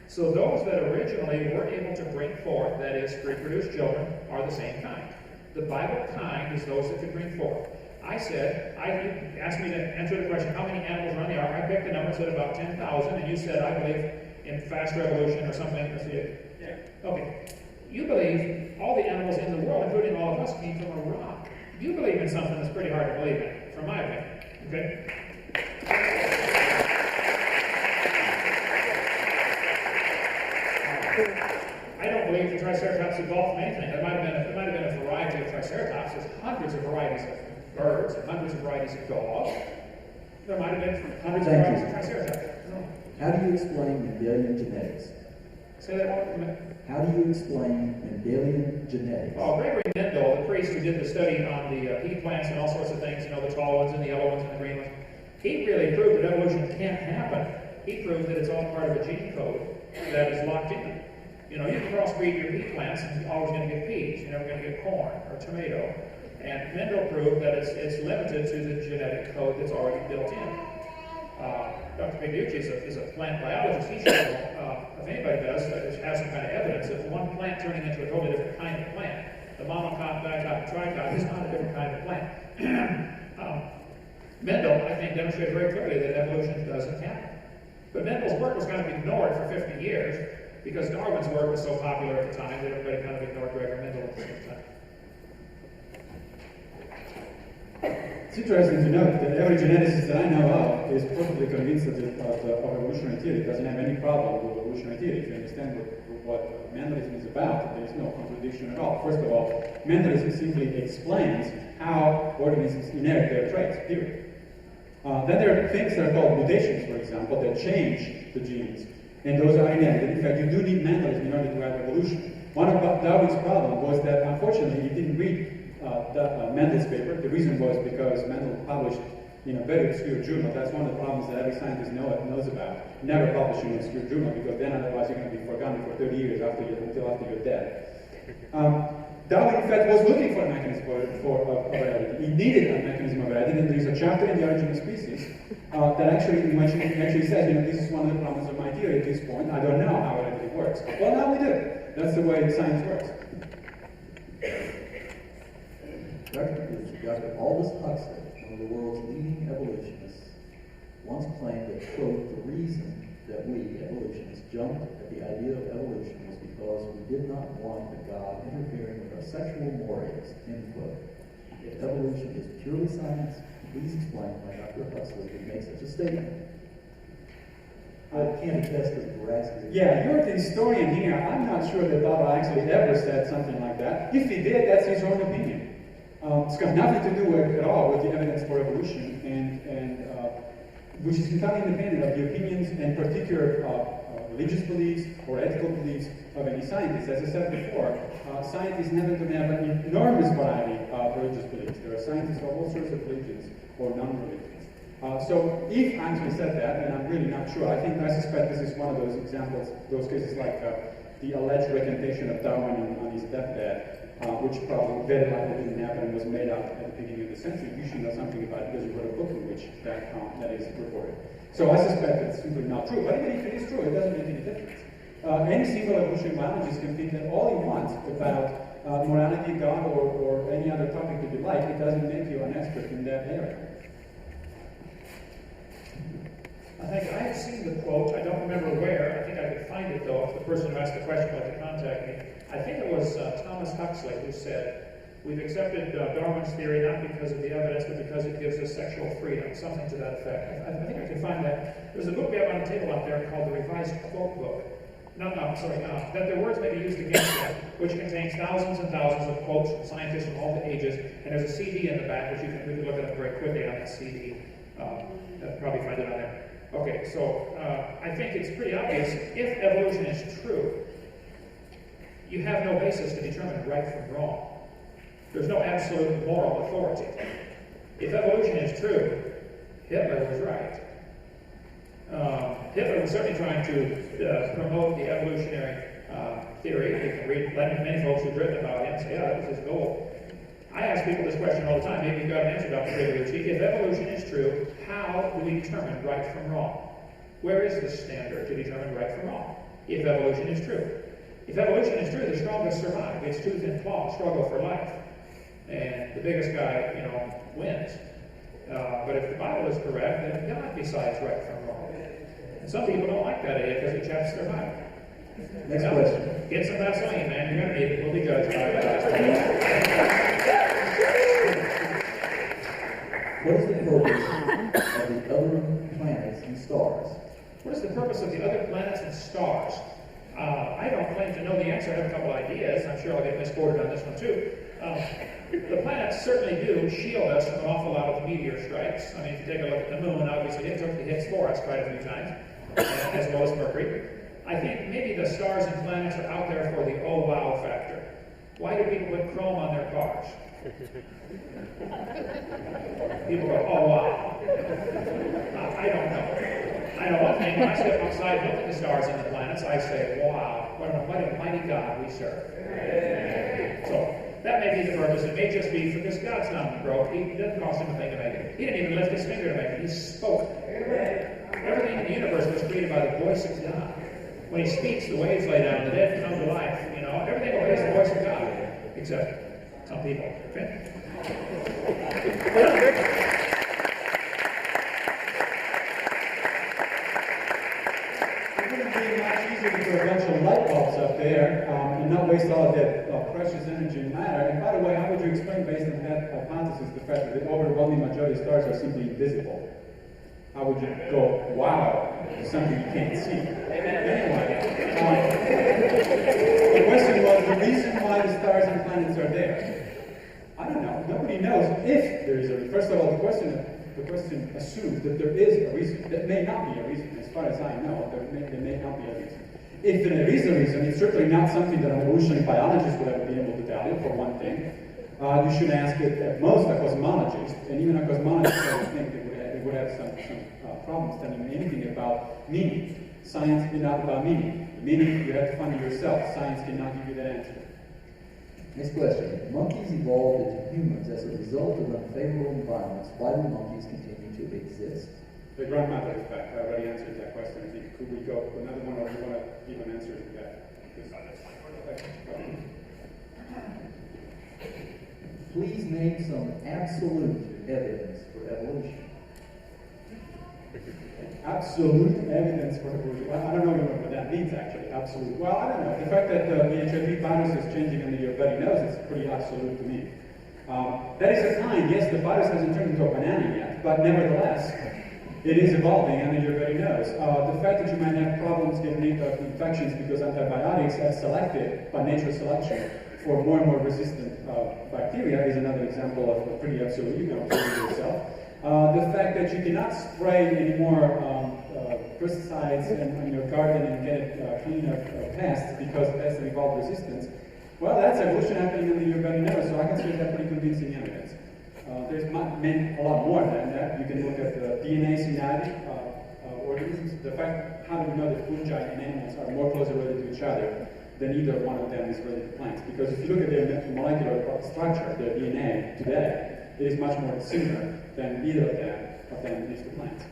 So those that originally were able to bring forth, that is, reproduce children, are the same kind. The Bible kind is those that could bring forth. I said, you asked me to answer the question, how many animals are on the ark? I picked a number, said about 10,000, and you said, I believe in fast revolution or something. Yeah. Okay. You believe all the animals in the world, including all of us, came from a rock. You believe in something that's pretty hard to believe in, from my opinion. Okay? I don't believe the Triceratops evolved from anything. There might have been a variety of Triceratops. There's hundreds of varieties of birds, and hundreds of varieties of dogs. There might have been hundreds of varieties of Triceratops. No. How do you explain Mendelian genetics? Say that one. How do you explain Mendelian genetics? Oh, Gregory Mendel, the priest who did the study on the pea plants and all sorts of things, the tall ones and the yellow ones and the green ones, he really proved that evolution can't happen. He proved that it's all part of a gene code that is locked in. You can crossbreed your pea plants and you're always going to get peas. You're never going to get corn or tomato. And Mendel proved that it's limited to the genetic code that's already built in. Dr. Pagliucci is a plant biologist. He showed, if anybody does, has some kind of evidence of one plant turning into a totally different kind of plant. The monocot, dicot, and tricot is not a different kind of plant. Mendel, I think, demonstrated very clearly that evolution doesn't happen. But Mendel's work was kind of ignored for 50 years because Darwin's work was so popular at the time that everybody kind of ignored Gregory Mendel at the same time. It's interesting to note that every geneticist that I know of is perfectly convinced of evolutionary theory. It doesn't have any problem with evolutionary theory. If you understand what Mendelism is about, there's no contradiction at all. First of all, Mendelism simply explains how organisms inherit their traits, period. Then there are things that are called mutations, for example, that change the genes, and those are inherited. In fact, you do need Mendelism in order to have evolution. One of Darwin's problem was that, unfortunately, he didn't read Mendel's paper. The reason was because Mendel published in a very obscure journal. That's one of the problems that every scientist knows about. Never publish in an obscure journal, because then otherwise you're going to be forgotten for 30 years until after you're dead. Darwin, in fact, was looking for a mechanism of heredity. He needed a mechanism of heredity, and there is a chapter in The Origin of Species that actually says, this is one of the problems of my theory at this point. I don't know how heredity works. Well, now we do. That's the way science works. Dr. Aldous Huxley, one of the world's leading evolutionists, once claimed that, quote, the reason that we, evolutionists, jumped at the idea of evolution was because we did not want the God interfering with our sexual mores, end quote. If evolution is purely science, please explain why Dr. Huxley would make such a statement. I can't attest to the veracity. Yeah, you're the historian here. I'm not sure that Baba actually ever said something like that. If he did, that's his own opinion. It's got nothing to do at all with the evidence for evolution, and which is entirely independent of the opinions and particular religious beliefs or ethical beliefs of any scientist. As I said before, scientists never can have an enormous variety of religious beliefs. There are scientists of all sorts of religions or non-religions. So if actually said that, and I'm really not sure, I suspect this is one of those examples, those cases like the alleged recantation of Darwin on his deathbed, which probably very likely didn't happen and was made up at the beginning of the century. You should know something about it because you wrote a book in which that is reported. So I suspect it's simply not true. But even if it is true, it doesn't make any difference. Any single evolutionary biologist can think that all he wants about morality, God, or any other topic that you like. It doesn't make you an expert in that area. I have seen the quote. I don't remember where. I think I could find it, though, if the person who asked the question would like to contact me. I think it was Thomas Huxley who said, we've accepted Darwin's theory not because of the evidence, but because it gives us sexual freedom, something to that effect. I think I can find that. There's a book we have on the table out there called the Revised Quote Book. that their words may be used against them, which contains thousands and thousands of quotes from scientists from all the ages, and there's a CD in the back, which we can look at up very quickly on that CD. Probably find it on there. Okay, so I think it's pretty obvious, if evolution is true, you have no basis to determine right from wrong. There's no absolute moral authority. If evolution is true, Hitler was right. Hitler was certainly trying to promote the evolutionary theory. You can read many folks who've written about him and say, yeah, that was his goal. I ask people this question all the time. Maybe you've got an answer, Dr. Gregory. If evolution is true, how do we determine right from wrong? Where is the standard to determine right from wrong? If evolution is true. If evolution is true, the strongest survive. It's tooth and claw, struggle for life. And the biggest guy, wins. But if the Bible is correct, then God decides right from wrong. And some people don't like that idea because it chaps their mind. Next question. Get some Vaseline, man. You're going to need it. We'll be judged by God. What is the purpose of the other planets and stars? What is the purpose of the other planets and stars? I don't claim to know the answer. I have a couple ideas. I'm sure I'll get misquoted on this one too. The planets certainly do shield us from an awful lot of meteor strikes. I mean, if you take a look at the moon, obviously it took the hits for us quite a few times, as well as Mercury. I think maybe the stars and planets are out there for the oh wow factor. Why do people put chrome on their cars? People go, oh wow. I don't know. I know one thing, when I step outside and look at the stars and the planets, I say, wow, what a mighty God we serve. So, that may be the purpose. It may just be because God's not broke. It doesn't cost him a thing to make it. He didn't even lift his finger to make it. He spoke. Everything in the universe was created by the voice of God. When he speaks, the waves lay down, the dead come to life. Everything obeys the voice of God, except some people. Okay? A bunch of light bulbs up there and not waste all of that precious energy and matter. And by the way, how would you explain, based on that hypothesis, the fact that the overwhelming majority of stars are simply invisible? How would you go, wow, to something you can't see? Anyway, the question was the reason why the stars and planets are there. I don't know. Nobody knows if there is a reason. First of all, the question assumes that there is a reason. That may not be a reason. As far as I know, there may not be a reason. If there is a reason, it's certainly not something that an evolutionary biologist would ever be able to tell you, for one thing. You should ask it at most a cosmologist, and even a cosmologist I would think they would have some problems telling you anything about meaning. Science is not about meaning. Meaning you have to find it yourself. Science cannot give you that answer. Next question. Monkeys evolved into humans as a result of unfavorable environments. Why do monkeys continue to exist? The grandmother effect. I already answered that question. I think could we go to another one, or do you want to give an answer to that? Please name some absolute evidence for evolution. Absolute evidence for evolution. Well, I don't know what that means, actually. Absolute. Well, I don't know. The fact that the HIV virus is changing under your buddy nose is pretty absolute to me. That is a sign. Yes, the virus hasn't turned into a banana yet, but nevertheless, it is evolving under your very nose. The fact that you might have problems getting infections because antibiotics have selected, by natural selection, for more and more resistant bacteria is another example of a pretty absolute. You can observe it yourself. The fact that you cannot spray any more pesticides in your garden and get it clean of pests because pests have evolved resistance, well, that's evolution happening under your very nose, so I consider that pretty convincing evidence. There's a lot more than that. You can look at the DNA similarity organisms. The fact, how do we know that fungi and animals are more closely related to each other than either one of them is related to plants? Because if you look at their molecular structure, their DNA today, it is much more similar than either of them is to plants.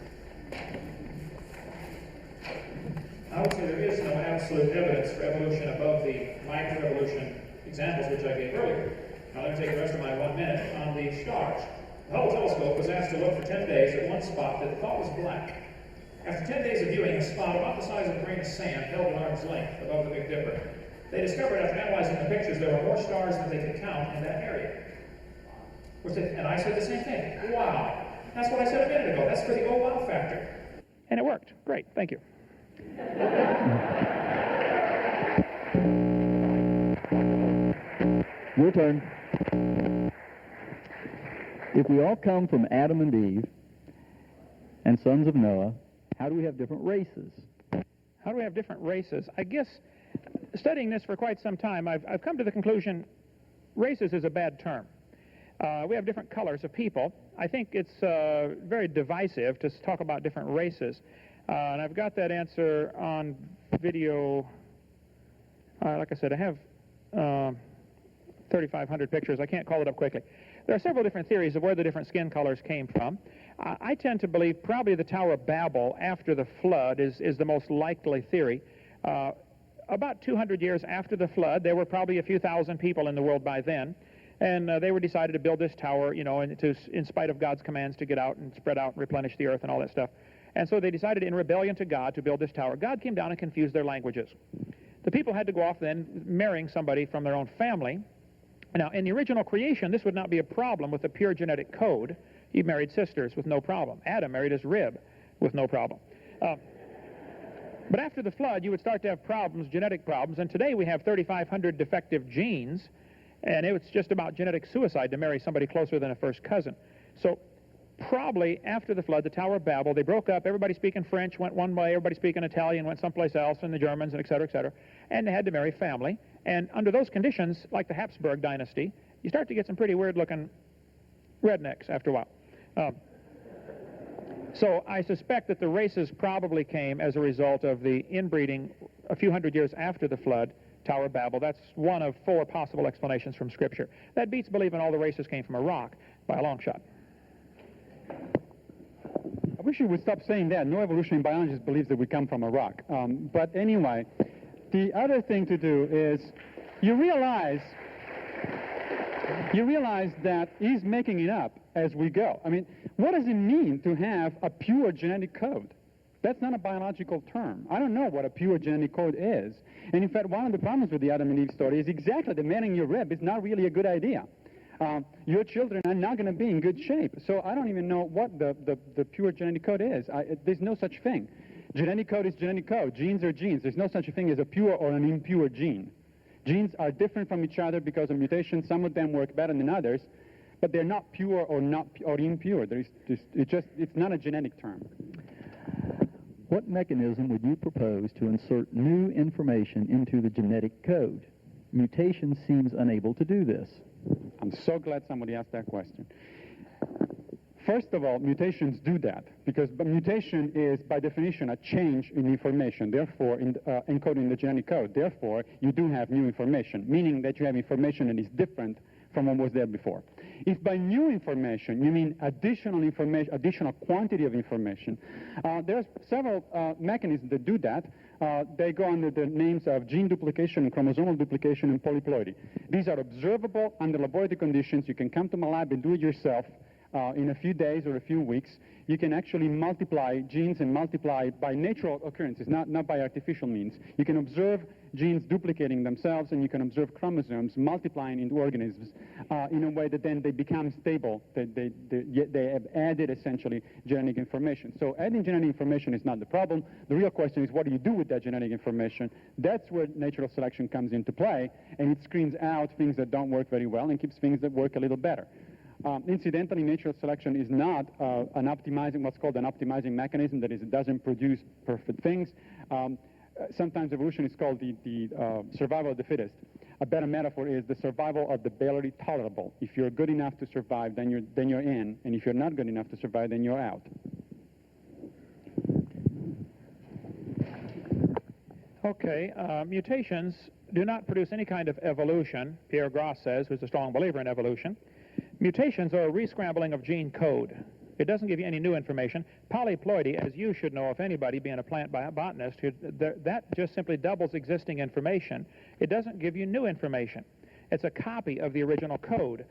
I would say there is no absolute evidence for evolution above the microevolution examples which I gave earlier. Now let me take the rest of my 1 minute on the stars. The Hubble telescope was asked to look for 10 days at one spot that they thought was black. After 10 days of viewing a spot about the size of a grain of sand held at arm's length above the Big Dipper, they discovered after analyzing the pictures there were more stars than they could count in that area. And I said the same thing. Wow. That's what I said a minute ago. That's for the oh wow factor. And it worked. Great. Thank you. Your turn. If we all come from Adam and Eve and sons of Noah, how do we have different races? How do we have different races? I guess studying this for quite some time, I've come to the conclusion races is a bad term. We have different colors of people. I think it's very divisive to talk about different races. And I've got that answer on video. Like I said, I have 3,500 pictures. I can't call it up quickly. There are several different theories of where the different skin colors came from. I tend to believe probably the Tower of Babel after the flood is the most likely theory. About 200 years after the flood, there were probably a few thousand people in the world by then. And they were decided to build this tower, you know, in spite of God's commands to get out and spread out and replenish the earth and all that stuff. And so they decided in rebellion to God to build this tower. God came down and confused their languages. The people had to go off then marrying somebody from their own family. Now, in the original creation, this would not be a problem with the pure genetic code. He married sisters with no problem. Adam married his rib with no problem. But after the flood, you would start to have problems, genetic problems, and today we have 3,500 defective genes, and it's just about genetic suicide to marry somebody closer than a first cousin. So probably after the flood, the Tower of Babel, they broke up, everybody speaking French went one way, everybody speaking Italian went someplace else, and the Germans, and et cetera, and they had to marry family. And under those conditions, like the Habsburg dynasty, you start to get some pretty weird-looking rednecks after a while. So I suspect that the races probably came as a result of the inbreeding a few hundred years after the flood, Tower of Babel. That's one of 4 possible explanations from Scripture. That beats believing all the races came from a rock by a long shot. I wish you would stop saying that. No evolutionary biologist believes that we come from a rock. But anyway, the other thing to do is you realize that he's making it up as we go. I mean, what does it mean to have a pure genetic code? That's not a biological term. I don't know what a pure genetic code is. And in fact, one of the problems with the Adam and Eve story is exactly that marrying your rib is not really a good idea. Your children are not going to be in good shape. So I don't even know what the pure genetic code is. There's no such thing. Genetic code is genetic code. Genes are genes. There's no such a thing as a pure or an impure gene. Genes are different from each other because of mutations. Some of them work better than others, but they're not pure or impure. It's not a genetic term. What mechanism would you propose to insert new information into the genetic code? Mutation seems unable to do this. I'm so glad somebody asked that question. First of all, mutations do that, because mutation is, by definition, a change in information, therefore, encoded in the genetic code. Therefore, you do have new information, meaning that you have information that is different from what was there before. If by new information you mean additional information, additional quantity of information, there's several mechanisms that do that. They go under the names of gene duplication, chromosomal duplication, and polyploidy. These are observable under laboratory conditions. You can come to my lab and do it yourself. In a few days or a few weeks, you can actually multiply genes and multiply by natural occurrences, not by artificial means. You can observe genes duplicating themselves, and you can observe chromosomes multiplying into organisms in a way that then they become stable. They have added, essentially, genetic information. So adding genetic information is not the problem. The real question is, what do you do with that genetic information? That's where natural selection comes into play, and it screens out things that don't work very well and keeps things that work a little better. Incidentally, natural selection is not what's called an optimizing mechanism. That is, it doesn't produce perfect things. Sometimes evolution is called the survival of the fittest. A better metaphor is the survival of the barely tolerable. If you're good enough to survive, then you're in, and if you're not good enough to survive, then you're out. Okay, mutations do not produce any kind of evolution, Pierre Gross says, who's a strong believer in evolution. Mutations are a rescrambling of gene code. It doesn't give you any new information. Polyploidy, as you should know, if anybody being a plant botanist, that just simply doubles existing information. It doesn't give you new information. It's a copy of the original code.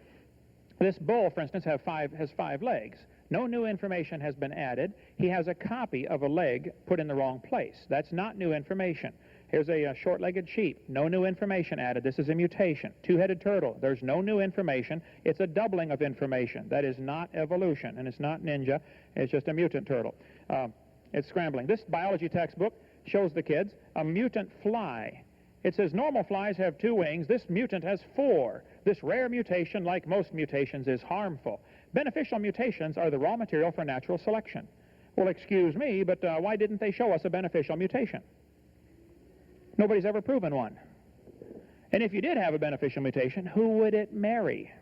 This bull, for instance, has 5 legs. No new information has been added. He has a copy of a leg put in the wrong place. That's not new information. Here's a short-legged sheep. No new information added. This is a mutation. Two-headed turtle. There's no new information. It's a doubling of information. That is not evolution, and it's not ninja. It's just a mutant turtle. It's scrambling. This biology textbook shows the kids a mutant fly. It says normal flies have 2 wings. This mutant has 4. This rare mutation, like most mutations, is harmful. Beneficial mutations are the raw material for natural selection. Well, excuse me, but why didn't they show us a beneficial mutation? Nobody's ever proven one. And if you did have a beneficial mutation, who would it marry?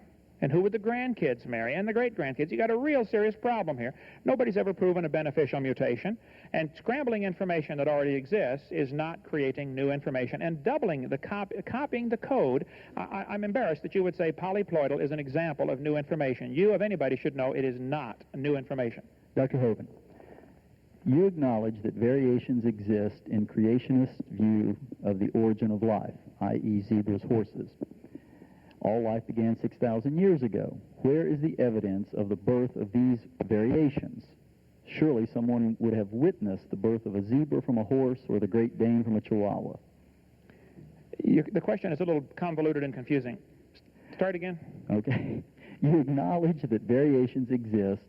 And who would the grandkids marry? And the great-grandkids? You got a real serious problem here. Nobody's ever proven a beneficial mutation. And scrambling information that already exists is not creating new information. And doubling the copying the code, I'm embarrassed that you would say polyploidal is an example of new information. You, of anybody, should know it is not new information. Dr. Hovind, you acknowledge that variations exist in creationist view of the origin of life, i.e. zebras, horses. All life began 6,000 years ago. Where is the evidence of the birth of these variations? Surely someone would have witnessed the birth of a zebra from a horse or the Great Dane from a Chihuahua. The question is a little convoluted and confusing. Start again. Okay. You acknowledge that variations exist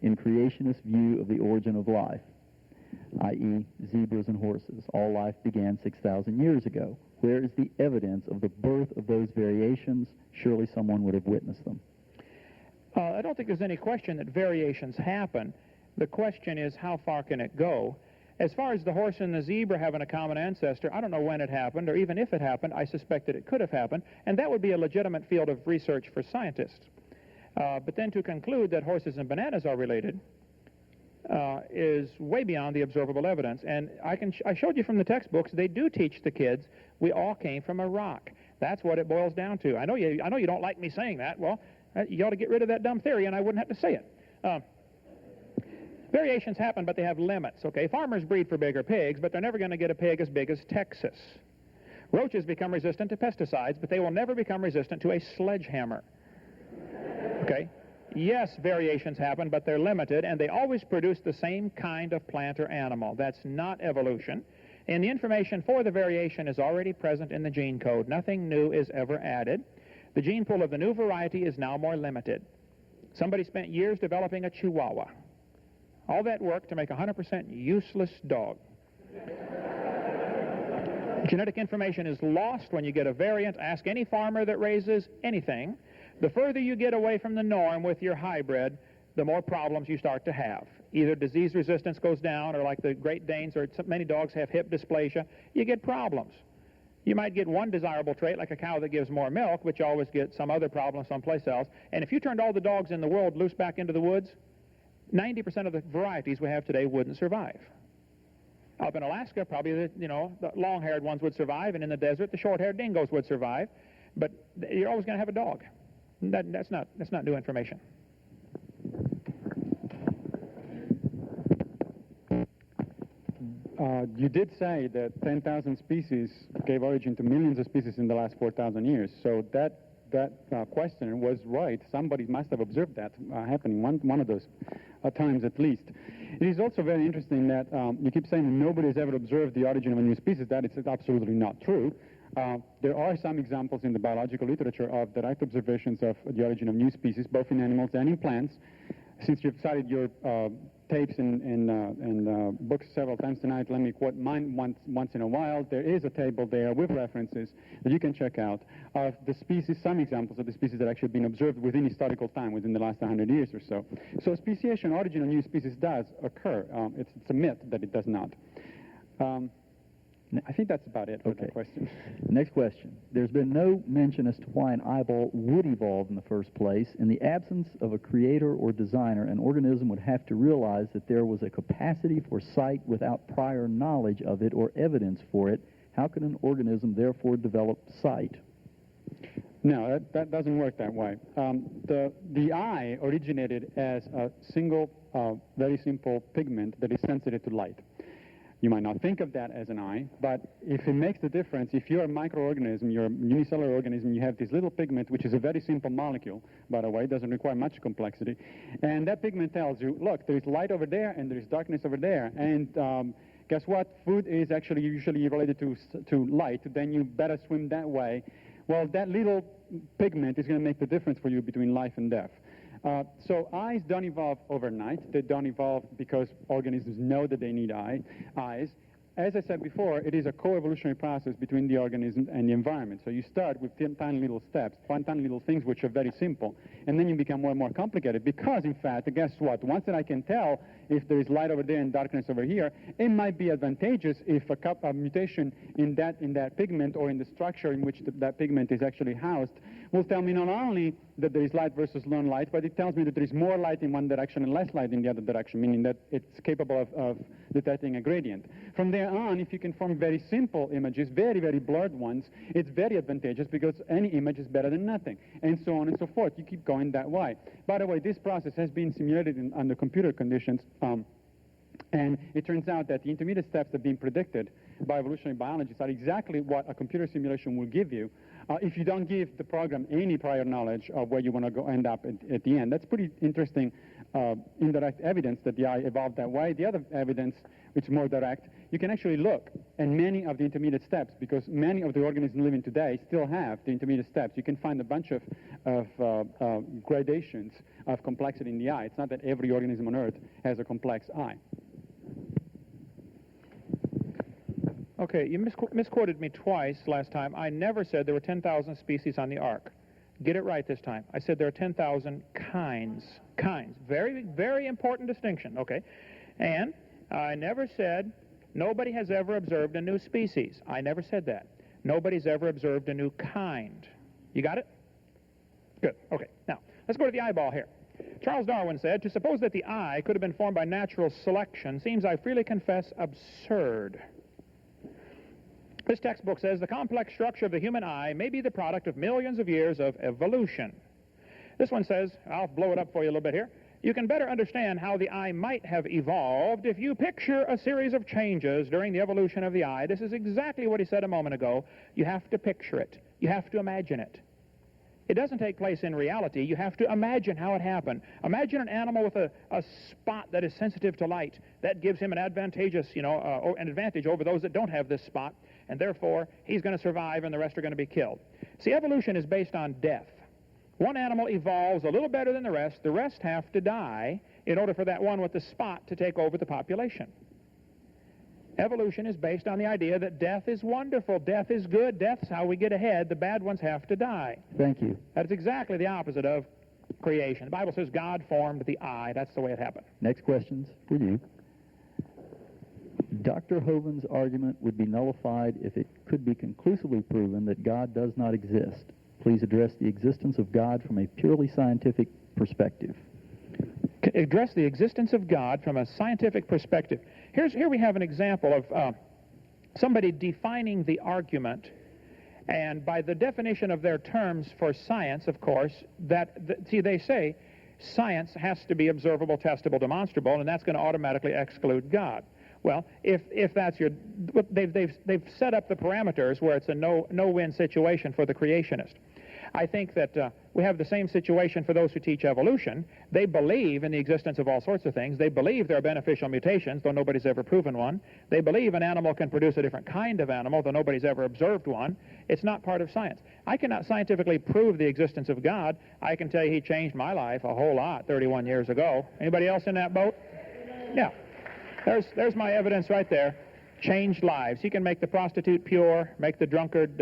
in creationist view of the origin of life, i.e. zebras and horses. All life began 6,000 years ago. Where is the evidence of the birth of those variations? Surely someone would have witnessed them. I don't think there's any question that variations happen. The question is, how far can it go? As far as the horse and the zebra having a common ancestor, I don't know when it happened, or even if it happened. I suspect that it could have happened, and that would be a legitimate field of research for scientists. But then to conclude that horses and bananas are related is way beyond the observable evidence. And I showed you from the textbooks, they do teach the kids we all came from a rock. That's what it boils down to. I know you don't like me saying that. Well, you ought to get rid of that dumb theory, and I wouldn't have to say it. Variations happen, but they have limits. Okay, farmers breed for bigger pigs, but they're never going to get a pig as big as Texas. Roaches become resistant to pesticides, but they will never become resistant to a sledgehammer. Okay. Yes, variations happen, but they're limited, and they always produce the same kind of plant or animal. That's not evolution. And the information for the variation is already present in the gene code. Nothing new is ever added. The gene pool of the new variety is now more limited. Somebody spent years developing a Chihuahua. All that work to make a 100% useless dog. Genetic information is lost when you get a variant. Ask any farmer that raises anything. The further you get away from the norm with your hybrid, the more problems you start to have. Either disease resistance goes down, or like the Great Danes, or many dogs have hip dysplasia, you get problems. You might get one desirable trait, like a cow that gives more milk, but you always get some other problem someplace else. And if you turned all the dogs in the world loose back into the woods, 90% of the varieties we have today wouldn't survive. Up in Alaska, probably the long-haired ones would survive, and in the desert, the short-haired dingoes would survive. But you're always going to have a dog. That's not new information. You did say that 10,000 species gave origin to millions of species in the last 4,000 years. So that questioner was right. Somebody must have observed that happening one of those times at least. It is also very interesting that you keep saying that nobody has ever observed the origin of a new species. That is absolutely not true. There are some examples in the biological literature of direct observations of the origin of new species, both in animals and in plants. Since you've cited your tapes and books several times tonight, let me quote mine once in a while. There is a table there with references that you can check out of the species, some examples of the species that actually have been observed within historical time, within the last 100 years or so. So speciation, origin of new species does occur. It's a myth that it does not. I think that's about it for that question. Next question. There's been no mention as to why an eyeball would evolve in the first place. In the absence of a creator or designer, an organism would have to realize that there was a capacity for sight without prior knowledge of it or evidence for it. How can an organism therefore develop sight? No, that doesn't work that way. The eye originated as a single, very simple pigment that is sensitive to light. You might not think of that as an eye, but if it makes the difference, if you're a microorganism, you're a unicellular organism, you have this little pigment, which is a very simple molecule, by the way, it doesn't require much complexity, and that pigment tells you, look, there is light over there, and there is darkness over there, and guess what? Food is actually usually related to light, then you better swim that way. Well, that little pigment is going to make the difference for you between life and death. So eyes don't evolve overnight. They don't evolve because organisms know that they need eyes. as I said before, it is a co-evolutionary process between the organism and the environment. So you start with tiny little steps, tiny little things which are very simple, and then you become more and more complicated because, in fact, guess what? Once that I can tell if there is light over there and darkness over here, it might be advantageous if a mutation in that pigment or in the structure in which that pigment is actually housed will tell me not only that there is light versus non-light, but it tells me that there is more light in one direction and less light in the other direction, meaning that it's capable of detecting a gradient. From there on, if you can form very simple images, very, very blurred ones, it's very advantageous because any image is better than nothing, and so on and so forth. You keep going that way. By the way, this process has been simulated under computer conditions, and it turns out that the intermediate steps that have been predicted by evolutionary biologists are exactly what a computer simulation will give you if you don't give the program any prior knowledge of where you want to end up at the end. That's pretty interesting indirect evidence that the eye evolved that way. The other evidence, which is more direct, you can actually look at many of the intermediate steps because many of the organisms living today still have the intermediate steps. You can find a bunch of gradations of complexity in the eye. It's not that every organism on Earth has a complex eye. Okay, you misquoted me twice last time. I never said there were 10,000 species on the ark. Get it right this time. I said there are 10,000 kinds. Kinds. Very, very important distinction, okay? And I never said nobody has ever observed a new species. I never said that. Nobody's ever observed a new kind. You got it? Good. Okay. Now, let's go to the eyeball here. Charles Darwin said, "To suppose that the eye could have been formed by natural selection seems, I freely confess, absurd." This textbook says the complex structure of the human eye may be the product of millions of years of evolution. This one says, I'll blow it up for you a little bit here, you can better understand how the eye might have evolved if you picture a series of changes during the evolution of the eye. This is exactly what he said a moment ago. You have to picture it. You have to imagine it. It doesn't take place in reality. You have to imagine how it happened. Imagine an animal with a spot that is sensitive to light. That gives him an advantageous, an advantage over those that don't have this spot, and therefore he's going to survive and the rest are going to be killed. See, evolution is based on death. One animal evolves a little better than the rest have to die in order for that one with the spot to take over the population. Evolution is based on the idea that death is wonderful, death is good, death's how we get ahead, the bad ones have to die. Thank you. That's exactly the opposite of creation. The Bible says God formed the eye. That's the way it happened. Next question's for you. Dr. Hovind's argument would be nullified if it could be conclusively proven that God does not exist. Please address the existence of God from a purely scientific perspective. Address the existence of God from a scientific perspective. Here we have an example of somebody defining the argument, and by the definition of their terms for science, of course, they say science has to be observable, testable, demonstrable, and that's going to automatically exclude God. Well, if that's your, they've set up the parameters where it's a no-win situation for the creationist. I think that we have the same situation for those who teach evolution. They believe in the existence of all sorts of things. They believe there are beneficial mutations, though nobody's ever proven one. They believe an animal can produce a different kind of animal, though nobody's ever observed one. It's not part of science. I cannot scientifically prove the existence of God. I can tell you he changed my life a whole lot 31 years ago. Anybody else in that boat? Yeah. There's my evidence right there. Changed lives. He can make the prostitute pure, make the drunkard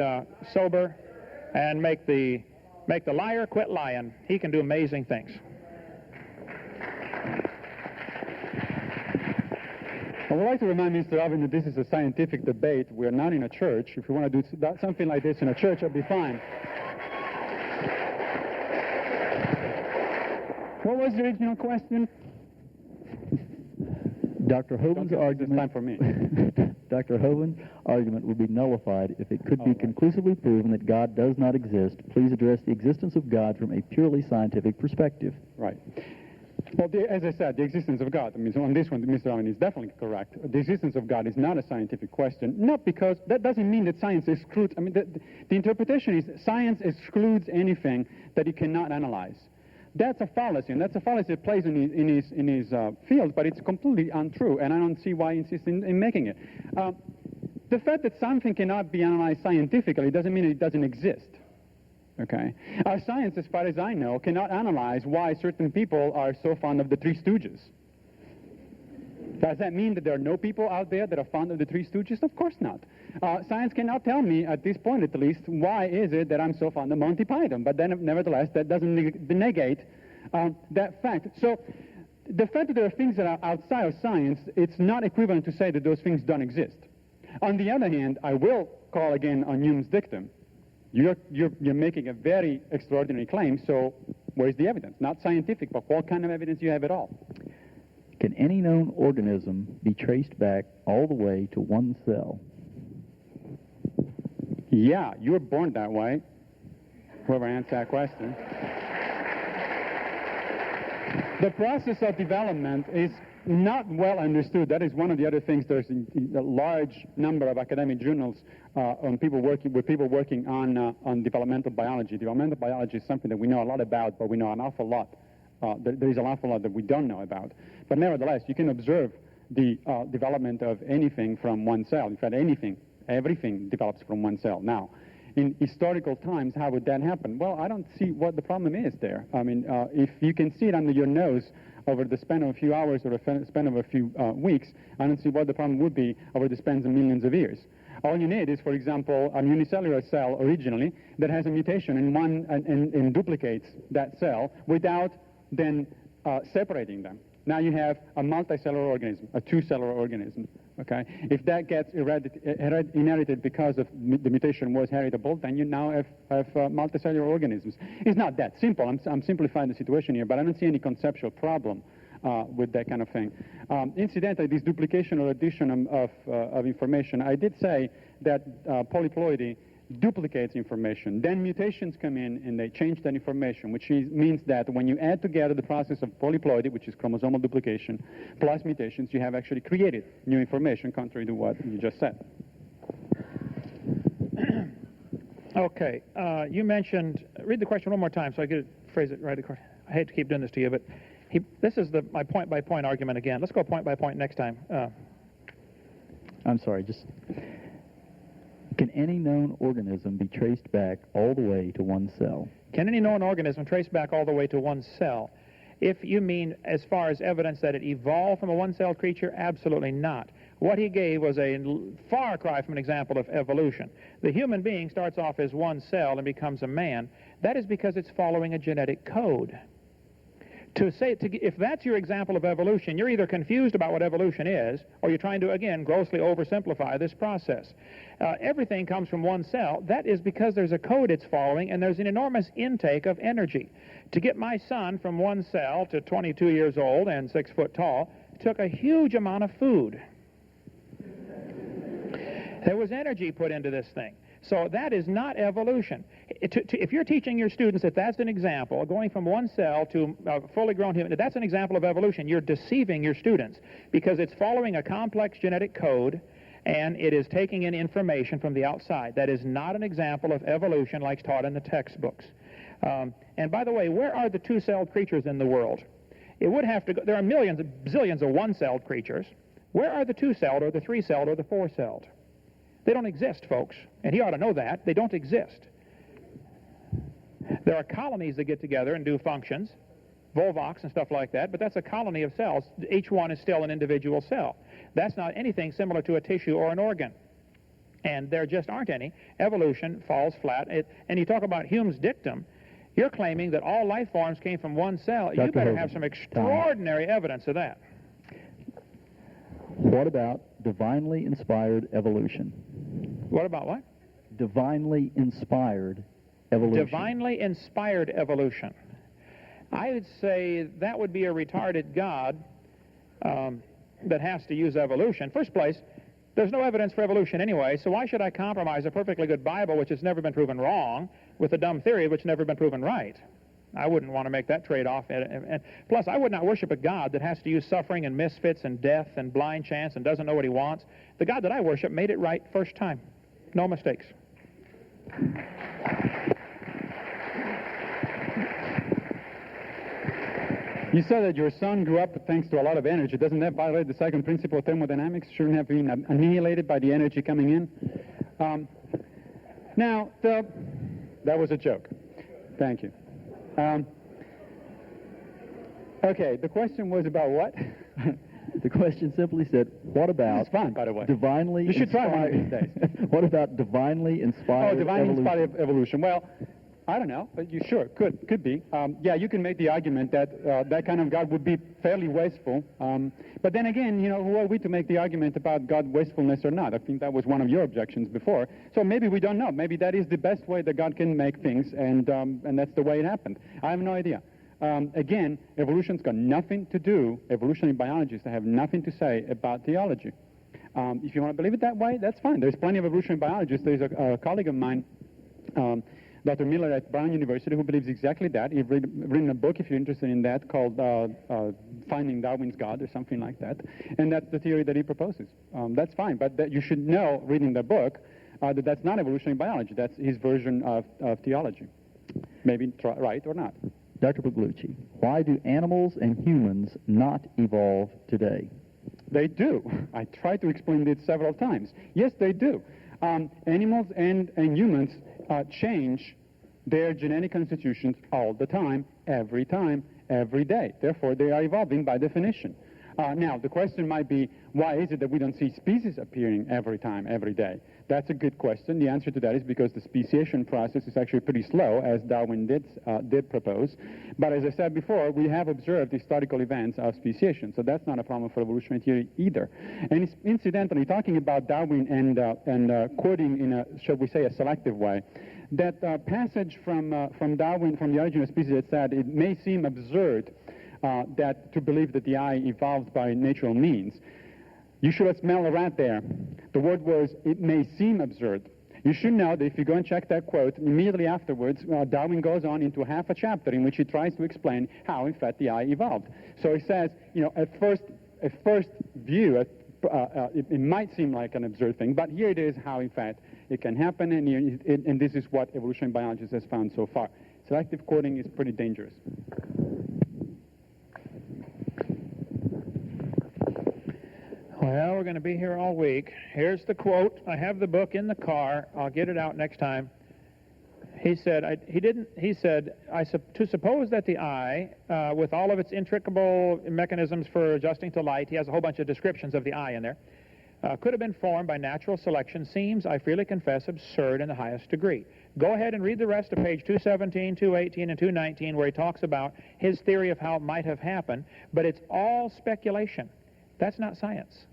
sober, and make the liar quit lying. He can do amazing things. I would like to remind Mr. Oven that this is a scientific debate. We're not in a church. If you want to do something like this in a church, that'd be fine. What was the original question? Dr. Hovind's argument. Time for me. Dr. Hovind's argument would be nullified if it could be conclusively proven that God does not exist. Please address the existence of God from a purely scientific perspective. Right. Well, as I said, the existence of God. I mean, so on this one, Mr. Owen is definitely correct. The existence of God is not a scientific question. Not because that doesn't mean that science excludes. I mean, the interpretation is science excludes anything that it cannot analyze. That's a fallacy, and that's a fallacy that plays in his field, but it's completely untrue, and I don't see why he insists in making it. The fact that something cannot be analyzed scientifically doesn't mean it doesn't exist. Okay? Our science, as far as I know, cannot analyze why certain people are so fond of the Three Stooges. Does that mean that there are no people out there that are fond of the Three Stooges? Of course not. Science cannot tell me, at this point at least, why is it that I'm so fond of Monty Python. But then, nevertheless, that doesn't negate that fact. So the fact that there are things that are outside of science, it's not equivalent to say that those things don't exist. On the other hand, I will call again on Hume's dictum. You're making a very extraordinary claim, so where's the evidence? Not scientific, but what kind of evidence do you have at all? Can any known organism be traced back all the way to one cell? Yeah, you were born that way, whoever answered that question. The process of development is not well understood. That is one of the other things. There's a large number of academic journals on people working on developmental biology. Developmental biology is something that we know a lot about, but we know an awful lot. There is an awful lot that we don't know about. But nevertheless, you can observe the development of anything from one cell. In fact, everything develops from one cell. Now, in historical times, how would that happen? Well, I don't see what the problem is there. I mean, if you can see it under your nose over the span of a few hours or the span of a few weeks, I don't see what the problem would be over the span of millions of years. All you need is, for example, a unicellular cell originally that has a mutation in one and duplicates that cell without then separating them. Now you have a multicellular organism, a two-cellular organism. Okay, if that gets inherited because of the mutation was heritable, then you now have multicellular organisms. It's not that simple. I'm simplifying the situation here, but I don't see any conceptual problem with that kind of thing. Incidentally, this duplication or addition of information, I did say that polyploidy duplicates information. Then mutations come in and they change that information, which means that when you add together the process of polyploidy, which is chromosomal duplication, plus mutations, you have actually created new information, contrary to what you just said. Okay. You mentioned, read the question one more time so I could phrase it right. I hate to keep doing this to you, but this is my point-by-point argument again. Let's go point-by-point next time. I'm sorry, can any known organism be traced back all the way to one cell? Can any known organism trace back all the way to one cell? If you mean as far as evidence that it evolved from a one-celled creature, absolutely not. What he gave was a far cry from an example of evolution. The human being starts off as one cell and becomes a man. That is because it's following a genetic code. If that's your example of evolution, you're either confused about what evolution is, or you're trying to, again, grossly oversimplify this process. Everything comes from one cell. That is because there's a code it's following, and there's an enormous intake of energy. To get my son from one cell to 22 years old and 6 foot tall took a huge amount of food. There was energy put into this thing. So that is not evolution. If you're teaching your students that that's an example, going from one cell to a fully grown human, that's an example of evolution, you're deceiving your students because it's following a complex genetic code and it is taking in information from the outside. That is not an example of evolution like taught in the textbooks. And by the way, where are the two-celled creatures in the world? It would have to go, there are millions, zillions of one-celled creatures. Where are the two-celled or the three-celled or the four-celled? They don't exist, folks, and he ought to know that. They don't exist. There are colonies that get together and do functions, Volvox and stuff like that, but that's a colony of cells. Each one is still an individual cell. That's not anything similar to a tissue or an organ, and there just aren't any. Evolution falls flat. And you talk about Hume's dictum, you're claiming that all life forms came from one cell. You better have some extraordinary evidence of that. What about divinely inspired evolution? What about what? Divinely inspired evolution. Divinely inspired evolution. I would say that would be a retarded God that has to use evolution. First place, there's no evidence for evolution anyway, so why should I compromise a perfectly good Bible which has never been proven wrong with a dumb theory which has never been proven right? I wouldn't want to make that trade-off. And plus, I would not worship a God that has to use suffering and misfits and death and blind chance and doesn't know what he wants. The God that I worship made it right first time. No mistakes. You said that your son grew up thanks to a lot of energy. Doesn't that violate the second principle of thermodynamics? Shouldn't have been annihilated by the energy coming in? That was a joke. Thank you. Okay, the question was about what? The question simply said, what about This is fun, by the way. divinely You should try one of these inspired- days. What about divinely inspired Oh, divinely evolution? inspired evolution. Well, I don't know, but you sure could be. Yeah, you can make the argument that that kind of God would be fairly wasteful. But then again, you know, who are we to make the argument about God's wastefulness or not? I think that was one of your objections before. So maybe we don't know. Maybe that is the best way that God can make things, and that's the way it happened. I have no idea. Again, evolution's got nothing to do. Evolutionary biologists have nothing to say about theology. If you want to believe it that way, that's fine. There's plenty of evolutionary biologists. There's a colleague of mine, Dr. Miller at Brown University, who believes exactly that. He's written a book, if you're interested in that, called Finding Darwin's God or something like that. And that's the theory that he proposes. That's fine, but that you should know, reading the book, that that's not evolutionary biology. That's his version of theology. Maybe right or not. Dr. Poglucci, why do animals and humans not evolve today? They do. I tried to explain this several times. Yes, they do. Animals and humans change their genetic constitutions all the time, every day. Therefore, they are evolving by definition. Now, the question might be, why is it that we don't see species appearing every time, every day? That's a good question. The answer to that is because the speciation process is actually pretty slow, as Darwin did propose. But as I said before, we have observed historical events of speciation, so that's not a problem for evolutionary theory either. And incidentally, talking about Darwin and quoting in a, shall we say, a selective way, that passage from Darwin, from The Origin of Species, that said it may seem absurd that to believe that the eye evolved by natural means. You should have smelled a rat there. The word was, it may seem absurd. You should know that if you go and check that quote, immediately afterwards, Darwin goes on into half a chapter in which he tries to explain how, in fact, the eye evolved. So he says, you know, at first view, it might seem like an absurd thing, but here it is how, in fact, it can happen, and this is what evolutionary biologists has found so far. Selective quoting is pretty dangerous. Well, we're going to be here all week. Here's the quote. I have the book in the car. I'll get it out next time. He said, to suppose that the eye, with all of its intricable mechanisms for adjusting to light, he has a whole bunch of descriptions of the eye in there, could have been formed by natural selection seems, I freely confess, absurd in the highest degree. Go ahead and read the rest of page 217, 218, and 219, where he talks about his theory of how it might have happened, but it's all speculation. That's not science.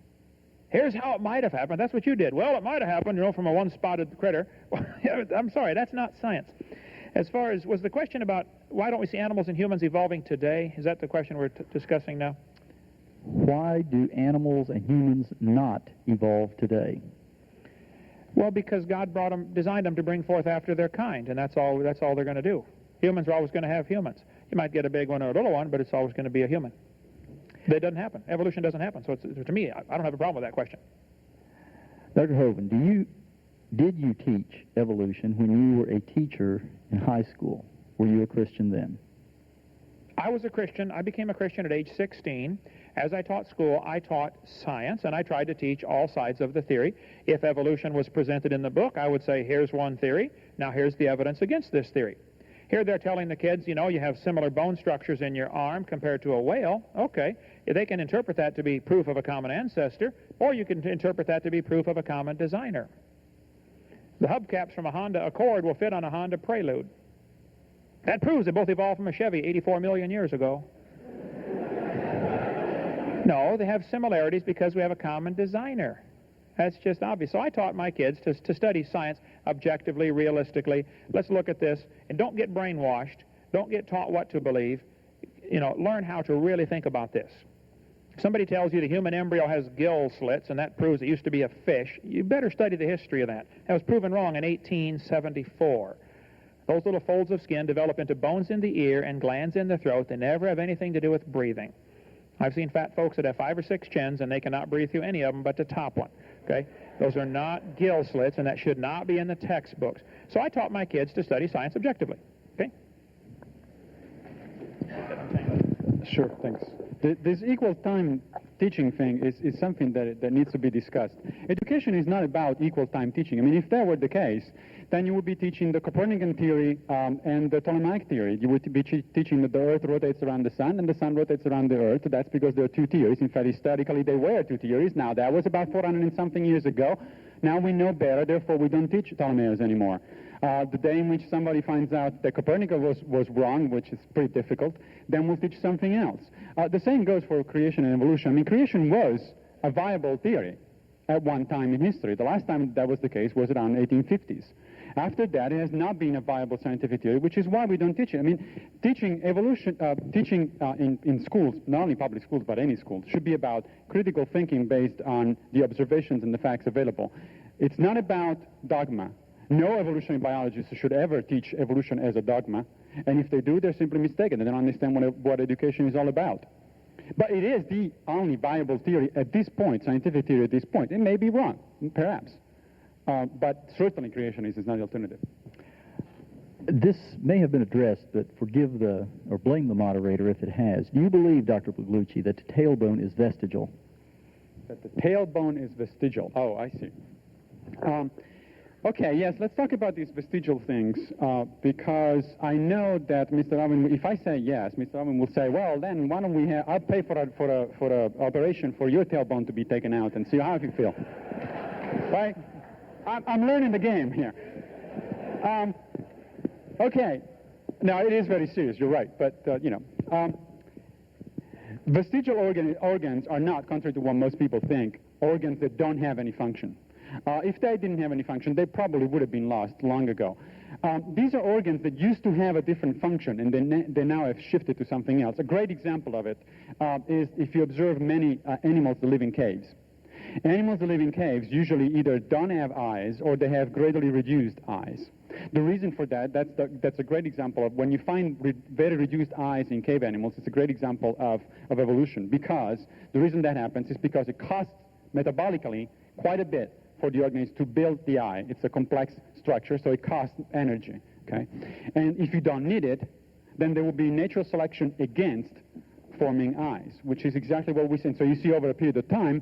Here's how it might have happened. That's what you did. Well, it might have happened, you know, from a one-spotted critter. I'm sorry, that's not science. As far as, was the question about why don't we see animals and humans evolving today? Is that the question we're discussing now? Why do animals and humans not evolve today? Well, because God designed them to bring forth after their kind, and that's all they're going to do. Humans are always going to have humans. You might get a big one or a little one, but it's always going to be a human. That doesn't happen. Evolution doesn't happen. So to me, I don't have a problem with that question. Dr. Hovind, did you teach evolution when you were a teacher in high school? Were you a Christian then? I was a Christian. I became a Christian at age 16. As I taught school, I taught science, and I tried to teach all sides of the theory. If evolution was presented in the book, I would say, here's one theory. Now here's the evidence against this theory. Here they're telling the kids, you know, you have similar bone structures in your arm compared to a whale. Okay, they can interpret that to be proof of a common ancestor, or you can interpret that to be proof of a common designer. The hubcaps from a Honda Accord will fit on a Honda Prelude. That proves they both evolved from a Chevy 84 million years ago. No, they have similarities because we have a common designer. That's just obvious. So I taught my kids to study science objectively, realistically. Let's look at this, and don't get brainwashed. Don't get taught what to believe. You know, learn how to really think about this. If somebody tells you the human embryo has gill slits, and that proves it used to be a fish, you better study the history of that. That was proven wrong in 1874. Those little folds of skin develop into bones in the ear and glands in the throat. They never have anything to do with breathing. I've seen fat folks that have 5 or 6 chins, and they cannot breathe through any of them but the top one. Okay? Those are not gill slits, and that should not be in the textbooks. So I taught my kids to study science objectively. Okay? Sure, thanks. This equal time teaching thing is something that needs to be discussed. Education is not about equal time teaching. I mean, if that were the case, then you would be teaching the Copernican theory and the Ptolemaic theory. You would be teaching that the Earth rotates around the Sun and the Sun rotates around the Earth. That's because there are two theories. In fact, historically, there were two theories. Now, that was about 400 and something years ago. Now we know better, therefore we don't teach Ptolemaios anymore. The day in which somebody finds out that Copernicus was wrong, which is pretty difficult, then we'll teach something else. The same goes for creation and evolution. I mean, creation was a viable theory at one time in history. The last time that was the case was around 1850s. After that, it has not been a viable scientific theory, which is why we don't teach it. I mean, teaching evolution, in schools, not only public schools, but any schools, should be about critical thinking based on the observations and the facts available. It's not about dogma. No evolutionary biologist should ever teach evolution as a dogma, and if they do, they're simply mistaken. They don't understand what education is all about. But it is the only viable theory at this point, scientific theory at this point. It may be wrong, perhaps, but certainly creationism is not the alternative. This may have been addressed, but forgive or blame the moderator if it has. Do you believe, Dr. Poglucci, that the tailbone is vestigial? That the tailbone is vestigial. Oh, I see. Okay, yes, let's talk about these vestigial things, because I know that Mr. Owen, if I say yes, Mr. Owen will say, well, then why don't we I'll pay for a operation for your tailbone to be taken out and see how you feel. Right? I'm learning the game here. Okay. Now, it is very serious, you're right, but, vestigial organs are not, contrary to what most people think, organs that don't have any function. If they didn't have any function, they probably would have been lost long ago. These are organs that used to have a different function, and they now have shifted to something else. A great example of it is if you observe many animals that live in caves. Animals that live in caves usually either don't have eyes or they have greatly reduced eyes. The reason for that's a great example of when you find very reduced eyes in cave animals, it's a great example of evolution, because the reason that happens is because it costs metabolically quite a bit for the organism to build the eye. It's a complex structure, so it costs energy, okay? And if you don't need it, then there will be natural selection against forming eyes, which is exactly what we see. So you see over a period of time,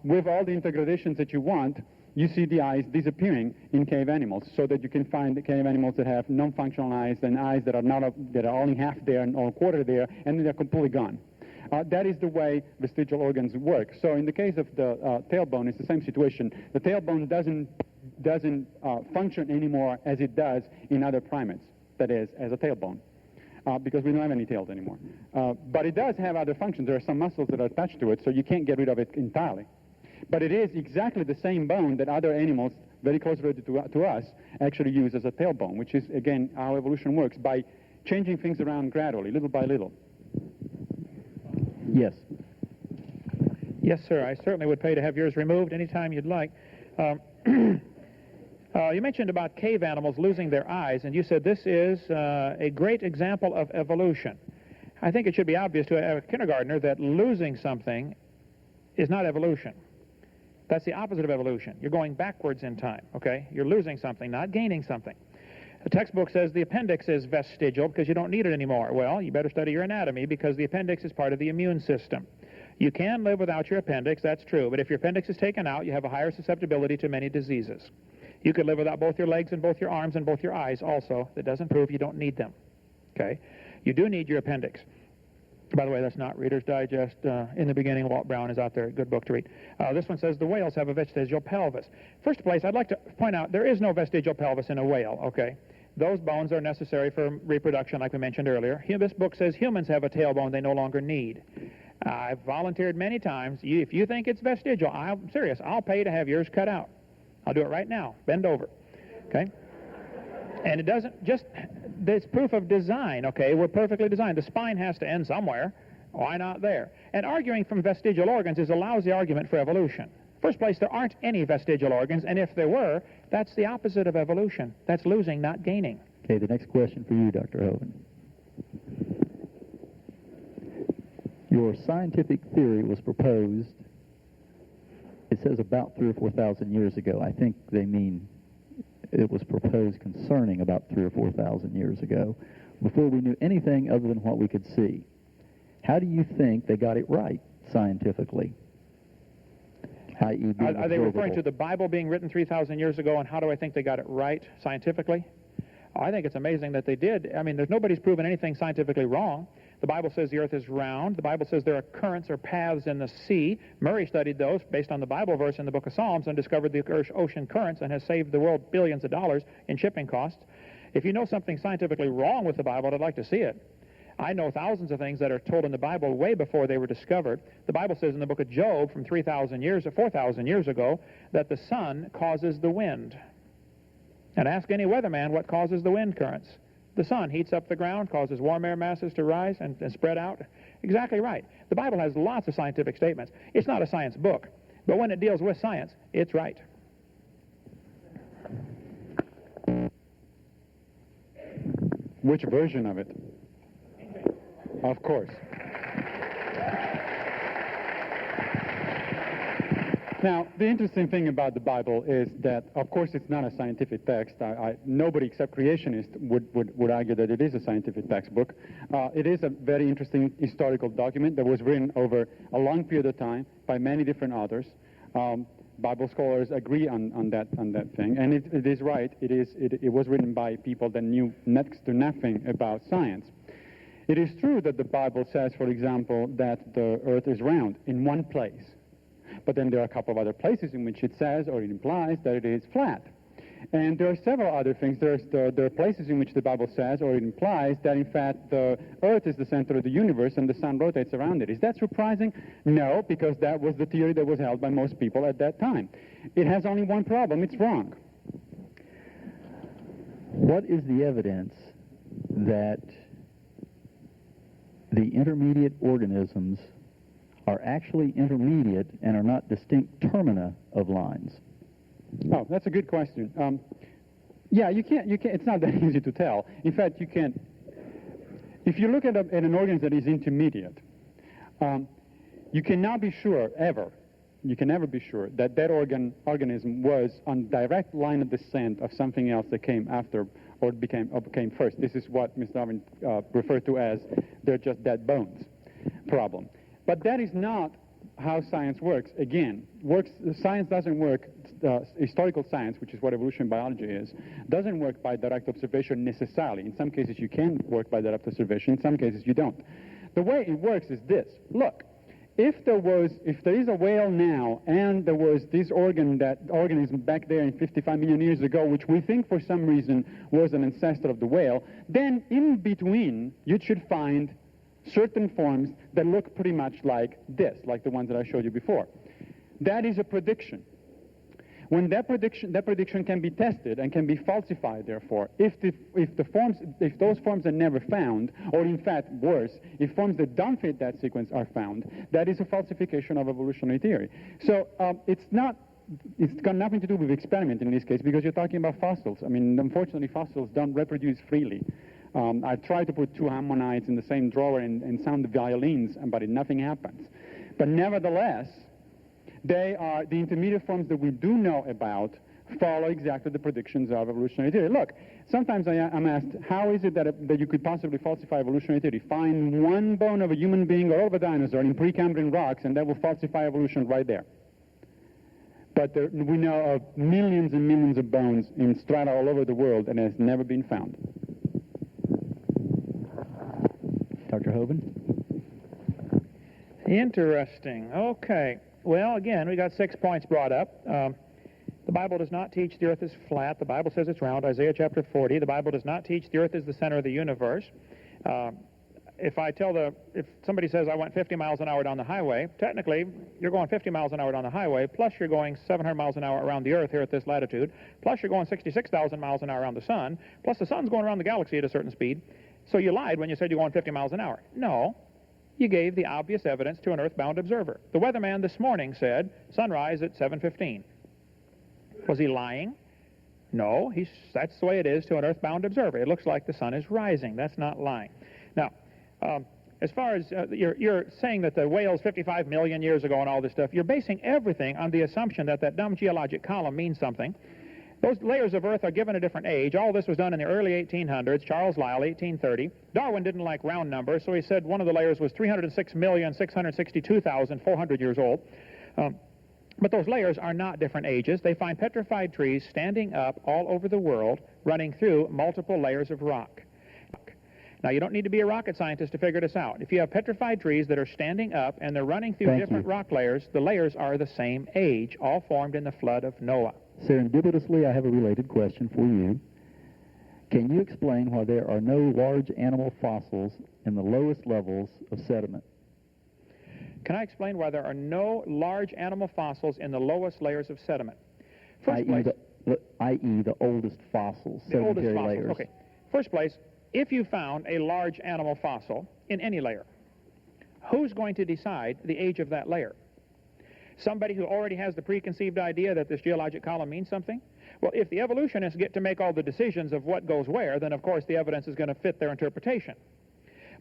with all the integradations that you want, you see the eyes disappearing in cave animals, so that you can find the cave animals that have non-functional eyes and eyes that are only half there or a quarter there, and then they're completely gone. That is the way vestigial organs work. So in the case of the tailbone, it's the same situation. The tailbone doesn't function anymore as it does in other primates, that is, as a tailbone, because we don't have any tails anymore. But it does have other functions. There are some muscles that are attached to it, so you can't get rid of it entirely. But it is exactly the same bone that other animals, very close related to us, actually use as a tailbone, which is, again, how evolution works, by changing things around gradually, little by little. Yes. Yes, sir. I certainly would pay to have yours removed anytime you'd like. You mentioned about cave animals losing their eyes, and you said this is a great example of evolution. I think it should be obvious to a kindergartner that losing something is not evolution. That's the opposite of evolution. You're going backwards in time, okay? You're losing something, not gaining something. The textbook says the appendix is vestigial because you don't need it anymore. Well, you better study your anatomy, because the appendix is part of the immune system. You can live without your appendix, that's true, but if your appendix is taken out, you have a higher susceptibility to many diseases. You could live without both your legs and both your arms and both your eyes also. That doesn't prove you don't need them, okay? You do need your appendix. By the way, that's not Reader's Digest. In the Beginning, Walt Brown is out there. Good book to read. This one says the whales have a vestigial pelvis. First place, I'd like to point out there is no vestigial pelvis in a whale, okay? Those bones are necessary for reproduction, like we mentioned earlier. This book says humans have a tailbone they no longer need. I've volunteered many times. If you think it's vestigial, I'm serious. I'll pay to have yours cut out. I'll do it right now. Bend over, okay? And it doesn't just, it's proof of design, okay? We're perfectly designed. The spine has to end somewhere. Why not there? And arguing from vestigial organs is a lousy argument for evolution. First place, there aren't any vestigial organs, and if there were, that's the opposite of evolution. That's losing, not gaining. Okay, the next question for you, Dr. Hovind. Your scientific theory was proposed, it says about 3,000 or 4,000 years ago. I think they mean it was proposed concerning about 3,000 or 4,000 years ago, before we knew anything other than what we could see. How do you think they got it right scientifically? I.e., being Are they referring observable? to the Bible being written 3,000 years ago, and how do I think they got it right scientifically? I think it's amazing that they did. I mean, nobody's proven anything scientifically wrong. The Bible says the earth is round. The Bible says there are currents or paths in the sea. Murray studied those based on the Bible verse in the book of Psalms and discovered the ocean currents and has saved the world billions of dollars in shipping costs. If you know something scientifically wrong with the Bible, I'd like to see it. I know thousands of things that are told in the Bible way before they were discovered. The Bible says in the book of Job from 3,000 years or 4,000 years ago that the sun causes the wind. And ask any weatherman what causes the wind currents. The sun heats up the ground, causes warm air masses to rise and spread out. Exactly right. The Bible has lots of scientific statements. It's not a science book, but when it deals with science, it's right. Which version of it? Of course. Now, the interesting thing about the Bible is that, of course, it's not a scientific text. Nobody except creationists would argue that it is a scientific textbook. It is a very interesting historical document that was written over a long period of time by many different authors. Bible scholars agree on that thing, and it is right. It was written by people that knew next to nothing about science. It is true that the Bible says, for example, that the earth is round in one place. But then there are a couple of other places in which it says or it implies that it is flat. And there are several other things. There are places in which the Bible says or it implies that, in fact, the earth is the center of the universe and the sun rotates around it. Is that surprising? No, because that was the theory that was held by most people at that time. It has only one problem. It's wrong. What is the evidence that the intermediate organisms are actually intermediate and are not distinct termina of lines? Oh, that's a good question. Yeah, you can't, it's not that easy to tell. In fact, you can't, if you look at an organism that is intermediate, you cannot be sure, ever, you can never be sure that that organism was on direct line of descent of something else that came after or became first. This is what Mr. Darwin referred to as they're just dead bones problem. But that is not how science works. Again, science doesn't work, historical science, which is what evolutionary biology is, doesn't work by direct observation necessarily. In some cases you can work by direct observation, in some cases you don't. The way it works is this. Look, if there is a whale now and there was this organism back there in 55 million years ago, which we think for some reason was an ancestor of the whale, then in between you should find certain forms that look pretty much like this, like the ones that I showed you before. That is a prediction. When that prediction can be tested and can be falsified, therefore, if those forms are never found, or in fact worse, if forms that don't fit that sequence are found, that is a falsification of evolutionary theory. So it's got nothing to do with experiment in this case, because you're talking about fossils. I mean, unfortunately, fossils don't reproduce freely. I've tried to put two ammonites in the same drawer and sound the violins, but nothing happens. But nevertheless, they are the intermediate forms that we do know about follow exactly the predictions of evolutionary theory. Look, sometimes I'm asked, how is it that you could possibly falsify evolutionary theory? Find one bone of a human being or of a dinosaur in Precambrian rocks, and that will falsify evolution right there. But we know of millions and millions of bones in strata all over the world, and it has never been found. Dr. Hovind? Interesting. Okay. Well, again, we got 6 points brought up. The Bible does not teach the earth is flat. The Bible says it's round, Isaiah chapter 40. The Bible does not teach the earth is the center of the universe. If somebody says I went 50 miles an hour down the highway, technically you're going 50 miles an hour down the highway, plus you're going 700 miles an hour around the earth here at this latitude, plus you're going 66,000 miles an hour around the sun, plus the sun's going around the galaxy at a certain speed. So you lied when you said you're going 50 miles an hour. No. You gave the obvious evidence to an earthbound observer. The weatherman this morning said sunrise at 7:15. Was he lying? No, that's the way it is to an earthbound observer. It looks like the sun is rising. That's not lying. Now, as far as you're saying that the whale's 55 million years ago and all this stuff, you're basing everything on the assumption that dumb geologic column means something. Those layers of Earth are given a different age. All this was done in the early 1800s. Charles Lyell, 1830. Darwin didn't like round numbers, so he said one of the layers was 306,662,400 years old. But those layers are not different ages. They find petrified trees standing up all over the world, running through multiple layers of rock. Now, you don't need to be a rocket scientist to figure this out. If you have petrified trees that are standing up and they're running through different rock layers, the layers are the same age, all formed in the flood of Noah. Serendipitously, I have a related question for you. Can you explain why there are no large animal fossils in the lowest levels of sediment? Can I explain why there are no large animal fossils in the lowest layers of sediment? First place, i.e. the oldest fossils, the oldest sedimentary fossils. layers. Okay. First place, if you found a large animal fossil in any layer, who's going to decide the age of that layer? Somebody who already has the preconceived idea that this geologic column means something? Well, if the evolutionists get to make all the decisions of what goes where, then of course the evidence is going to fit their interpretation.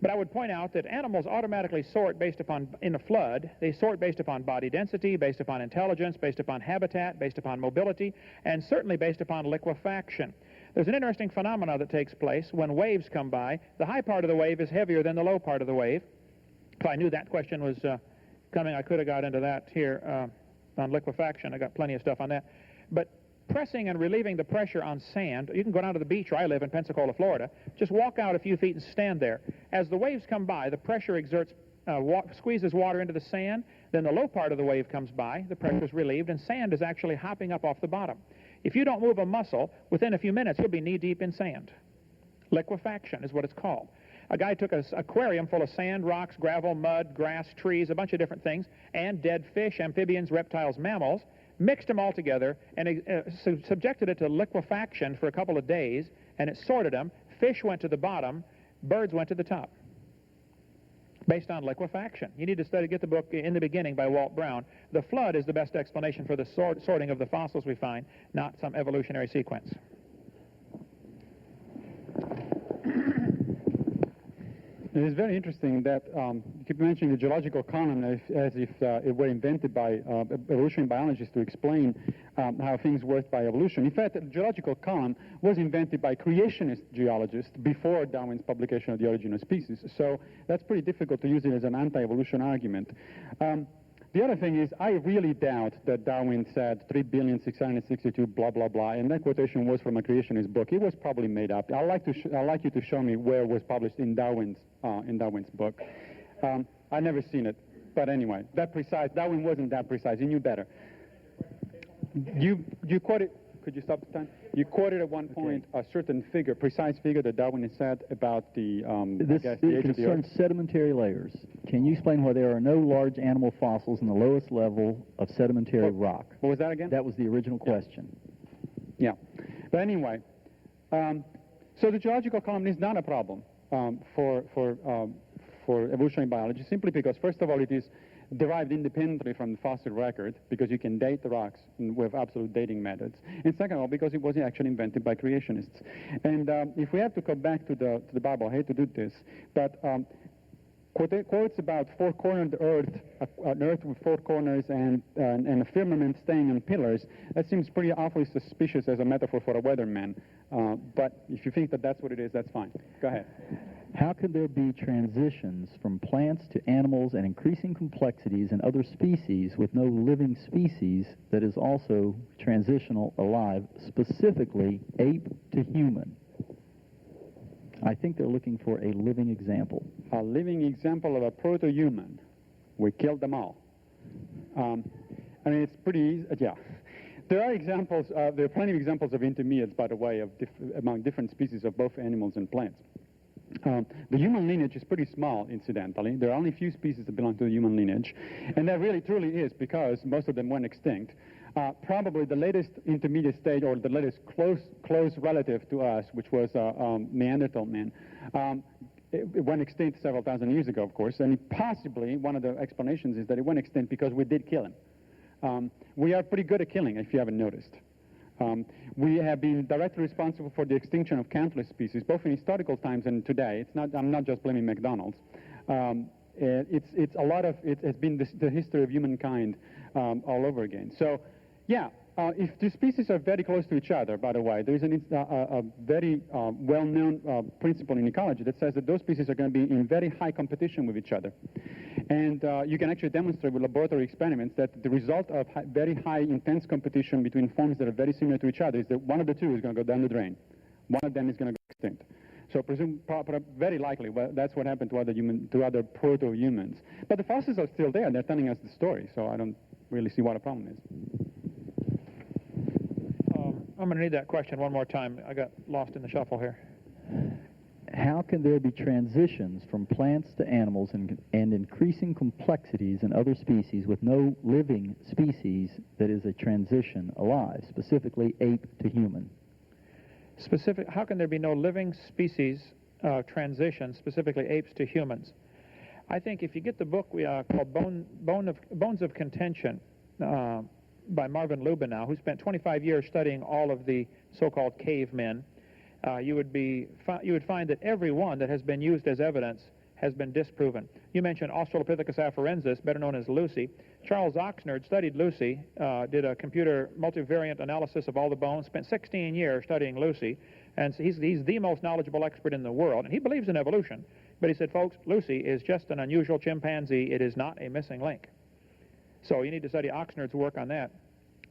But I would point out that animals automatically sort based upon, in a flood, they sort based upon body density, based upon intelligence, based upon habitat, based upon mobility, and certainly based upon liquefaction. There's an interesting phenomena that takes place when waves come by. The high part of the wave is heavier than the low part of the wave. If I knew that question was coming, I could have got into that here on liquefaction. I got plenty of stuff on that. But pressing and relieving the pressure on sand, you can go down to the beach where I live in Pensacola, Florida, just walk out a few feet and stand there. As the waves come by, the pressure exerts, squeezes water into the sand, then the low part of the wave comes by, the pressure is relieved, and sand is actually hopping up off the bottom. If you don't move a muscle, within a few minutes you'll be knee-deep in sand. Liquefaction is what it's called. A guy took an aquarium full of sand, rocks, gravel, mud, grass, trees, a bunch of different things, and dead fish, amphibians, reptiles, mammals, mixed them all together, and subjected it to liquefaction for a couple of days, and it sorted them. Fish went to the bottom, birds went to the top, based on liquefaction. You need to get the book In the Beginning by Walt Brown. The flood is the best explanation for the sorting of the fossils we find, not some evolutionary sequence. It is very interesting that you keep mentioning the geological column as if it were invented by evolutionary biologists to explain how things work by evolution. In fact, the geological column was invented by creationist geologists before Darwin's publication of The Origin of Species. So that's pretty difficult to use it as an anti-evolution argument. The other thing is, I really doubt that Darwin said 3,662 blah, blah, blah, and that quotation was from a creationist book. It was probably made up. I'd like you to show me where it was published in Darwin's book. I've never seen it, but anyway, Darwin wasn't that precise. He knew better. You quoted, could you stop the time? You quoted at one point a certain figure, precise figure that Darwin has said about the This age of the Earth. concerns sedimentary layers. Can you explain why there are no large animal fossils in the lowest level of sedimentary rock? What was that again? That was the original question. Yeah. But anyway, so the geological column is not a problem for evolutionary biology, simply because, first of all, it is derived independently from the fossil record, because you can date the rocks with absolute dating methods. And second of all, because it was actually invented by creationists. And if we have to go back to the Bible, I hate to do this, but quotes about four-cornered earth, an earth with four corners and a firmament staying on pillars, that seems pretty awfully suspicious as a metaphor for a weatherman. But if you think that that's what it is, that's fine. Go ahead. How could there be transitions from plants to animals and increasing complexities in other species with no living species that is also transitional alive, specifically ape to human? I think they're looking for a living example. A living example of a proto-human. We killed them all. I mean, it's pretty easy. Yeah. There are examples, there are plenty of examples of intermediates, by the way, among different species of both animals and plants. The human lineage is pretty small, incidentally. There are only a few species that belong to the human lineage. And that really truly is because most of them went extinct. Probably the latest intermediate stage, or the latest close relative to us, which was Neanderthal man, it went extinct several thousand years ago, of course. And possibly one of the explanations is that it went extinct because we did kill him. We are pretty good at killing, if you haven't noticed. We have been directly responsible for the extinction of countless species, both in historical times and today. I'm not just blaming McDonald's. It has been the history of humankind all over again. So, yeah, if two species are very close to each other, by the way, there is a very well-known principle in ecology that says that those species are going to be in very high competition with each other. And you can actually demonstrate with laboratory experiments that the result of very high, intense competition between forms that are very similar to each other is that one of the two is going to go down the drain. One of them is going to go extinct. So very likely, well, that's what happened to other proto-humans. But the fossils are still there. They're telling us the story, so I don't really see what the problem is. I'm going to need that question one more time. I got lost in the shuffle here. How can there be transitions from plants to animals and increasing complexities in other species with no living species that is a transition alive, specifically ape to human? How can there be no living species transition, specifically apes to humans? I think if you get the book called Bones of Contention by Marvin Lubenow, who spent 25 years studying all of the so-called cavemen, you would find that every one that has been used as evidence has been disproven. You mentioned Australopithecus afarensis, better known as Lucy. Charles Oxnard studied Lucy, did a computer multivariate analysis of all the bones, spent 16 years studying Lucy, and so he's the most knowledgeable expert in the world, and he believes in evolution. But he said, folks, Lucy is just an unusual chimpanzee. It is not a missing link. So you need to study Oxnard's work on that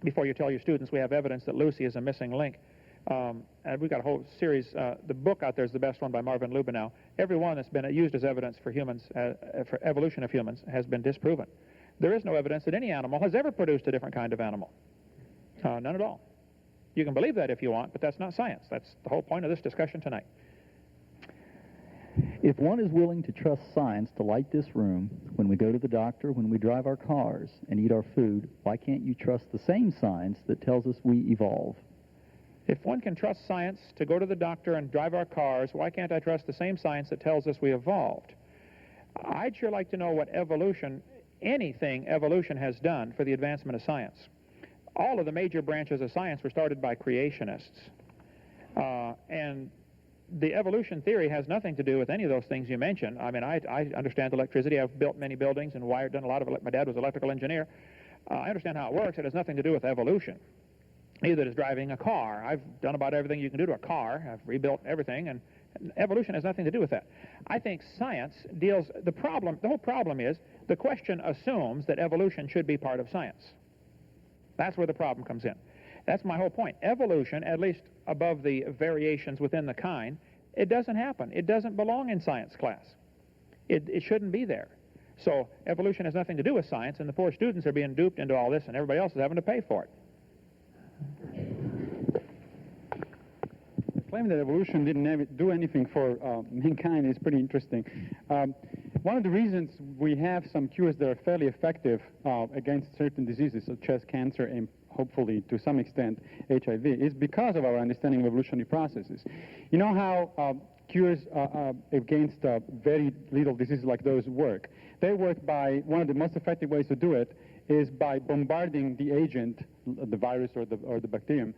before you tell your students we have evidence that Lucy is a missing link. And we've got a whole series. The book out there is the best one by Marvin Lubenow. Every one that's been used as evidence for humans, for evolution of humans, has been disproven. There is no evidence that any animal has ever produced a different kind of animal. None at all. You can believe that if you want, but that's not science. That's the whole point of this discussion tonight. If one is willing to trust science to light this room, when we go to the doctor, when we drive our cars and eat our food, why can't you trust the same science that tells us we evolve? If one can trust science to go to the doctor and drive our cars, why can't I trust the same science that tells us we evolved? I'd sure like to know what anything evolution has done for the advancement of science. All of the major branches of science were started by creationists. And the evolution theory has nothing to do with any of those things you mentioned. I mean, I understand electricity. I've built many buildings and done a lot of it. My dad was an electrical engineer. I understand how it works. It has nothing to do with evolution. Neither does driving a car. I've done about everything you can do to a car. I've rebuilt everything, and evolution has nothing to do with that. I think science the whole problem is the question assumes that evolution should be part of science. That's where the problem comes in. That's my whole point. Evolution, at least above the variations within the kind, it doesn't happen. It doesn't belong in science class. It shouldn't be there. So evolution has nothing to do with science, and the poor students are being duped into all this, and everybody else is having to pay for it. The claim that evolution didn't do anything for mankind is pretty interesting. One of the reasons we have some cures that are fairly effective against certain diseases, such as cancer and hopefully to some extent HIV, is because of our understanding of evolutionary processes. You know how cures against very little diseases like those work? They work by, one of the most effective ways to do it is by bombarding the agent, the virus or the bacterium,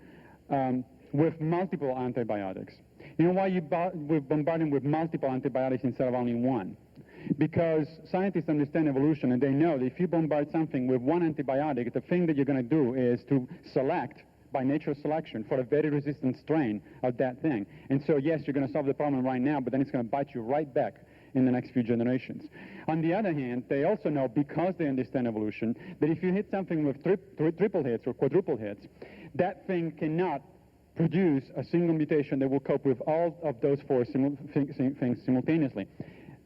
with multiple antibiotics. You know why we're bombarding with multiple antibiotics instead of only one? Because scientists understand evolution, and they know that if you bombard something with one antibiotic, the thing that you're going to do is to select by natural selection for a very resistant strain of that thing. And so, yes, you're going to solve the problem right now, but then it's going to bite you right back in the next few generations. On the other hand, they also know, because they understand evolution, that if you hit something with triple hits or quadruple hits, that thing cannot produce a single mutation that will cope with all of those four things simultaneously.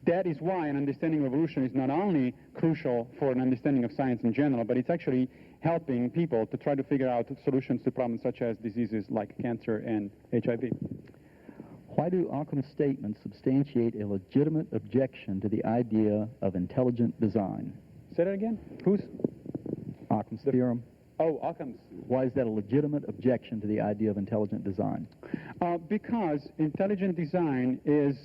That is why an understanding of evolution is not only crucial for an understanding of science in general, but it's actually helping people to try to figure out solutions to problems such as diseases like cancer and HIV. Why do Occam's statements substantiate a legitimate objection to the idea of intelligent design? Say that again? Who's? Occam's theorem. Oh, Occam's. Why is that a legitimate objection to the idea of intelligent design? Because intelligent design is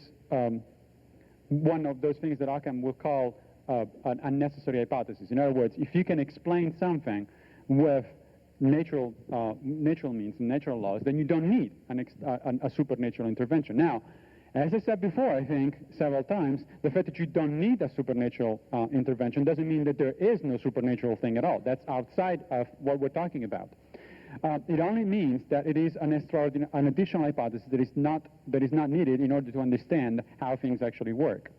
one of those things that Occam will call an unnecessary hypothesis. In other words, if you can explain something with natural means and natural laws, then you don't need a supernatural intervention. Now, as I said before, I think several times, the fact that you don't need a supernatural intervention doesn't mean that there is no supernatural thing at all. That's outside of what we're talking about. It only means that it is an additional hypothesis that is not needed in order to understand how things actually work.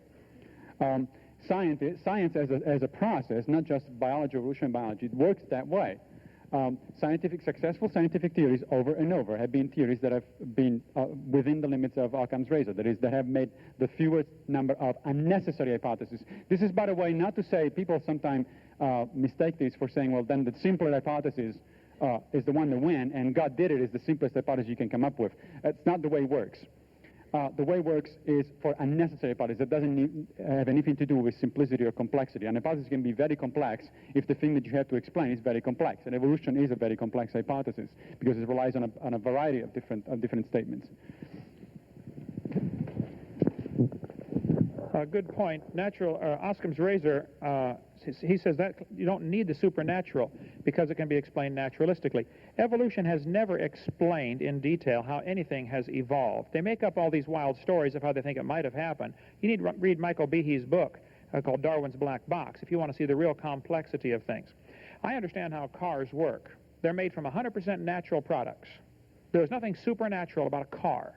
Science as a process, not just biology, evolution, biology, it works that way. Successful scientific theories over and over have been theories that have been within the limits of Occam's razor, that is, that have made the fewest number of unnecessary hypotheses. This is, by the way, not to say people sometimes mistake this for saying, well, then the simpler hypothesis is the one that wins, and God did it is the simplest hypothesis you can come up with. That's not the way it works. The way it works is for unnecessary hypothesis. It doesn't have anything to do with simplicity or complexity. An hypothesis can be very complex if the thing that you have to explain is very complex. And evolution is a very complex hypothesis because it relies on a variety of different statements. Good point. Occam's razor, he says that you don't need the supernatural because it can be explained naturalistically. Evolution has never explained in detail how anything has evolved. They make up all these wild stories of how they think it might have happened. You need to read Michael Behe's book called Darwin's Black Box if you want to see the real complexity of things. I understand how cars work. They're made from 100% natural products. There's nothing supernatural about a car.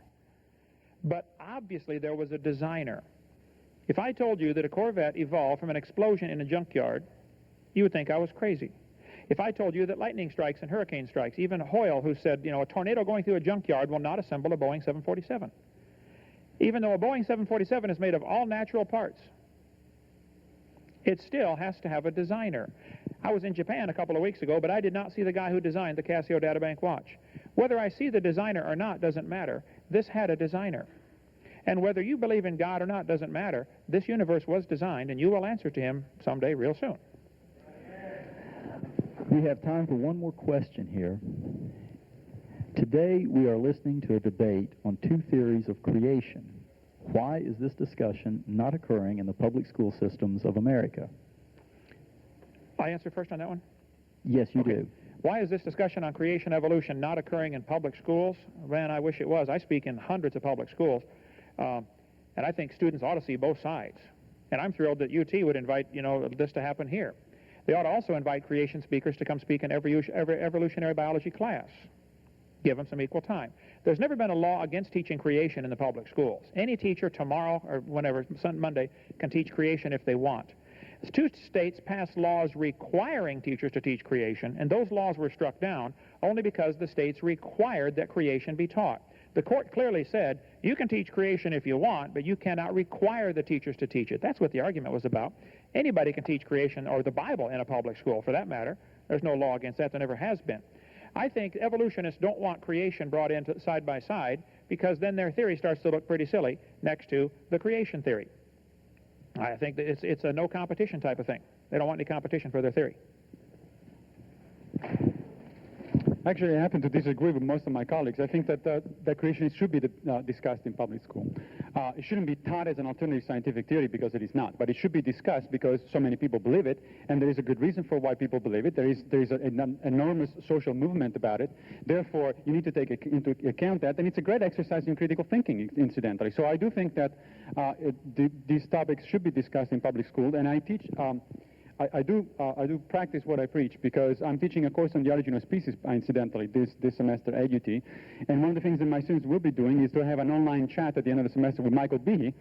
But obviously there was a designer. If I told you that a Corvette evolved from an explosion in a junkyard, you would think I was crazy. If I told you that lightning strikes and hurricane strikes, even Hoyle, who said, you know, a tornado going through a junkyard will not assemble a Boeing 747. Even though a Boeing 747 is made of all natural parts, it still has to have a designer. I was in Japan a couple of weeks ago, but I did not see the guy who designed the Casio Databank watch. Whether I see the designer or not doesn't matter. This had a designer. And whether you believe in God or not doesn't matter. This universe was designed, and you will answer to him someday real soon. We have time for one more question here. Today we are listening to a debate on two theories of creation. Why is this discussion not occurring in the public school systems of America? I answer first on that one? Yes, you do. Why is this discussion on creation evolution not occurring in public schools? Man, I wish it was. I speak in hundreds of public schools. And I think students ought to see both sides. And I'm thrilled that UT would invite, this to happen here. They ought to also invite creation speakers to come speak in every evolutionary biology class. Give them some equal time. There's never been a law against teaching creation in the public schools. Any teacher tomorrow or whenever, Monday, can teach creation if they want. Two states passed laws requiring teachers to teach creation, and those laws were struck down only because the states required that creation be taught. The court clearly said, you can teach creation if you want, but you cannot require the teachers to teach it. That's what the argument was about. Anybody can teach creation, or the Bible, in a public school, for that matter. There's no law against that. There never has been. I think evolutionists don't want creation brought in side by side, because then their theory starts to look pretty silly next to the creation theory. I think that it's a no competition type of thing. They don't want any competition for their theory. Actually, I happen to disagree with most of my colleagues. I think that creation should be discussed in public school. It shouldn't be taught as an alternative scientific theory because it is not, but it should be discussed because so many people believe it, and there is a good reason for why people believe it. There is an enormous social movement about it. Therefore, you need to take into account that, and it's a great exercise in critical thinking, incidentally. So I do think that these topics should be discussed in public school, and I teach. I do practice what I preach because I'm teaching a course on the origin of species, incidentally, this semester at UT. And one of the things that my students will be doing is to have an online chat at the end of the semester with Michael Behe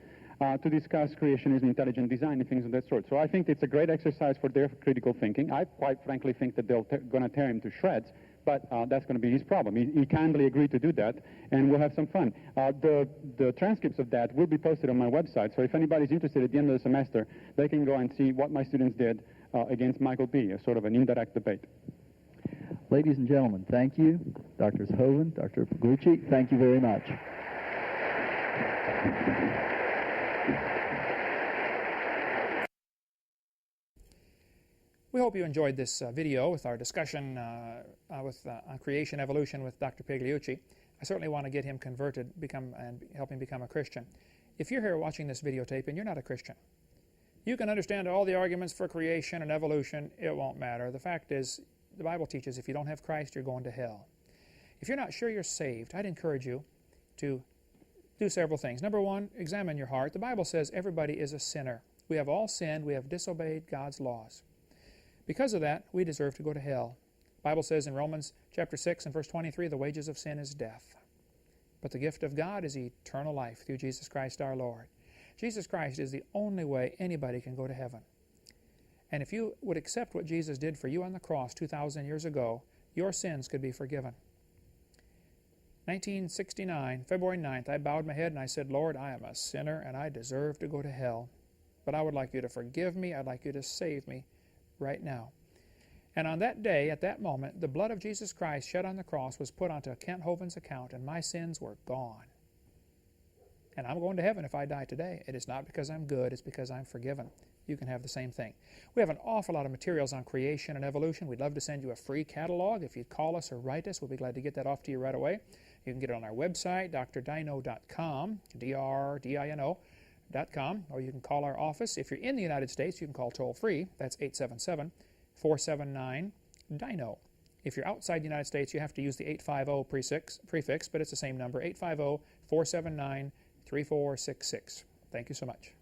to discuss creationism, intelligent design, and things of that sort. So I think it's a great exercise for their critical thinking. I quite frankly think that they're going to tear him to shreds, but that's going to be his problem. He kindly agreed to do that, and we'll have some fun. The transcripts of that will be posted on my website, so if anybody's interested at the end of the semester, they can go and see what my students did against Michael Behe, a sort of an indirect debate. Ladies and gentlemen, thank you. Drs. Hovind, Dr. Pagliucci, thank you very much. We hope you enjoyed this video with our discussion on creation evolution with Dr. Pagliucci. I certainly want to get him converted and help him become a Christian. If you're here watching this videotape and you're not a Christian, you can understand all the arguments for creation and evolution. It won't matter. The fact is, the Bible teaches if you don't have Christ, you're going to hell. If you're not sure you're saved, I'd encourage you to do several things. Number one, examine your heart. The Bible says everybody is a sinner. We have all sinned. We have disobeyed God's laws. Because of that, we deserve to go to hell. Bible says in Romans chapter 6 and verse 23, the wages of sin is death. But the gift of God is eternal life through Jesus Christ our Lord. Jesus Christ is the only way anybody can go to heaven. And if you would accept what Jesus did for you on the cross 2,000 years ago, your sins could be forgiven. 1969, February 9th, I bowed my head and I said, Lord, I am a sinner and I deserve to go to hell. But I would like you to forgive me. I'd like you to save me right now. And on that day, at that moment, the blood of Jesus Christ shed on the cross was put onto Kent Hovind's account, and my sins were gone. And I'm going to heaven if I die today. It is not because I'm good, it's because I'm forgiven. You can have the same thing. We have an awful lot of materials on creation and evolution. We'd love to send you a free catalog. If you'd call us or write us, we'll be glad to get that off to you right away. You can get it on our website, drdino.com, DRDINO.com, or you can call our office. If you're in the United States, you can call toll-free. That's 877-479-DINO. If you're outside the United States, you have to use the 850 prefix, but it's the same number, 850-479-3466. Thank you so much.